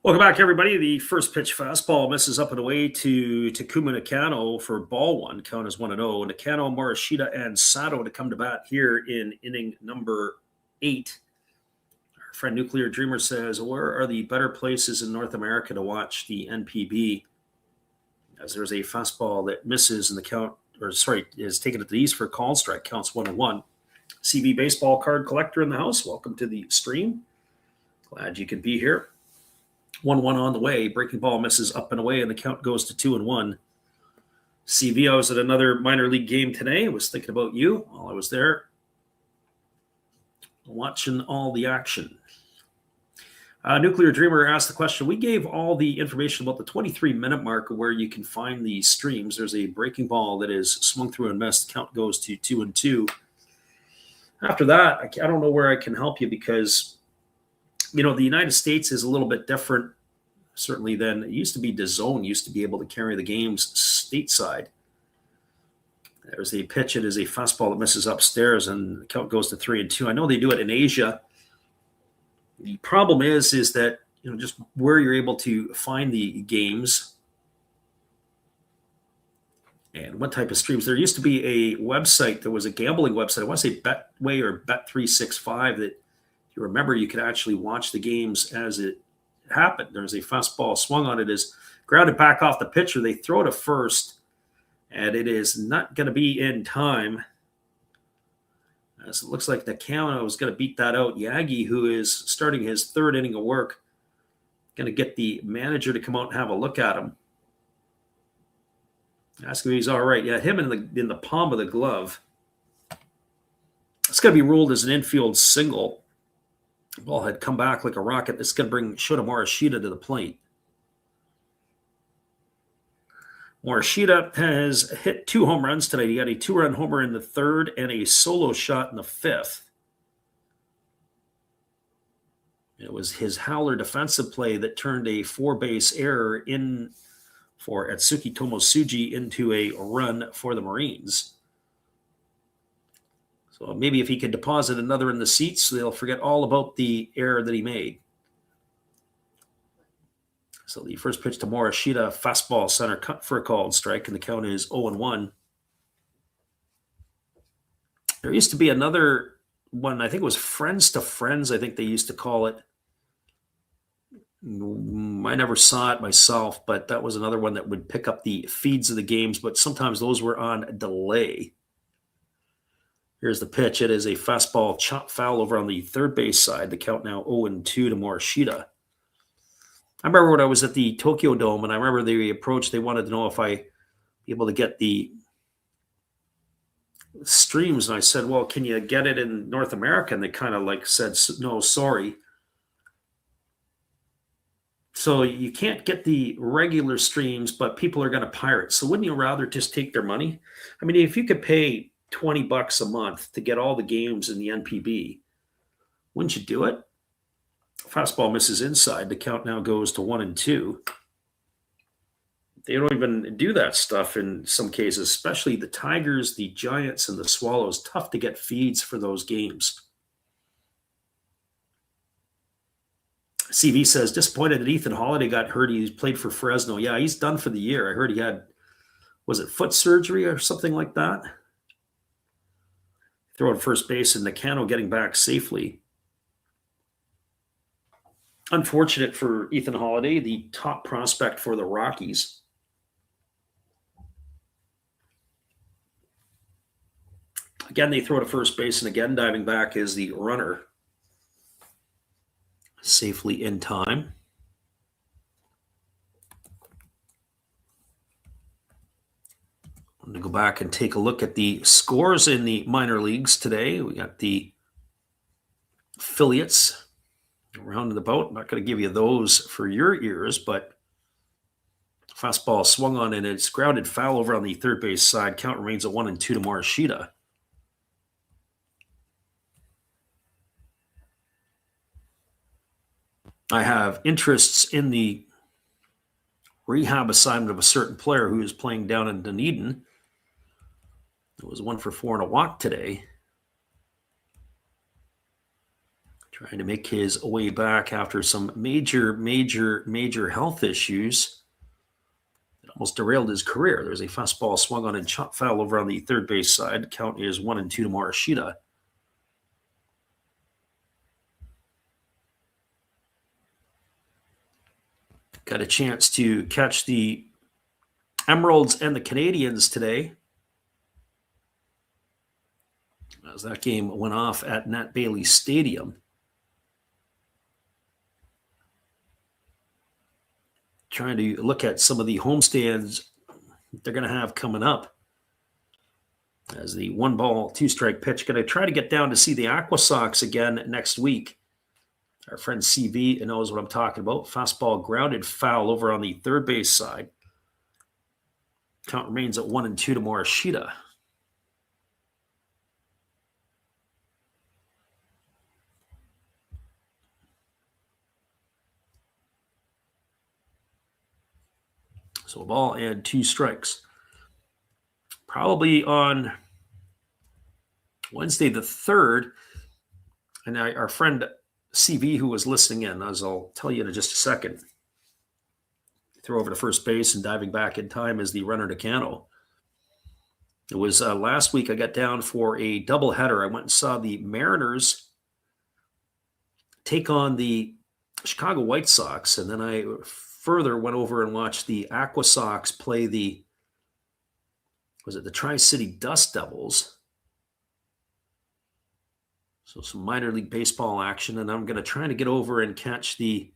Welcome back, everybody. The first pitch fastball misses up and away to Takuma Nakano for ball one. Count is 1-0. Nakano, Morishita, and Sato to come to bat here in inning number 8. Our friend Nuclear Dreamer says, where are the better places in North America to watch the NPB? As there's a fastball that misses and the count, is taken at the east for a call strike. Counts 1-1. CB baseball card collector in the house. Welcome to the stream. Glad you could be here. 1-1 on the way. Breaking ball misses up and away, and the count goes to 2-1. CV, I was at another minor league game today. I was thinking about you while I was there, watching all the action. Nuclear Dreamer asked the question. We gave all the information about the 23-minute mark where you can find the streams. There's a breaking ball that is swung through and missed. Count goes to 2-2. After that, I don't know where I can help you because the United States is a little bit different, certainly, than it used to be. DAZN used to be able to carry the games stateside. There's a pitch. It is a fastball that misses upstairs, and the count goes to 3-2. I know they do it in Asia. The problem is that, just where you're able to find the games and what type of streams. There used to be a website that was a gambling website. I want to say Betway or Bet365 that, you remember, you could actually watch the games as it happened. There's a fastball swung on it, is grounded back off the pitcher. They throw to first, and it is not going to be in time. As it looks like Nakano is going to beat that out. Yagi, who is starting his 3rd inning of work, going to get the manager to come out and have a look at him. Ask him if he's all right. Yeah, him in the palm of the glove. It's going to be ruled as an infield single. The ball had come back like a rocket. It's going to bring Shota Morishita to the plate. Morishita has hit 2 home runs tonight. He got a 2-run homer in the 3rd and a solo shot in the 5th. It was his howler defensive play that turned a 4-base error in for Atsuki Tomosuji into a run for the Marines. So maybe if he could deposit another in the seats, they'll forget all about the error that he made. So the first pitch to Morishita, fastball center cut for a called strike, and the count is 0-1. There used to be another one, I think it was Friends to Friends, I think they used to call it. I never saw it myself, but that was another one that would pick up the feeds of the games, but sometimes those were on delay. Here's the pitch. It is a fastball chop foul over on the third base side. The count now 0-2 to Morishita. I remember when I was at the Tokyo Dome, and I remember the approach, they wanted to know if I'd be able to get the streams, and I said, well, can you get it in North America? And they kind of like said, no, sorry. So you can't get the regular streams, but people are going to pirate. So wouldn't you rather just take their money? I mean, if you could pay $20 a month to get all the games in the NPB, wouldn't you do it? Fastball misses inside. The count now goes to 1-2. They don't even do that stuff in some cases, especially the Tigers, the Giants, and the Swallows. Tough to get feeds for those games. CV says, disappointed that Ethan Holiday got hurt. He played for Fresno. Yeah, he's done for the year. I heard he had, was it foot surgery or something like that? Throw at first base and Nakano getting back safely. Unfortunate for Ethan Holiday, the top prospect for the Rockies. Again, they throw to first base, and again, diving back is the runner. Safely in time. I'm going to go back and take a look at the scores in the minor leagues today. We got the affiliates around and about. I'm not going to give you those for your ears, but fastball swung on and it's grounded foul over on the third base side. Count remains at 1-2 to Morishita. I have interests in the rehab assignment of a certain player who is playing down in Dunedin. It was 1-for-4 and a walk today. Trying to make his way back after some major health issues that almost derailed his career. There's a fastball swung on and chop foul over on the third base side. Count is 1-2 to Morishita. Got a chance to catch the Emeralds and the Canadians today, as that game went off at Nat Bailey Stadium. Trying to look at some of the homestands they're going to have coming up. As the 1-ball, 2-strike pitch, going to try to get down to see the Aqua Sox again next week. Our friend CV knows what I'm talking about. Fastball grounded foul over on the third base side. Count remains at 1-2 to Morishita. So a ball and 2 strikes. Probably on Wednesday the 3rd, and our friend CV, who was listening in, as I'll tell you in just a second, throw over to first base and diving back in time is the runner Nakano. It was last week I got down for a doubleheader. I went and saw the Mariners take on the Chicago White Sox, and then I further went over and watched the Aqua Sox play the Tri-City Dust Devils. So some minor league baseball action, and I'm going to try to get over and catch the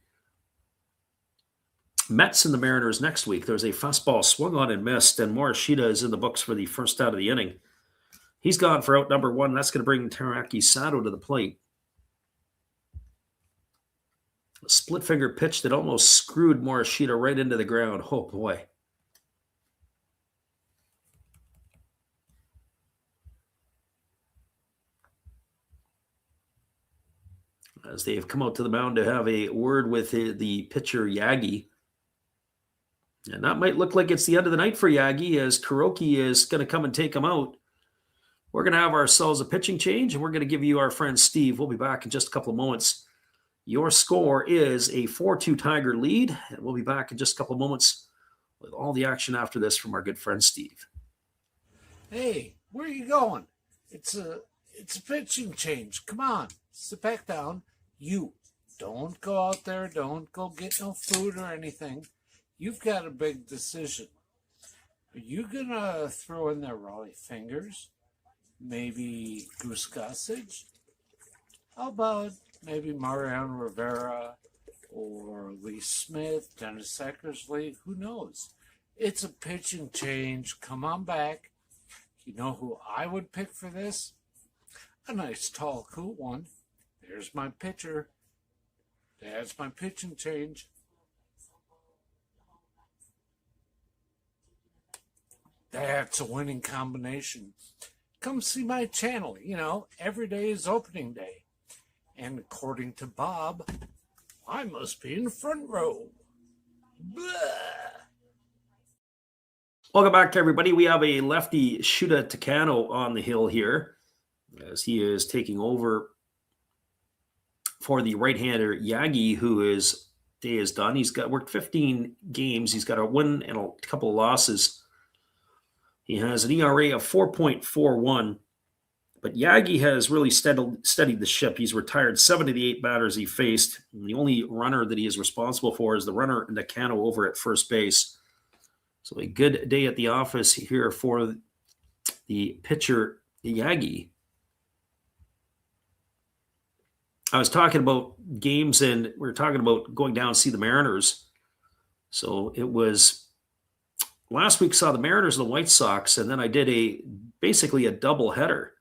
Mets and the Mariners next week. There's a fastball swung on and missed, and Morishita is in the books for the first out of the inning. He's gone for out number 1. That's going to bring Teraki Sato to the plate. A split finger pitch that almost screwed Morishita right into the ground. Oh boy. As they've come out to the mound to have a word with the pitcher Yagi. And that might look like it's the end of the night for Yagi, as Kuroki is going to come and take him out. We're going to have ourselves a pitching change, and we're going to give you our friend Steve. We'll be back in just a couple of moments. Your score is a 4-2 Tiger lead, and we'll be back in just a couple of moments with all the action after this from our good friend Steve. Hey, where are you going? It's It's a pitching change. Come on, sit back down. You don't go out there. Don't go get no food or anything. You've got a big decision. Are you going to throw in there Raleigh Fingers? Maybe Goose Gossage? How about maybe Mariano Rivera or Lee Smith, Dennis Eckersley? Who knows? It's a pitching change. Come on back. You know who I would pick for this? A nice tall cool one. There's my pitcher. That's my pitching change. That's a winning combination. Come see my channel. You know, every day is opening day. And according to Bob, I must be in the front row. Blah. Welcome back, everybody. We have a lefty Shuta Takano on the hill here as he is taking over for the right-hander Yagi, whose day is done. He's worked 15 games. He's got a win and a couple of losses. He has an ERA of 4.41, but Yagi has really steadied the ship. He's retired 7 of the 8 batters he faced. And the only runner that he is responsible for is the runner Nakano over at first base. So a good day at the office here for the pitcher Yagi. I was talking about games, and we were talking about going down and see the Mariners. So it was last week saw the Mariners and the White Sox, and then I did basically a double header.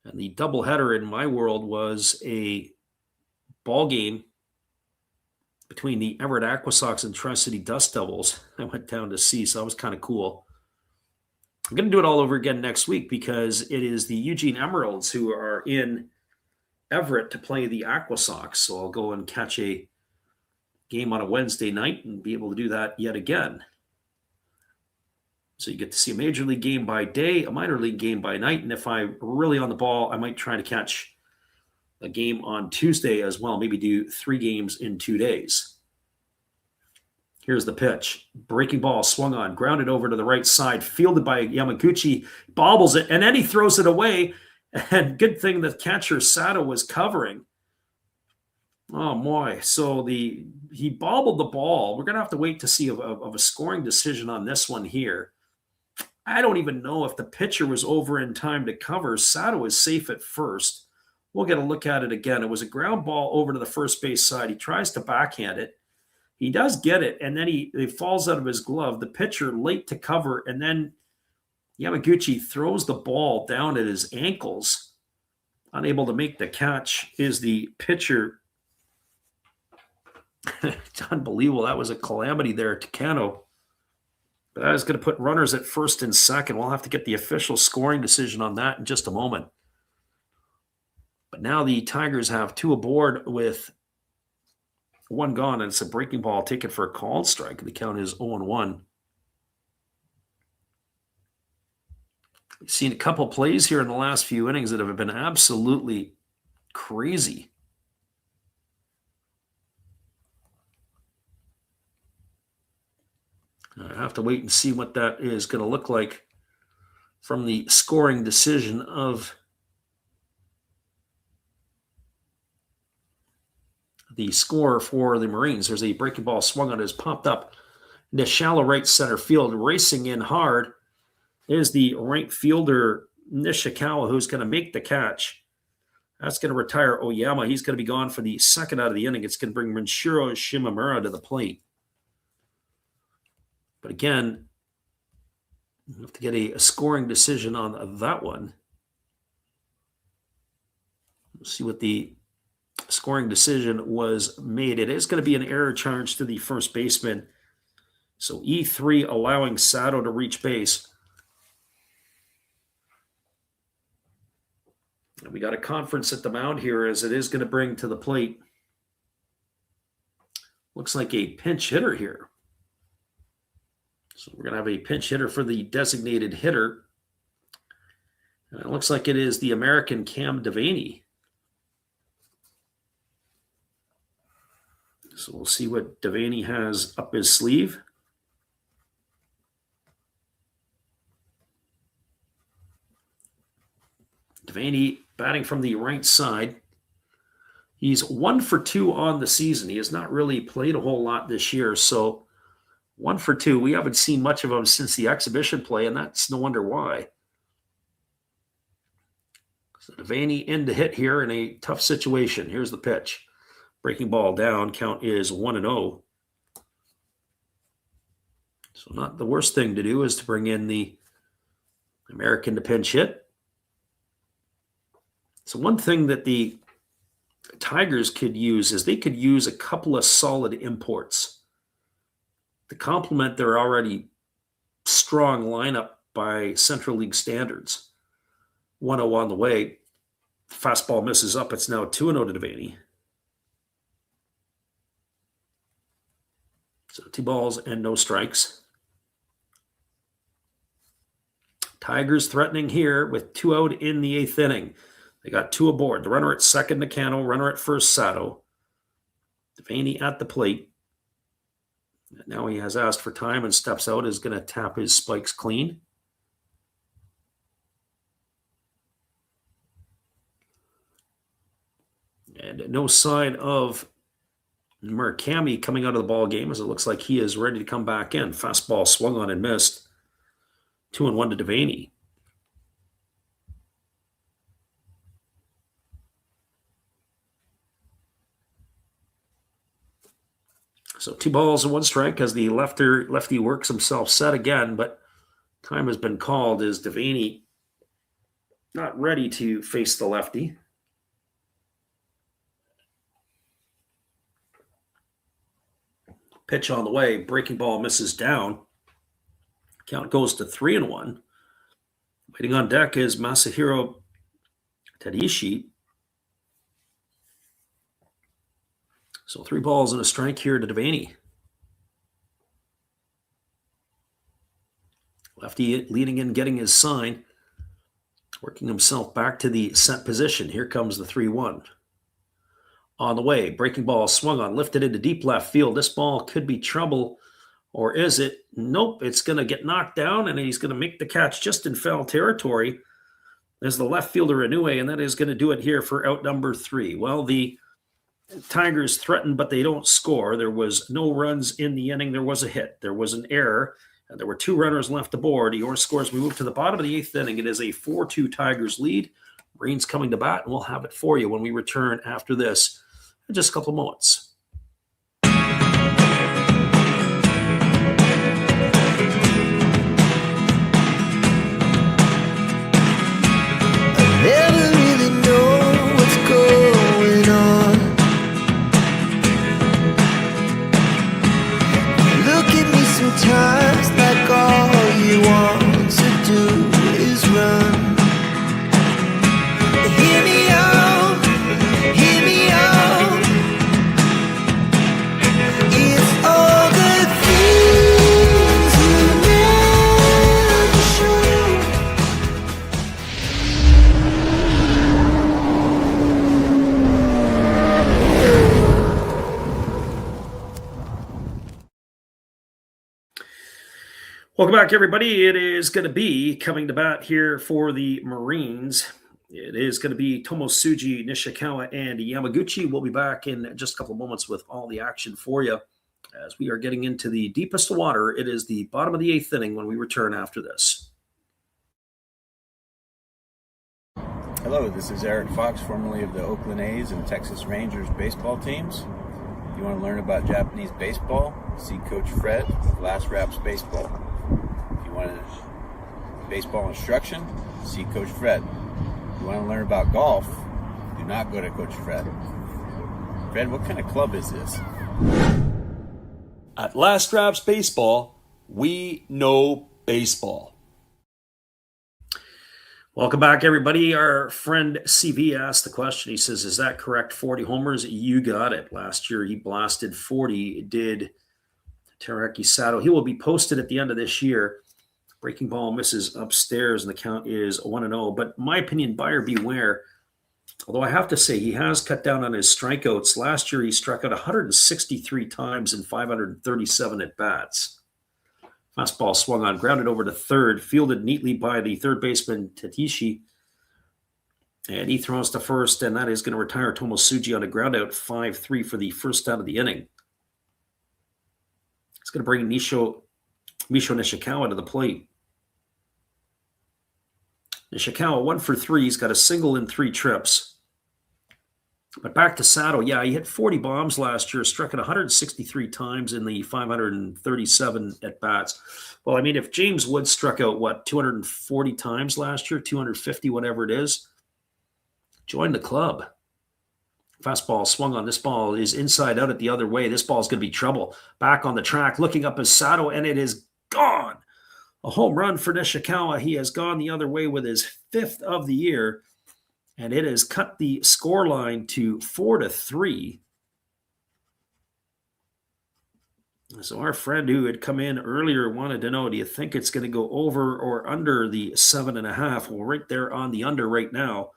And the double header in my world was a ball game between the Everett Aqua Sox and Tri-City Dust Devils. I went down to see, so that was kind of cool. I'm going to do it all over again next week because it is the Eugene Emeralds who are in Everett to play the Aqua Sox. So I'll go and catch a game on a Wednesday night and be able to do that yet again. So you get to see a major league game by day, a minor league game by night. And if I'm really on the ball, I might try to catch a game on Tuesday as well. Maybe do 3 games in 2 days. Here's the pitch. Breaking ball swung on, grounded over to the right side, fielded by Yamaguchi, bobbles it, and then he throws it away. And good thing the catcher Sato was covering. Oh, boy. So he bobbled the ball. We're going to have to wait to see of a scoring decision on this one here. I don't even know if the pitcher was over in time to cover. Sato is safe at first. We'll get a look at it again. It was a ground ball over to the first base side. He tries to backhand it. He does get it, and then it falls out of his glove. The pitcher late to cover, and then Yamaguchi throws the ball down at his ankles. Unable to make the catch is the pitcher. It's unbelievable. That was a calamity there, Takano. But that is going to put runners at first and second. We'll have to get the official scoring decision on that in just a moment. But now the Tigers have 2 aboard with 1 gone, and it's a breaking ball taken for a called strike. The count is 0-1. We've seen a couple plays here in the last few innings that have been absolutely crazy. I have to wait and see what that is going to look like from the scoring decision of the score for the Marines. There's a breaking ball swung on, is popped up into shallow right center field. Racing in hard is the right fielder Nishikawa, who's going to make the catch. That's going to retire Oyama. He's going to be gone for the second out of the inning. It's going to bring Minshiro Shimamura to the plate. But again, we'll have to get a scoring decision on that one. We'll see what the scoring decision was made. It is going to be an error charge to the first baseman. So E3 allowing Sato to reach base. And we got a conference at the mound here as it is going to bring to the plate. Looks like a pinch hitter here. So we're going to have a pinch hitter for the designated hitter. And it looks like it is the American Cam Devaney. So we'll see what Devaney has up his sleeve. Devaney batting from the right side. He's 1 for 2 on the season. He has not really played a whole lot this year, so 1 for 2. We haven't seen much of him since the exhibition play, and that's no wonder why. So Devaney in to hit here in a tough situation. Here's the pitch. Breaking ball down. Count is 1-0. So not the worst thing to do is to bring in the American to pinch hit. So one thing that the Tigers could use is they could use a couple of solid imports to complement their already strong lineup by Central League standards. 1-0 on the way. Fastball misses up. It's now 2-0 to Devaney. So 2 balls and no strikes. Tigers threatening here with 2 out in the 8th inning. They got 2 aboard. The runner at second, Nakano. Runner at first, Sato. Devaney at the plate. Now he has asked for time and steps out, is going to tap his spikes clean. And no sign of Murakami coming out of the ball game, as it looks like he is ready to come back in. Fastball swung on and missed. 2-1 to Devaney. So 2 balls and 1 strike as the lefty works himself set again, but time has been called as Devaney not ready to face the lefty. Pitch on the way. Breaking ball misses down. Count goes to 3-1. Waiting on deck is Masahiro Tadishi. So 3 balls and a strike here to Devaney. Lefty leading in, getting his sign. Working himself back to the set position. Here comes the 3-1. On the way, breaking ball swung on, lifted into deep left field. This ball could be trouble, or is it? Nope, it's going to get knocked down, and he's going to make the catch just in foul territory. There's the left fielder Inoue, and that is going to do it here for out number 3. Well, the Tigers threatened, but they don't score. There was no runs in the inning. There was a hit. There was an error, and there were 2 runners left aboard. Your scores, we move to the bottom of the 8th inning. It is a 4-2 Tigers lead. Marines coming to bat, and we'll have it for you when we return after this in just a couple of moments. Never really know what's going on. Look at me sometimes like all you want to do is run. Hear me out, hear me out. It's all the things you never show. Welcome back, everybody. It is going to be coming to bat here for the Marines. It is going to be Tomosuji, Nishikawa, and Yamaguchi. We'll be back in just a couple of moments with all the action for you as we are getting into the deepest water. It is the bottom of the 8th inning when we return after this. Hello, this is Eric Fox, formerly of the Oakland A's and Texas Rangers baseball teams. If you want to learn about Japanese baseball, see Coach Fred of Last Raps Baseball. If you want baseball instruction, see Coach Fred. If you want to learn about golf, do not go to Coach Fred. Fred, what kind of club is this? At Last Raps Baseball, we know baseball. Welcome back, everybody. Our friend CV asked the question. He says, is that correct? 40 homers? You got it. Last year, he blasted 40. Did Teraki Sato. He will be posted at the end of this year. Breaking ball misses upstairs, and the count is 1-0. But my opinion, buyer beware. Although I have to say, he has cut down on his strikeouts. Last year, he struck out 163 times in 537 at-bats. Fastball swung on, grounded over to third, fielded neatly by the third baseman, Tatishi. And he throws to first, and that is going to retire Tomosuji on a ground out, 5-3 for the first out of the inning. It's going to bring Misho Nishikawa to the plate. Nishikawa 1 for 3. He's got a single in 3 trips. But back to Sato. Yeah, he hit 40 bombs last year, struck it 163 times in the 537 at-bats. Well, I mean, if James Wood struck out, 240 times last year, 250, whatever it is, join the club. Fastball swung on. This ball is inside out at the other way. This ball is going to be trouble. Back on the track, looking up as Sato, and it is gone. A home run for Nishikawa. He has gone the other way with his 5th of the year, and it has cut the score line to 4-3. So our friend who had come in earlier wanted to know, do you think it's going to go over or under the 7.5? Well, right there on the under right now.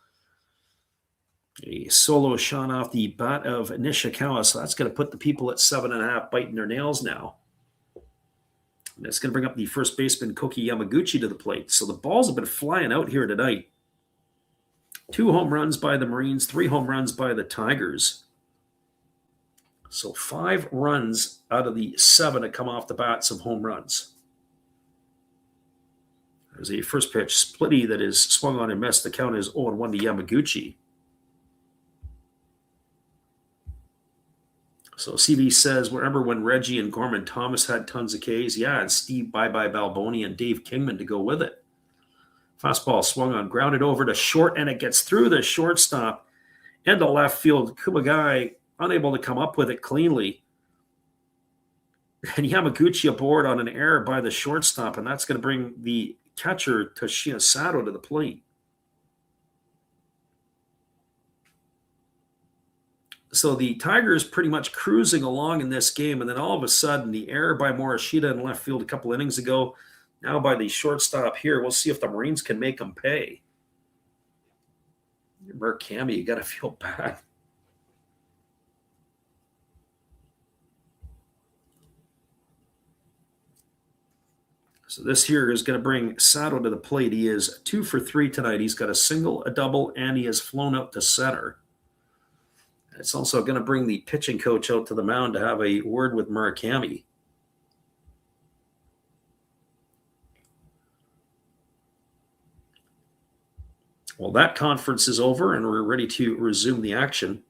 A solo shot off the bat of Nishikawa, so that's going to put the people at 7.5 biting their nails now. And it's going to bring up the first baseman, Koki Yamaguchi, to the plate. So the balls have been flying out here tonight. 2 home runs by the Marines, 3 home runs by the Tigers. So 5 runs out of the 7 that come off the bats of home runs. There's a first pitch splitty that is swung on and missed. The count is 0-1 to Yamaguchi. So CB says, remember when Reggie and Gorman Thomas had tons of Ks? Yeah, and Steve Bye-Bye Balboni and Dave Kingman to go with it. Fastball swung on, grounded over to short, and it gets through the shortstop into left field. Kumagai unable to come up with it cleanly. And Yamaguchi aboard on an error by the shortstop, and that's going to bring the catcher, Toshiya Sato, to the plate. So the Tigers pretty much cruising along in this game, and then all of a sudden the error by Morishita in left field a couple innings ago, now by the shortstop here. We'll see if the Marines can make them pay. Murakami, you got to feel bad. So this here is going to bring Sato to the plate. He is 2 for 3 tonight. He's got a single, a double, and he has flown out to center. It's also going to bring the pitching coach out to the mound to have a word with Murakami. Well, that conference is over, and we're ready to resume the action.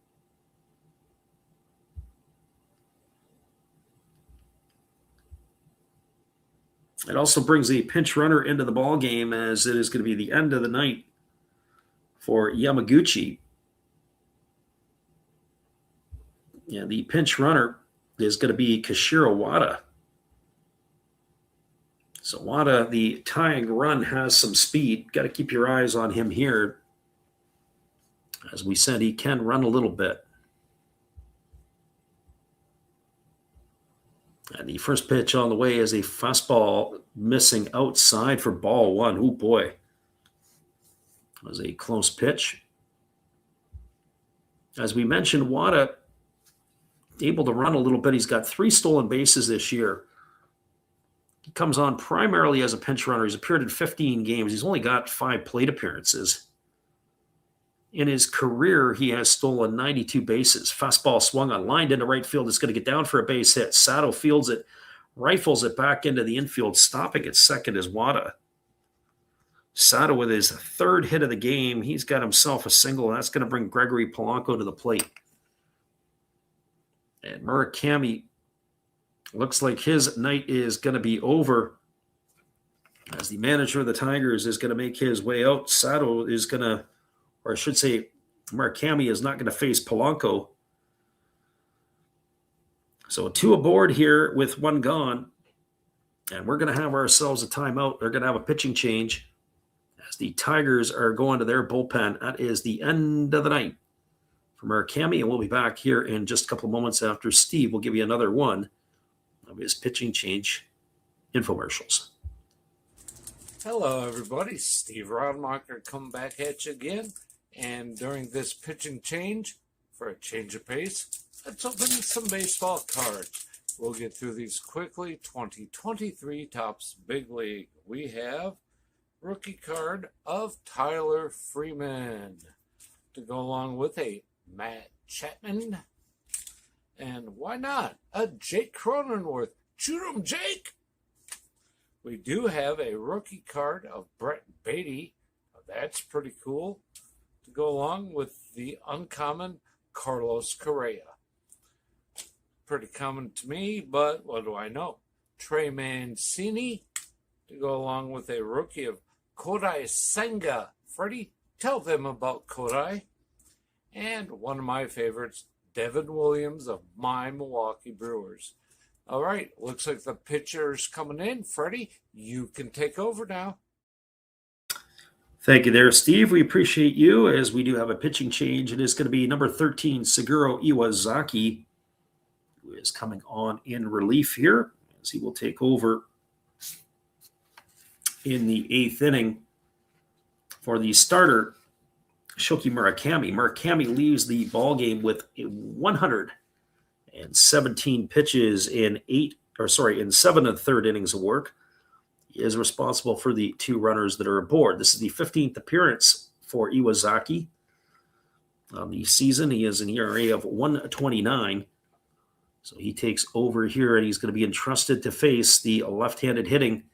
It also brings a pinch runner into the ball game, as it is going to be the end of the night for Yamaguchi. Yeah, the pinch runner is going to be Kashiro Wada. So Wada, the tying run, has some speed. Got to keep your eyes on him here. As we said, he can run a little bit. And the first pitch on the way is a fastball missing outside for ball 1. Oh, boy. That was a close pitch. As we mentioned, Wada able to run a little bit. He's got 3 stolen bases this year. He comes on primarily as a pinch runner. He's appeared in 15 games. He's only got 5 plate appearances. In his career, he has stolen 92 bases. Fastball swung on, lined into right field. It's going to get down for a base hit. Sato fields it, rifles it back into the infield. Stopping at second is Wada. Sato with his 3rd hit of the game. He's got himself a single, and that's going to bring Gregory Polanco to the plate. And Murakami looks like his night is going to be over, as the manager of the Tigers is going to make his way out. Sato is going to, or I should say, Murakami is not going to face Polanco. So 2 aboard here with 1 gone. And we're going to have ourselves a timeout. They're going to have a pitching change as the Tigers are going to their bullpen. That is the end of the night for Murakami, and we'll be back here in just a couple of moments after Steve will give you another one of his pitching change infomercials. Hello, everybody. Steve Rodmacher come back at you again. And during this pitching change, for a change of pace, let's open some baseball cards. We'll get through these quickly. 2023 Topps Big League. We have rookie card of Tyler Freeman. to go along with a Matt Chapman. And why not a Jake Cronenworth? Shoot 'em, Jake! We do have a rookie card of Brett Beatty. That's pretty cool. To go along with the uncommon Carlos Correa. Pretty common to me, but what do I know? Trey Mancini. To go along with a rookie of Kodai Senga. Freddie, tell them about Kodai. And one of my favorites, Devin Williams of my Milwaukee Brewers. All right, looks like the pitcher's coming in. Freddie, you can take over now. Thank you there, Steve. We appreciate you as we do have a pitching change. It is going to be number 13, Seguro Iwazaki, who is coming on in relief here as he will take over in the 8th inning for the starter, Shoki Murakami. Murakami leaves the ball game with 117 pitches in 7 1/3 innings of work. He is responsible for the 2 runners that are aboard. This is the 15th appearance for Iwazaki on the season. He has an ERA of 1.29. So he takes over here, and he's going to be entrusted to face the left-handed hitting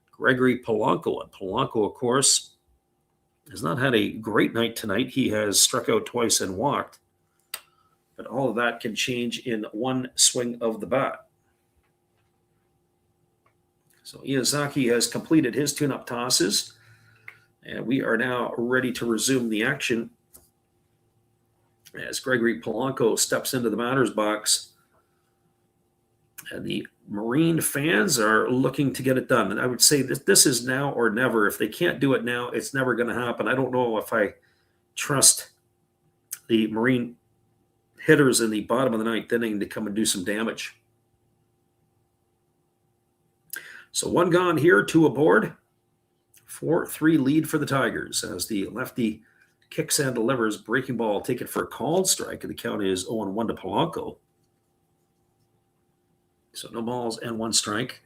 Gregory Polanco. And Polanco, of course, has not had a great night tonight. He has struck out twice and walked. But all of that can change in one swing of the bat. So Iwazaki has completed his tune-up tosses, and we are now ready to resume the action as Gregory Polanco steps into the batter's box. And the Marine fans are looking to get it done. And I would say that this is now or never. If they can't do it now, it's never going to happen. I don't know if I trust the Marine hitters in the bottom of the 9th inning to come and do some damage. So 1 gone here, 2 aboard. 4-3 lead for the Tigers as the lefty kicks and delivers. Breaking ball taken for a called strike, and the count is 0-1 to Polanco. So no balls and 1 strike.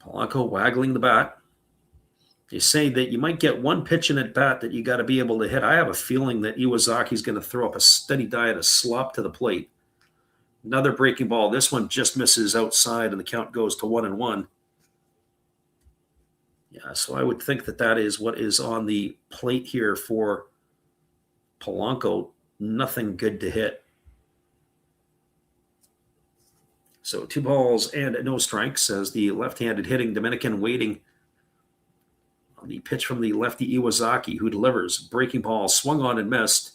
Polanco waggling the bat. They say that you might get 1 pitch in at bat that you got to be able to hit. I have a feeling that Iwazaki's going to throw up a steady diet of slop to the plate. Another breaking ball. This one just misses outside, and the count goes to 1-1. Yeah, so I would think that is what is on the plate here for Polanco. Nothing good to hit. So 2 balls and no strikes as the left-handed hitting Dominican waiting on the pitch from the lefty Iwazaki, who delivers. Breaking ball swung on and missed.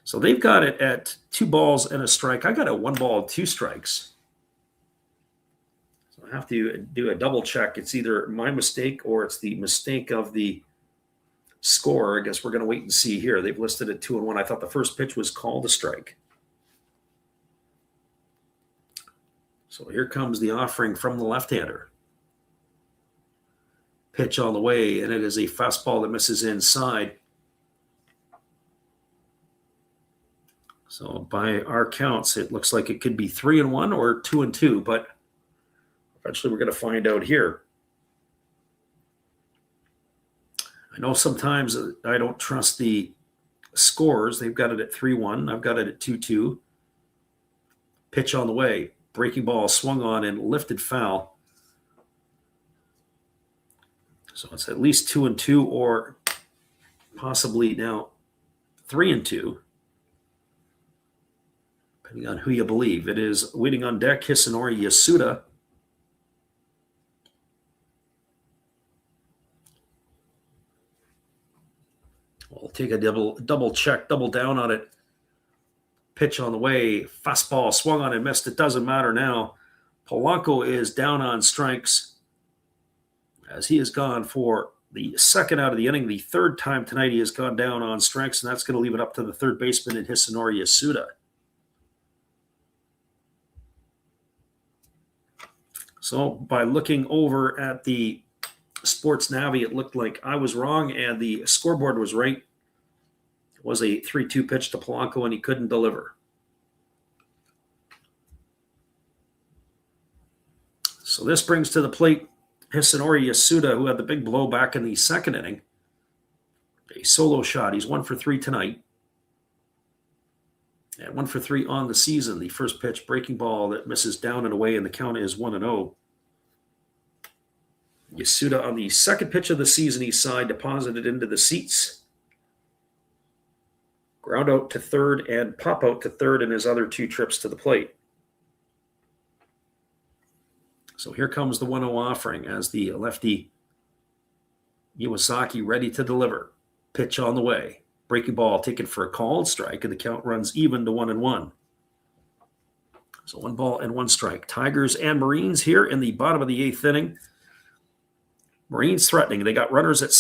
So they've got it at 2 balls and a strike. I got a 1 ball, 2 strikes. So I have to do a double check. It's either my mistake or it's the mistake of the score. I guess we're going to wait and see here. They've listed it 2-1. I thought the first pitch was called a strike. So here comes the offering from the left-hander. Pitch on the way, and it is a fastball that misses inside. So by our counts, it looks like it could be 3-1 or 2-2, but eventually we're going to find out here. I know sometimes I don't trust the scores. They've got it at 3-1. I've got it at 2-2. Pitch on the way. Breaking ball swung on and lifted foul. So it's at least 2-2 or possibly now 3-2. Depending on who you believe. It is waiting on deck, Hisanori Yasuda. We'll take a double check, double down on it. Pitch on the way. Fastball swung on and missed. It doesn't matter now. Polanco is down on strikes as he has gone for the 2nd out of the inning. The 3rd time tonight he has gone down on strikes, and that's going to leave it up to the 3rd baseman in Hisanori Yasuda. So by looking over at the Sports Navi, it looked like I was wrong and the scoreboard was right. It was a 3-2 pitch to Polanco, and he couldn't deliver. So this brings to the plate Hisanori Yasuda, who had the big blow back in the second inning. A solo shot. He's 1 for 3 tonight. And 1 for 3 on the season. The first pitch, breaking ball that misses down and away, and the count is 1-0. Yasuda on the second pitch of the season, he side deposited into the seats. Ground out to third and pop out to third in his other 2 trips to the plate. So here comes the 1-0 offering as the lefty Iwasaki ready to deliver. Pitch on the way. Breaking ball taken for a called strike, and the count runs even to 1-1. So 1 ball and 1 strike. Tigers and Marines here in the bottom of the 8th inning. Marines threatening. They got runners at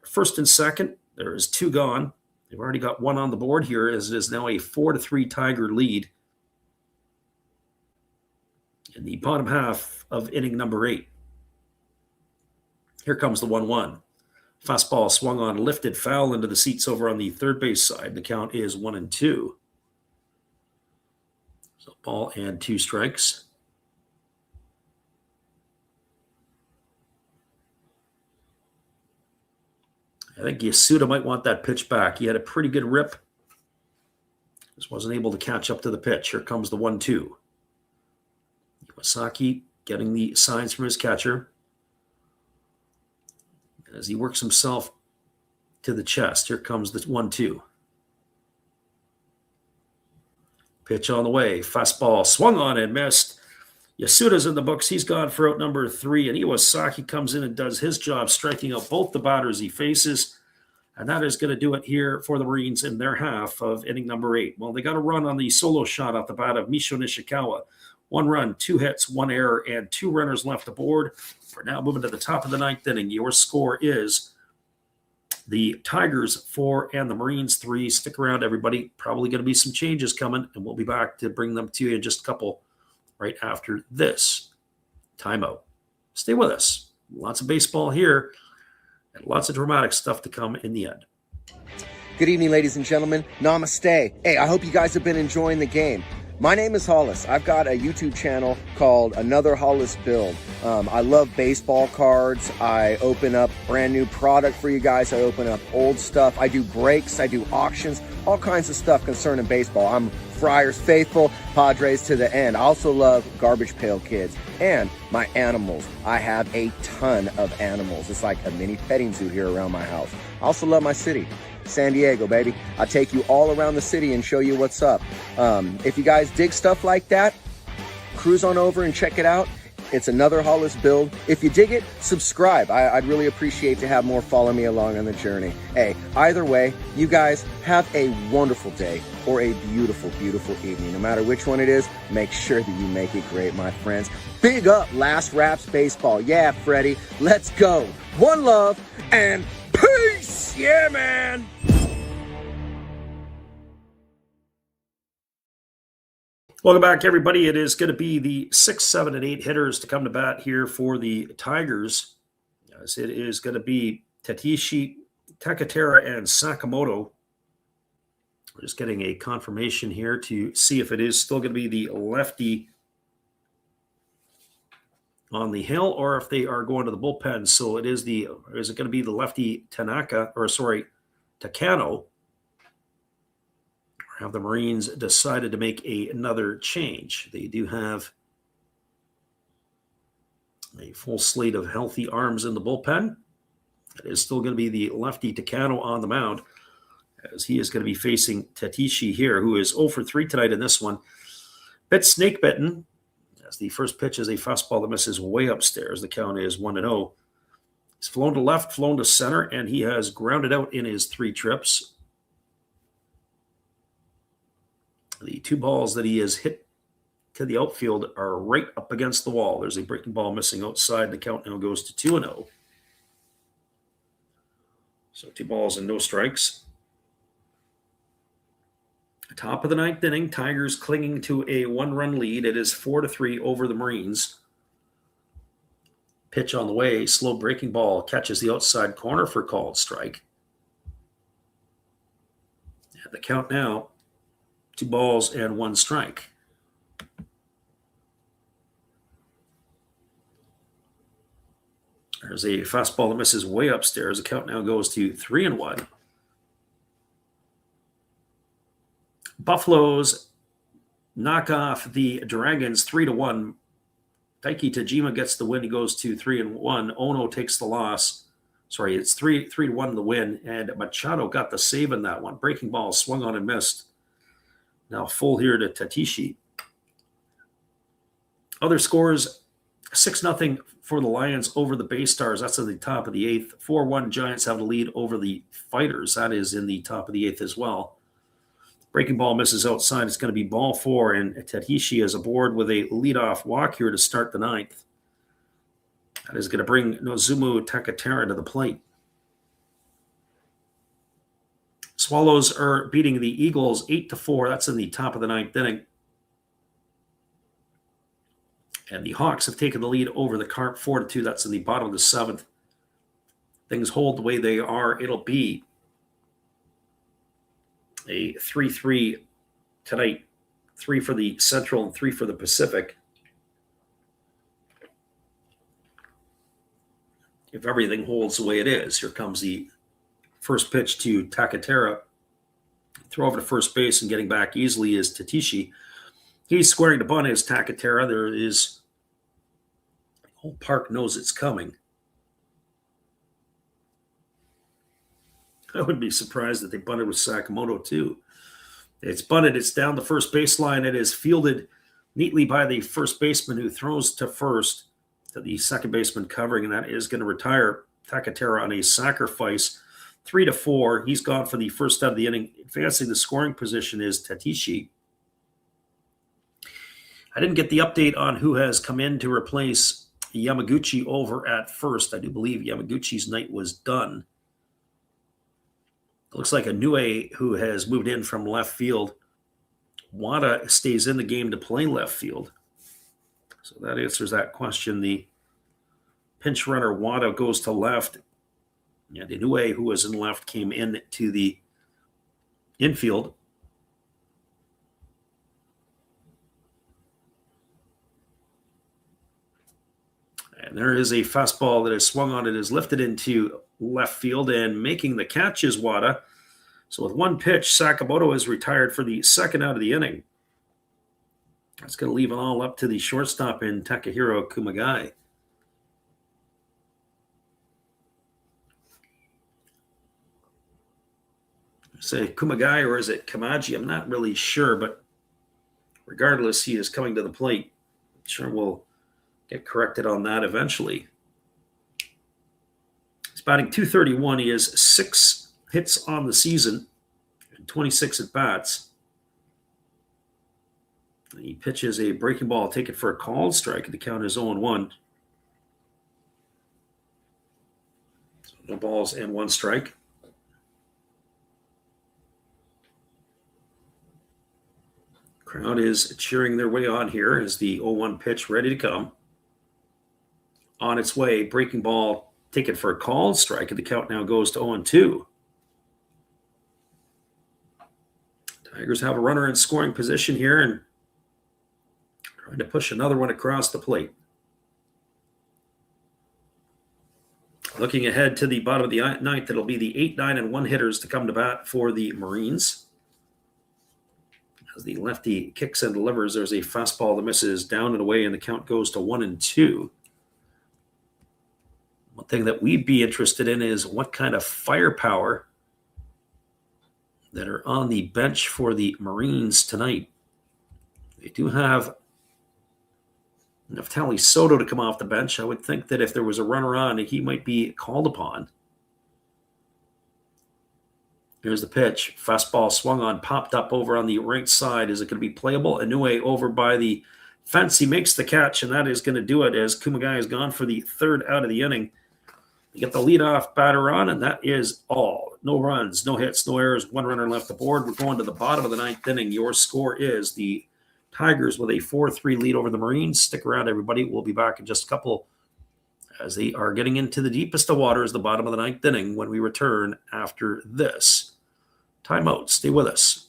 first and second. There is 2 gone. They've already got 1 on the board here, as it is now a 4-3 Tiger lead in the bottom half of inning number 8. Here comes the 1-1. Fastball swung on, lifted, foul into the seats over on the third base side. The count is 1-2. So ball and 2 strikes. I think Yasuda might want that pitch back. He had a pretty good rip. Just wasn't able to catch up to the pitch. Here comes the 1-2. Iwasaki getting the signs from his catcher as he works himself to the chest. Here comes the 1-2. Pitch on the way. Fastball swung on and missed. Yasuda's in the books. He's gone for out number 3, and Iwasaki comes in and does his job, striking out both the batters he faces. And that is going to do it here for the Marines in their half of inning number 8. Well, they got a run on the solo shot off the bat of Misho Nishikawa. 1 run, 2 hits, 1 error, and 2 runners left aboard. For now, moving to the top of the 9th inning, your score is the Tigers 4 and the Marines 3. Stick around, everybody. Probably going to be some changes coming, and we'll be back to bring them to you in just a couple right after this timeout. Stay with us. Lots of baseball here and lots of dramatic stuff to come in the end. Good evening, ladies and gentlemen. Namaste. Hey, I hope you guys have been enjoying the game. My name is Hollis. I've got a YouTube channel called Another Hollis Build. I love baseball cards. I open up brand new product for you guys. I open up old stuff. I do breaks. I do auctions. All kinds of stuff concerning baseball. I'm Friars faithful, Padres to the end. I also love Garbage Pail Kids and my animals. I have a ton of animals. It's like a mini petting zoo here around my house. I also love my city. San Diego, baby. I take you all around the city and show you what's up. If you guys dig stuff like that, cruise on over and check it out. It's Another Hollis Build. If you dig it, subscribe. I'd really appreciate to have more follow me along on the journey. Hey, either way, you guys have a wonderful day or a beautiful, beautiful evening. No matter which one it is, make sure that you make it great, my friends. Big up Last Raps Baseball. Yeah, Freddie, let's go. One love and peace. Yeah, man. Welcome back, everybody. It is going to be the 6, 7, and 8 hitters to come to bat here for the Tigers. As it is going to be Tatishi, Takatera, and Sakamoto. We're just getting a confirmation here to see if it is still going to be the lefty on the hill or if they are going to the bullpen. So is it going to be the lefty Takano? Have the Marines decided to make another change? They do have a full slate of healthy arms in the bullpen. It is still going to be the lefty Takano on the mound, as he is going to be facing Tatishi here, who is 0 for 3 tonight in this one. Bit snake bitten, as the first pitch is a fastball that misses way upstairs. The count is 1-0. He's flown to left, flown to center, and he has grounded out in his 3 trips. The 2 balls that he has hit to the outfield are right up against the wall. There's a breaking ball missing outside. The count now goes to 2-0. So 2 balls and no strikes. Top of the 9th inning, Tigers clinging to a 1-run lead. It is 4-3 over the Marines. Pitch on the way, slow breaking ball, catches the outside corner for called strike. And the count now, 2 balls and 1 strike. There's a fastball that misses way upstairs. The count now goes to 3-1. Buffaloes knock off the Dragons 3-1. Daiki Tajima gets the win. He goes to 3-1. Ono takes the loss. Sorry, it's 3-1 the win. And Machado got the save in that one. Breaking ball swung on and missed. Now full here to Tatishi. Other scores, 6-0 for the Lions over the Bay Stars. That's at the top of the 8th. 4-1 Giants have the lead over the Fighters. That is in the top of the 8th as well. Breaking ball misses outside. It's going to be ball 4, and Tatishi is aboard with a leadoff walk here to start the 9th. That is going to bring Nozomu Takatera to the plate. Swallows are beating the Eagles 8-4. That's in the top of the 9th inning. And the Hawks have taken the lead over the Carp 4-2. That's in the bottom of the 7th. Things hold the way they are. It'll be a 3-3 tonight. 3 for the Central and 3 for the Pacific. If everything holds the way it is, here comes the first pitch to Takatera. Throw over to first base and getting back easily is Tatishi. He's squaring to bunt as Takatera. There is the whole park knows it's coming. I wouldn't be surprised that they bunted with Sakamoto too. It's bunted. It's down the first baseline. It is fielded neatly by the first baseman who throws to first to the second baseman covering, and that is going to retire Takatera on a sacrifice. 3-4. He's gone for the first out of the inning. Advancing the scoring position is Tatishi. I didn't get the update on who has come in to replace Yamaguchi over at first. I do believe Yamaguchi's night was done. It looks like Inoue, who has moved in from left field. Wada stays in the game to play left field. So that answers that question. The pinch runner Wada goes to left. And Inoue, who was in left, came in to the infield. And there is a fastball that is swung on. It is lifted into left field, and making the catch is Wada. So with one pitch, Sakamoto is retired for the second out of the inning. That's going to leave it all up to the shortstop in Takahiro Kumagai. Say Kumagai, or is it Kamaji? I'm not really sure, but regardless, he is coming to the plate. I'm sure we'll get corrected on that eventually. He's batting .231. He has 6 hits on the season and 26 at bats. He pitches a breaking ball, taken for a called strike, and the count is 0-1. So no balls and 1 strike. Crowd is cheering their way on here as the 0-1 pitch ready to come. On its way, breaking ball taken for a called strike, and the count now goes to 0-2. Tigers have a runner in scoring position here and trying to push another one across the plate. Looking ahead to the bottom of the 9th, it'll be the 8, 9, and 1 hitters to come to bat for the Marines. As the lefty kicks and delivers, there's a fastball that misses down and away, and the count goes to 1-2. One thing that we'd be interested in is what kind of firepower that are on the bench for the Marines tonight. They do have Neftali Soto to come off the bench. I would think that if there was a runner on, he might be called upon. Here's the pitch. Fastball swung on, popped up over on the right side. Is it going to be playable? Inoue over by the fence. He makes the catch, and that is going to do it as Kumagai is gone for the 3rd out of the inning. You get the leadoff batter on, and that is all. No runs, no hits, no errors, 1 runner left aboard. We're going to the bottom of the 9th inning. Your score is the Tigers with a 4-3 lead over the Marines. Stick around, everybody. We'll be back in just a couple as they are getting into the deepest of waters, the bottom of the 9th inning, when we return after this timeout. Stay with us.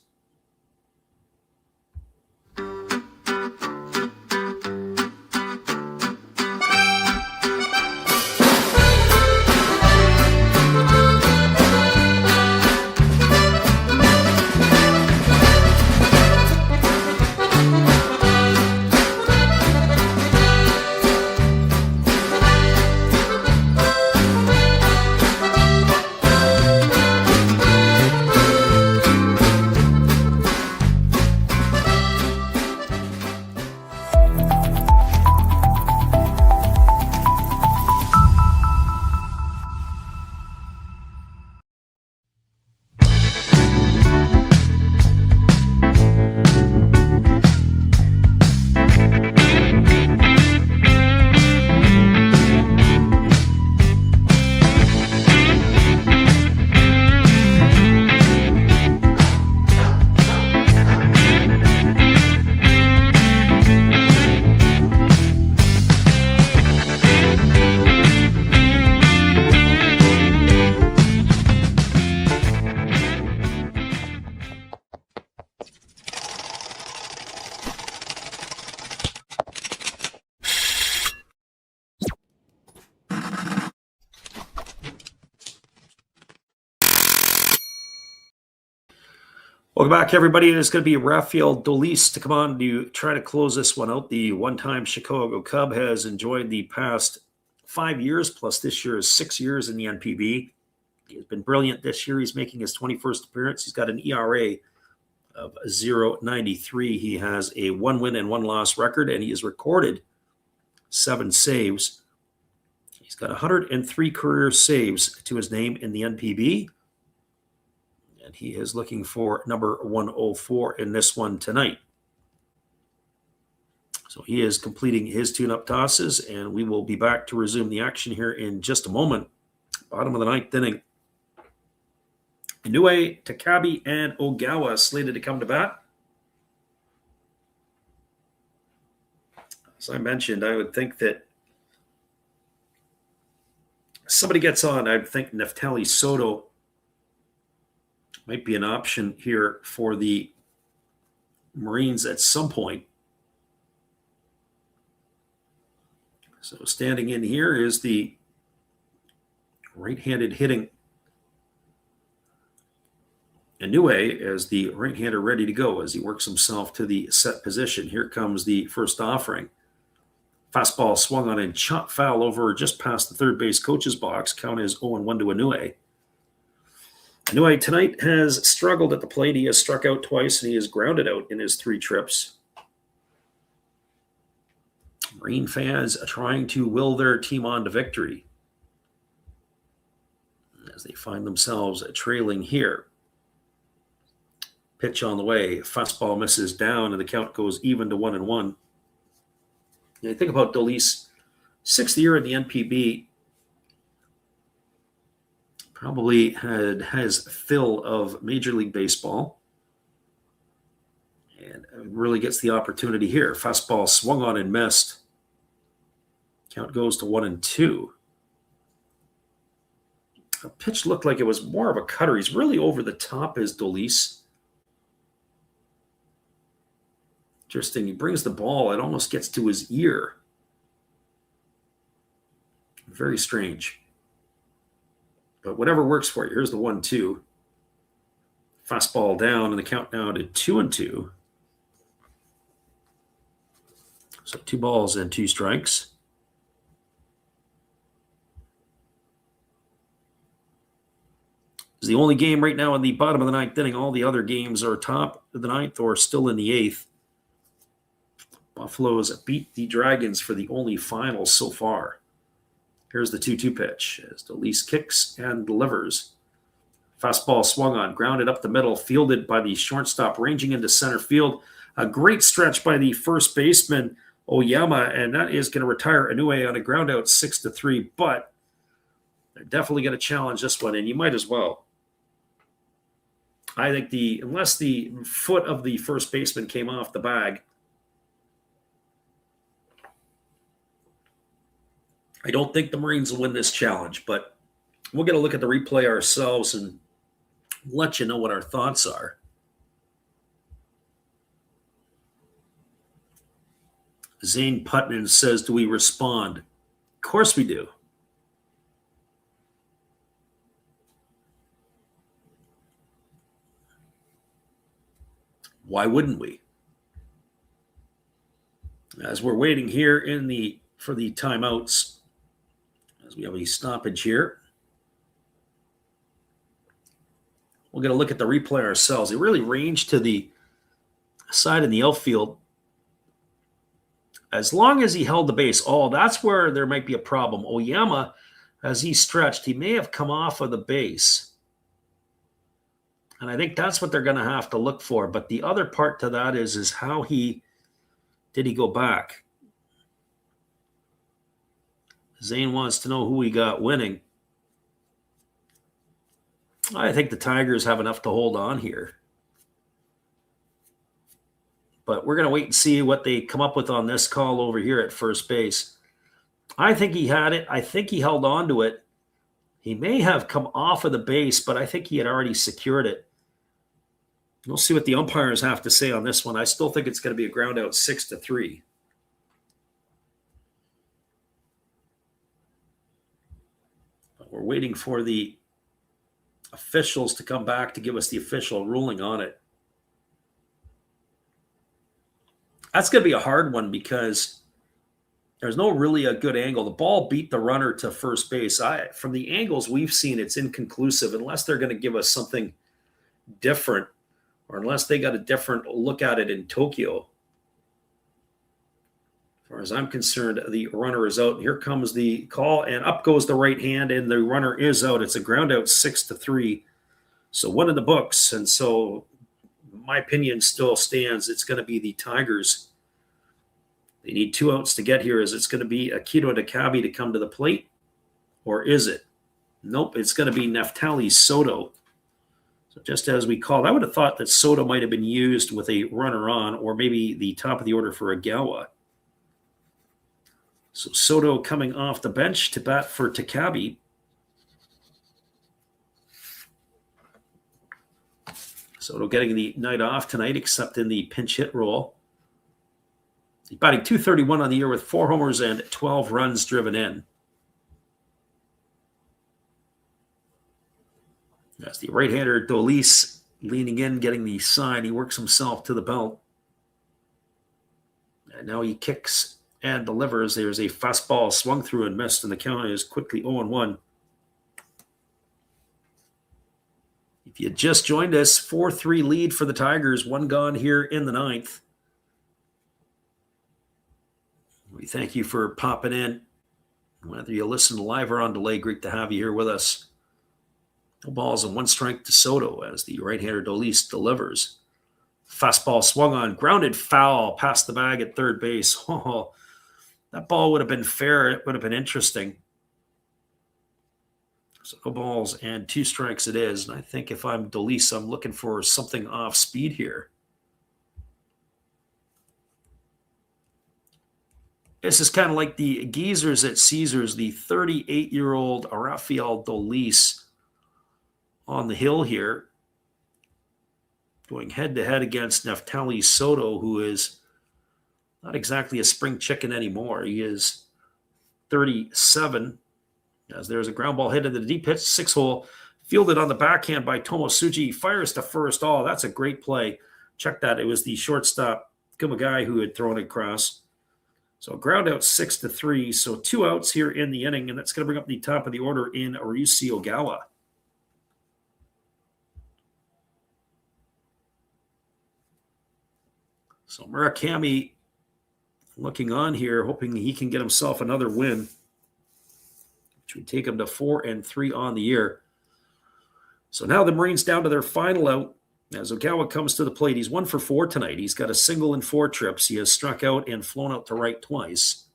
Welcome back, everybody. It's going to be Rafael Dolis to come on to try to close this one out. The one-time Chicago Cub has enjoyed the past 5 years, plus this year is 6 years in the NPB. He has been brilliant this year. He's making his 21st appearance. He's got an ERA of 0.93. He has a 1-win and 1-loss record, and he has recorded 7 saves. He's got 103 career saves to his name in the NPB. And he is looking for number 104 in this one tonight. So he is completing his tune-up tosses, and we will be back to resume the action here in just a moment. Bottom of the ninth inning. Inoue, Takabe, and Ogawa slated to come to bat. As I mentioned, I would think that somebody gets on. I think Neftali Soto might be an option here for the Marines at some point. So standing in here is the right-handed hitting Inoue as the right-hander ready to go as he works himself to the set position. Here comes the first offering. Fastball swung on and chop foul over just past the third base coach's box. Count is 0-1 to Inoue. Inoue tonight has struggled at the plate. He has struck out twice, and he has grounded out in his 3 trips. Marine fans are trying to will their team on to victory as they find themselves trailing here. Pitch on the way. Fastball misses down, and the count goes even to 1-1. You think about Dolis, 6th year in the NPB. Probably has fill of Major League Baseball and really gets the opportunity here. Fastball swung on and missed. Count goes to 1-2. The pitch looked like it was more of a cutter. He's really over the top as Dolis. Interesting. He brings the ball. It almost gets to his ear. Very strange. But whatever works for you. Here's the 1-2. Fastball down, and the count now to 2-2. So 2 balls and 2 strikes. It's the only game right now in the bottom of the ninth inning. All the other games are top of the ninth or still in the 8th. Buffaloes beat the Dragons for the only final so far. Here's the 2-2 pitch as Dolis kicks and delivers. Fastball swung on, grounded up the middle, fielded by the shortstop, ranging into center field. A great stretch by the first baseman, Oyama, and that is going to retire Inoue on a ground out 6-3, but they're definitely going to challenge this one, and you might as well. I think unless the foot of the first baseman came off the bag, I don't think the Marines will win this challenge, but we'll get a look at the replay ourselves and let you know what our thoughts are. Zane Putman says, do we respond? Of course we do. Why wouldn't we? As we're waiting here for the timeouts, as we have a stoppage here, we'll get a look at the replay ourselves. It really ranged to the side in the outfield. As long as he held the base, that's where there might be a problem. Oyama, as he stretched, he may have come off of the base. And I think that's what they're going to have to look for. But the other part to that is how did he go back? Zane wants to know who he got winning. I think the Tigers have enough to hold on here. But we're going to wait and see what they come up with on this call over here at first base. I think he had it. I think he held on to it. He may have come off of the base, but I think he had already secured it. We'll see what the umpires have to say on this one. I still think it's going to be a ground out 6-3. We're waiting for the officials to come back to give us the official ruling on it. That's going to be a hard one because there's no really a good angle. The ball beat the runner to first base. From the angles we've seen, it's inconclusive unless they're going to give us something different or unless they got a different look at it in Tokyo. As far as I'm concerned, the runner is out. Here comes the call, and up goes the right hand, and the runner is out. It's a ground out 6-3. So one in the books, and so my opinion still stands. It's going to be the Tigers. They need 2 outs to get here. Is it's going to be Akito Dakabi to come to the plate, or is it? Nope, it's going to be Neftali Soto. So just as we called, I would have thought that Soto might have been used with a runner on, or maybe the top of the order for Agawa. So Soto coming off the bench to bat for Takabi. Soto getting the night off tonight, except in the pinch hit role. He's batting .231 on the year with 4 homers and 12 runs driven in. That's the right-hander Dolis leaning in, getting the sign. He works himself to the belt. And now he kicks and delivers. There's a fastball swung through and missed, and the count is quickly 0-1. If you just joined us, 4-3 lead for the Tigers, 1 gone here in the 9th. We thank you for popping in. Whether you listen live or on delay, great to have you here with us. No balls and 1 strike to Soto as the right-hander Dolis delivers. Fastball swung on, grounded foul past the bag at third base. Oh, that ball would have been fair. It would have been interesting. So no balls and 2 strikes it is. And I think if I'm Dolis, I'm looking for something off speed here. This is kind of like the geezers at Caesars, the 38-year-old Rafael Dolis on the hill here, going head-to-head against Neftali Soto, who is not exactly a spring chicken anymore. He is 37, as there's a ground ball hit into the deep hit, 6-hole, fielded on the backhand by Tomosuji, fires to first. Oh, that's a great play. Check that. It was the shortstop, Kumagai, who had thrown it across. So ground out 6-3. So 2 outs here in the inning, and that's going to bring up the top of the order in Ryusi Ogawa. So Murakami looking on here, hoping he can get himself another win, which would take him to 4-3 on the year. So now the Marines down to their final out. As Ogawa comes to the plate, he's 1 for 4 tonight. He's got a single in 4 trips. He has struck out and flown out to right twice.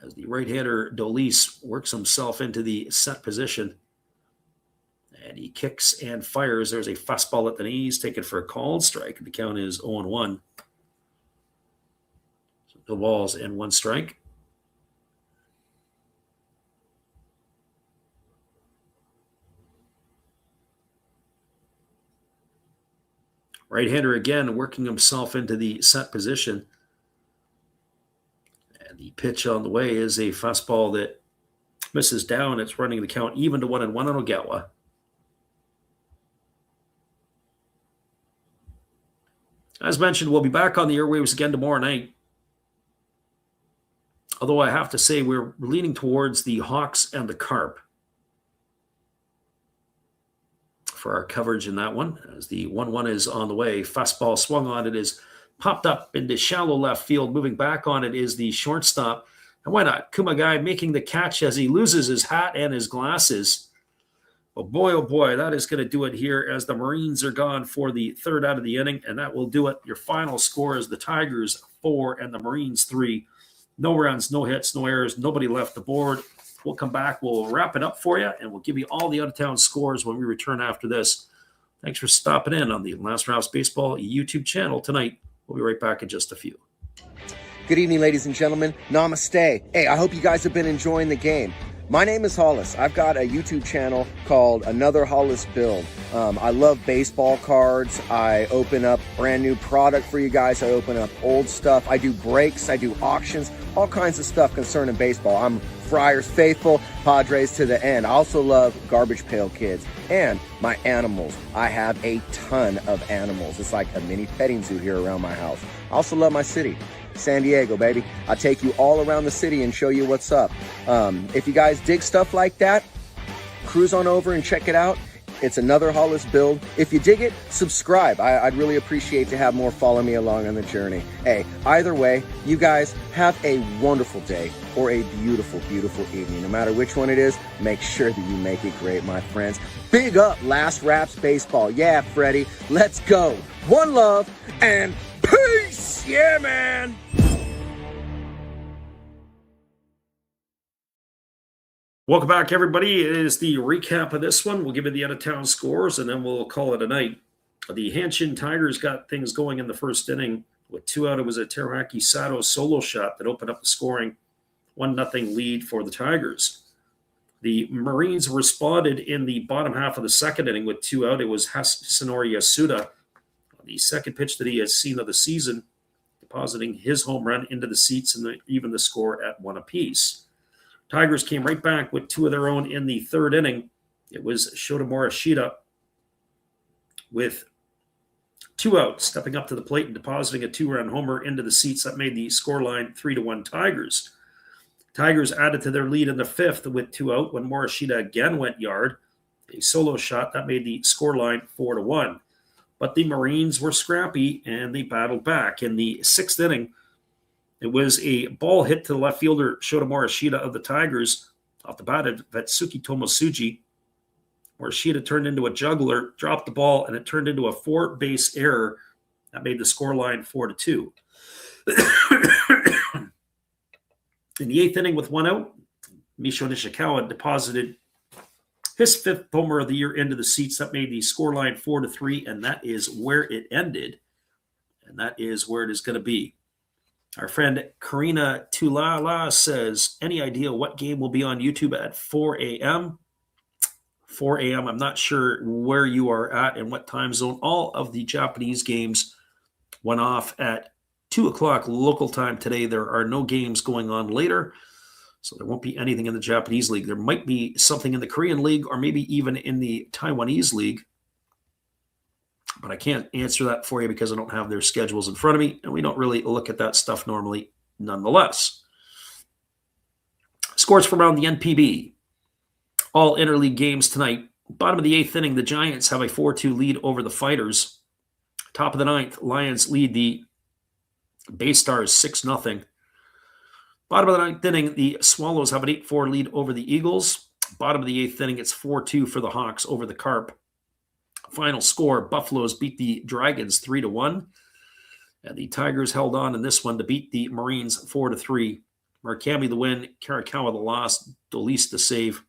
As the right-hander Dolis works himself into the set position. And he kicks and fires. There's a fastball at the knees, taken for a called strike. The count is 0-1. So no balls and 1 strike. Right-hander again working himself into the set position. And the pitch on the way is a fastball that misses down. It's running the count even to 1-1 on Ogawa. As mentioned, we'll be back on the airwaves again tomorrow night. Although I have to say we're leaning towards the Hawks and the Carp for our coverage in that one, as the 1-1 is on the way. Fastball swung on. It is popped up into shallow left field. Moving back on it is the shortstop. And why not? Kumagai making the catch as he loses his hat and his glasses. Oh boy, that is going to do it here as the Marines are gone for the 3rd out of the inning, and that will do it. Your final score is the Tigers 4 and the Marines 3. No runs, no hits, no errors, nobody left the board. We'll come back, we'll wrap it up for you, and we'll give you all the out-of-town scores when we return after this. Thanks for stopping in on the Last Raps Baseball YouTube channel tonight. We'll be right back in just a few. Good evening, ladies and gentlemen. Namaste. Hey, I hope you guys have been enjoying the game. My name is Hollis. I've got a YouTube channel called Another Hollis Build. I love baseball cards. I open up brand new product for you guys. I open up old stuff. I do breaks. I do auctions. All kinds of stuff concerning baseball. I'm Friars faithful, Padres to the end. I also love Garbage Pail Kids and my animals. I have a ton of animals. It's like a mini petting zoo here around my house. I also love my city. San Diego, baby. I'll take you all around the city and show you what's up. If you guys dig stuff like that, cruise on over and check it out. It's Another Hollis Build. If you dig it, subscribe. I'd really appreciate to have more follow me along on the journey. Hey, either way, you guys have a wonderful day or a beautiful, beautiful evening. No matter which one it is, make sure that you make it great, my friends. Big up Last Raps Baseball. Yeah, Freddie, let's go. One love and peace. Yeah, man. Welcome back, everybody. It is the recap of this one. We'll give you the out-of-town scores, and then we'll call it a night. The Hanshin Tigers got things going in the first inning. With 2 out, it was a Teruaki Sato solo shot that opened up the scoring. 1-0 lead for the Tigers. The Marines responded in the bottom half of the second inning with 2 out. It was Hasunori Yasuda, the second pitch that he has seen of the season, depositing his home run into the seats and even the score at 1 apiece. Tigers came right back with 2 of their own in the third inning. It was Shota Morishita with 2 outs, stepping up to the plate and depositing a 2-run homer into the seats that made the scoreline 3-1 Tigers. Tigers added to their lead in the fifth with 2 out when Morishita again went yard. A solo shot that made the scoreline 4-1. But the Marines were scrappy and they battled back. In the sixth inning, it was a ball hit to the left fielder, Shota Morishita of the Tigers, off the bat of Vetsuki Tomosuji. Morishita turned into a juggler, dropped the ball, and it turned into a 4-base error that made the scoreline 4-2. In the eighth inning with 1 out, Misho Nishikawa deposited his 5th homer of the year into the seats. That made the scoreline 4-3, and that is where it ended, and that is where it is going to be. Our friend Karina Tulala says, any idea what game will be on YouTube at 4 a.m.? 4 a.m., I'm not sure where you are at and what time zone. All of the Japanese games went off at 2 o'clock local time today. There are no games going on later, so there won't be anything in the Japanese league. There might be something in the Korean league or maybe even in the Taiwanese league, but I can't answer that for you because I don't have their schedules in front of me, and we don't really look at that stuff normally nonetheless. Scores from around the NPB. All interleague games tonight. Bottom of the 8th inning, the Giants have a 4-2 lead over the Fighters. Top of the 9th, Lions lead the Bay Stars 6-0. Bottom of the 9th inning, the Swallows have an 8-4 lead over the Eagles. Bottom of the 8th inning, it's 4-2 for the Hawks over the Carp. Final score, Buffaloes beat the Dragons 3-1. And the Tigers held on in this one to beat the Marines 4-3. Markami the win, Karakawa the loss, Dolis the save.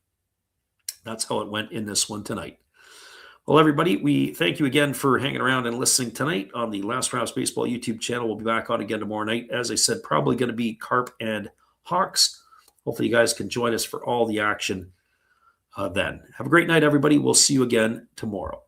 That's how it went in this one tonight. Well, everybody, we thank you again for hanging around and listening tonight on the Last Raps Baseball YouTube channel. We'll be back on again tomorrow night. As I said, probably going to be Carp and Hawks. Hopefully you guys can join us for all the action then. Have a great night, everybody. We'll see you again tomorrow.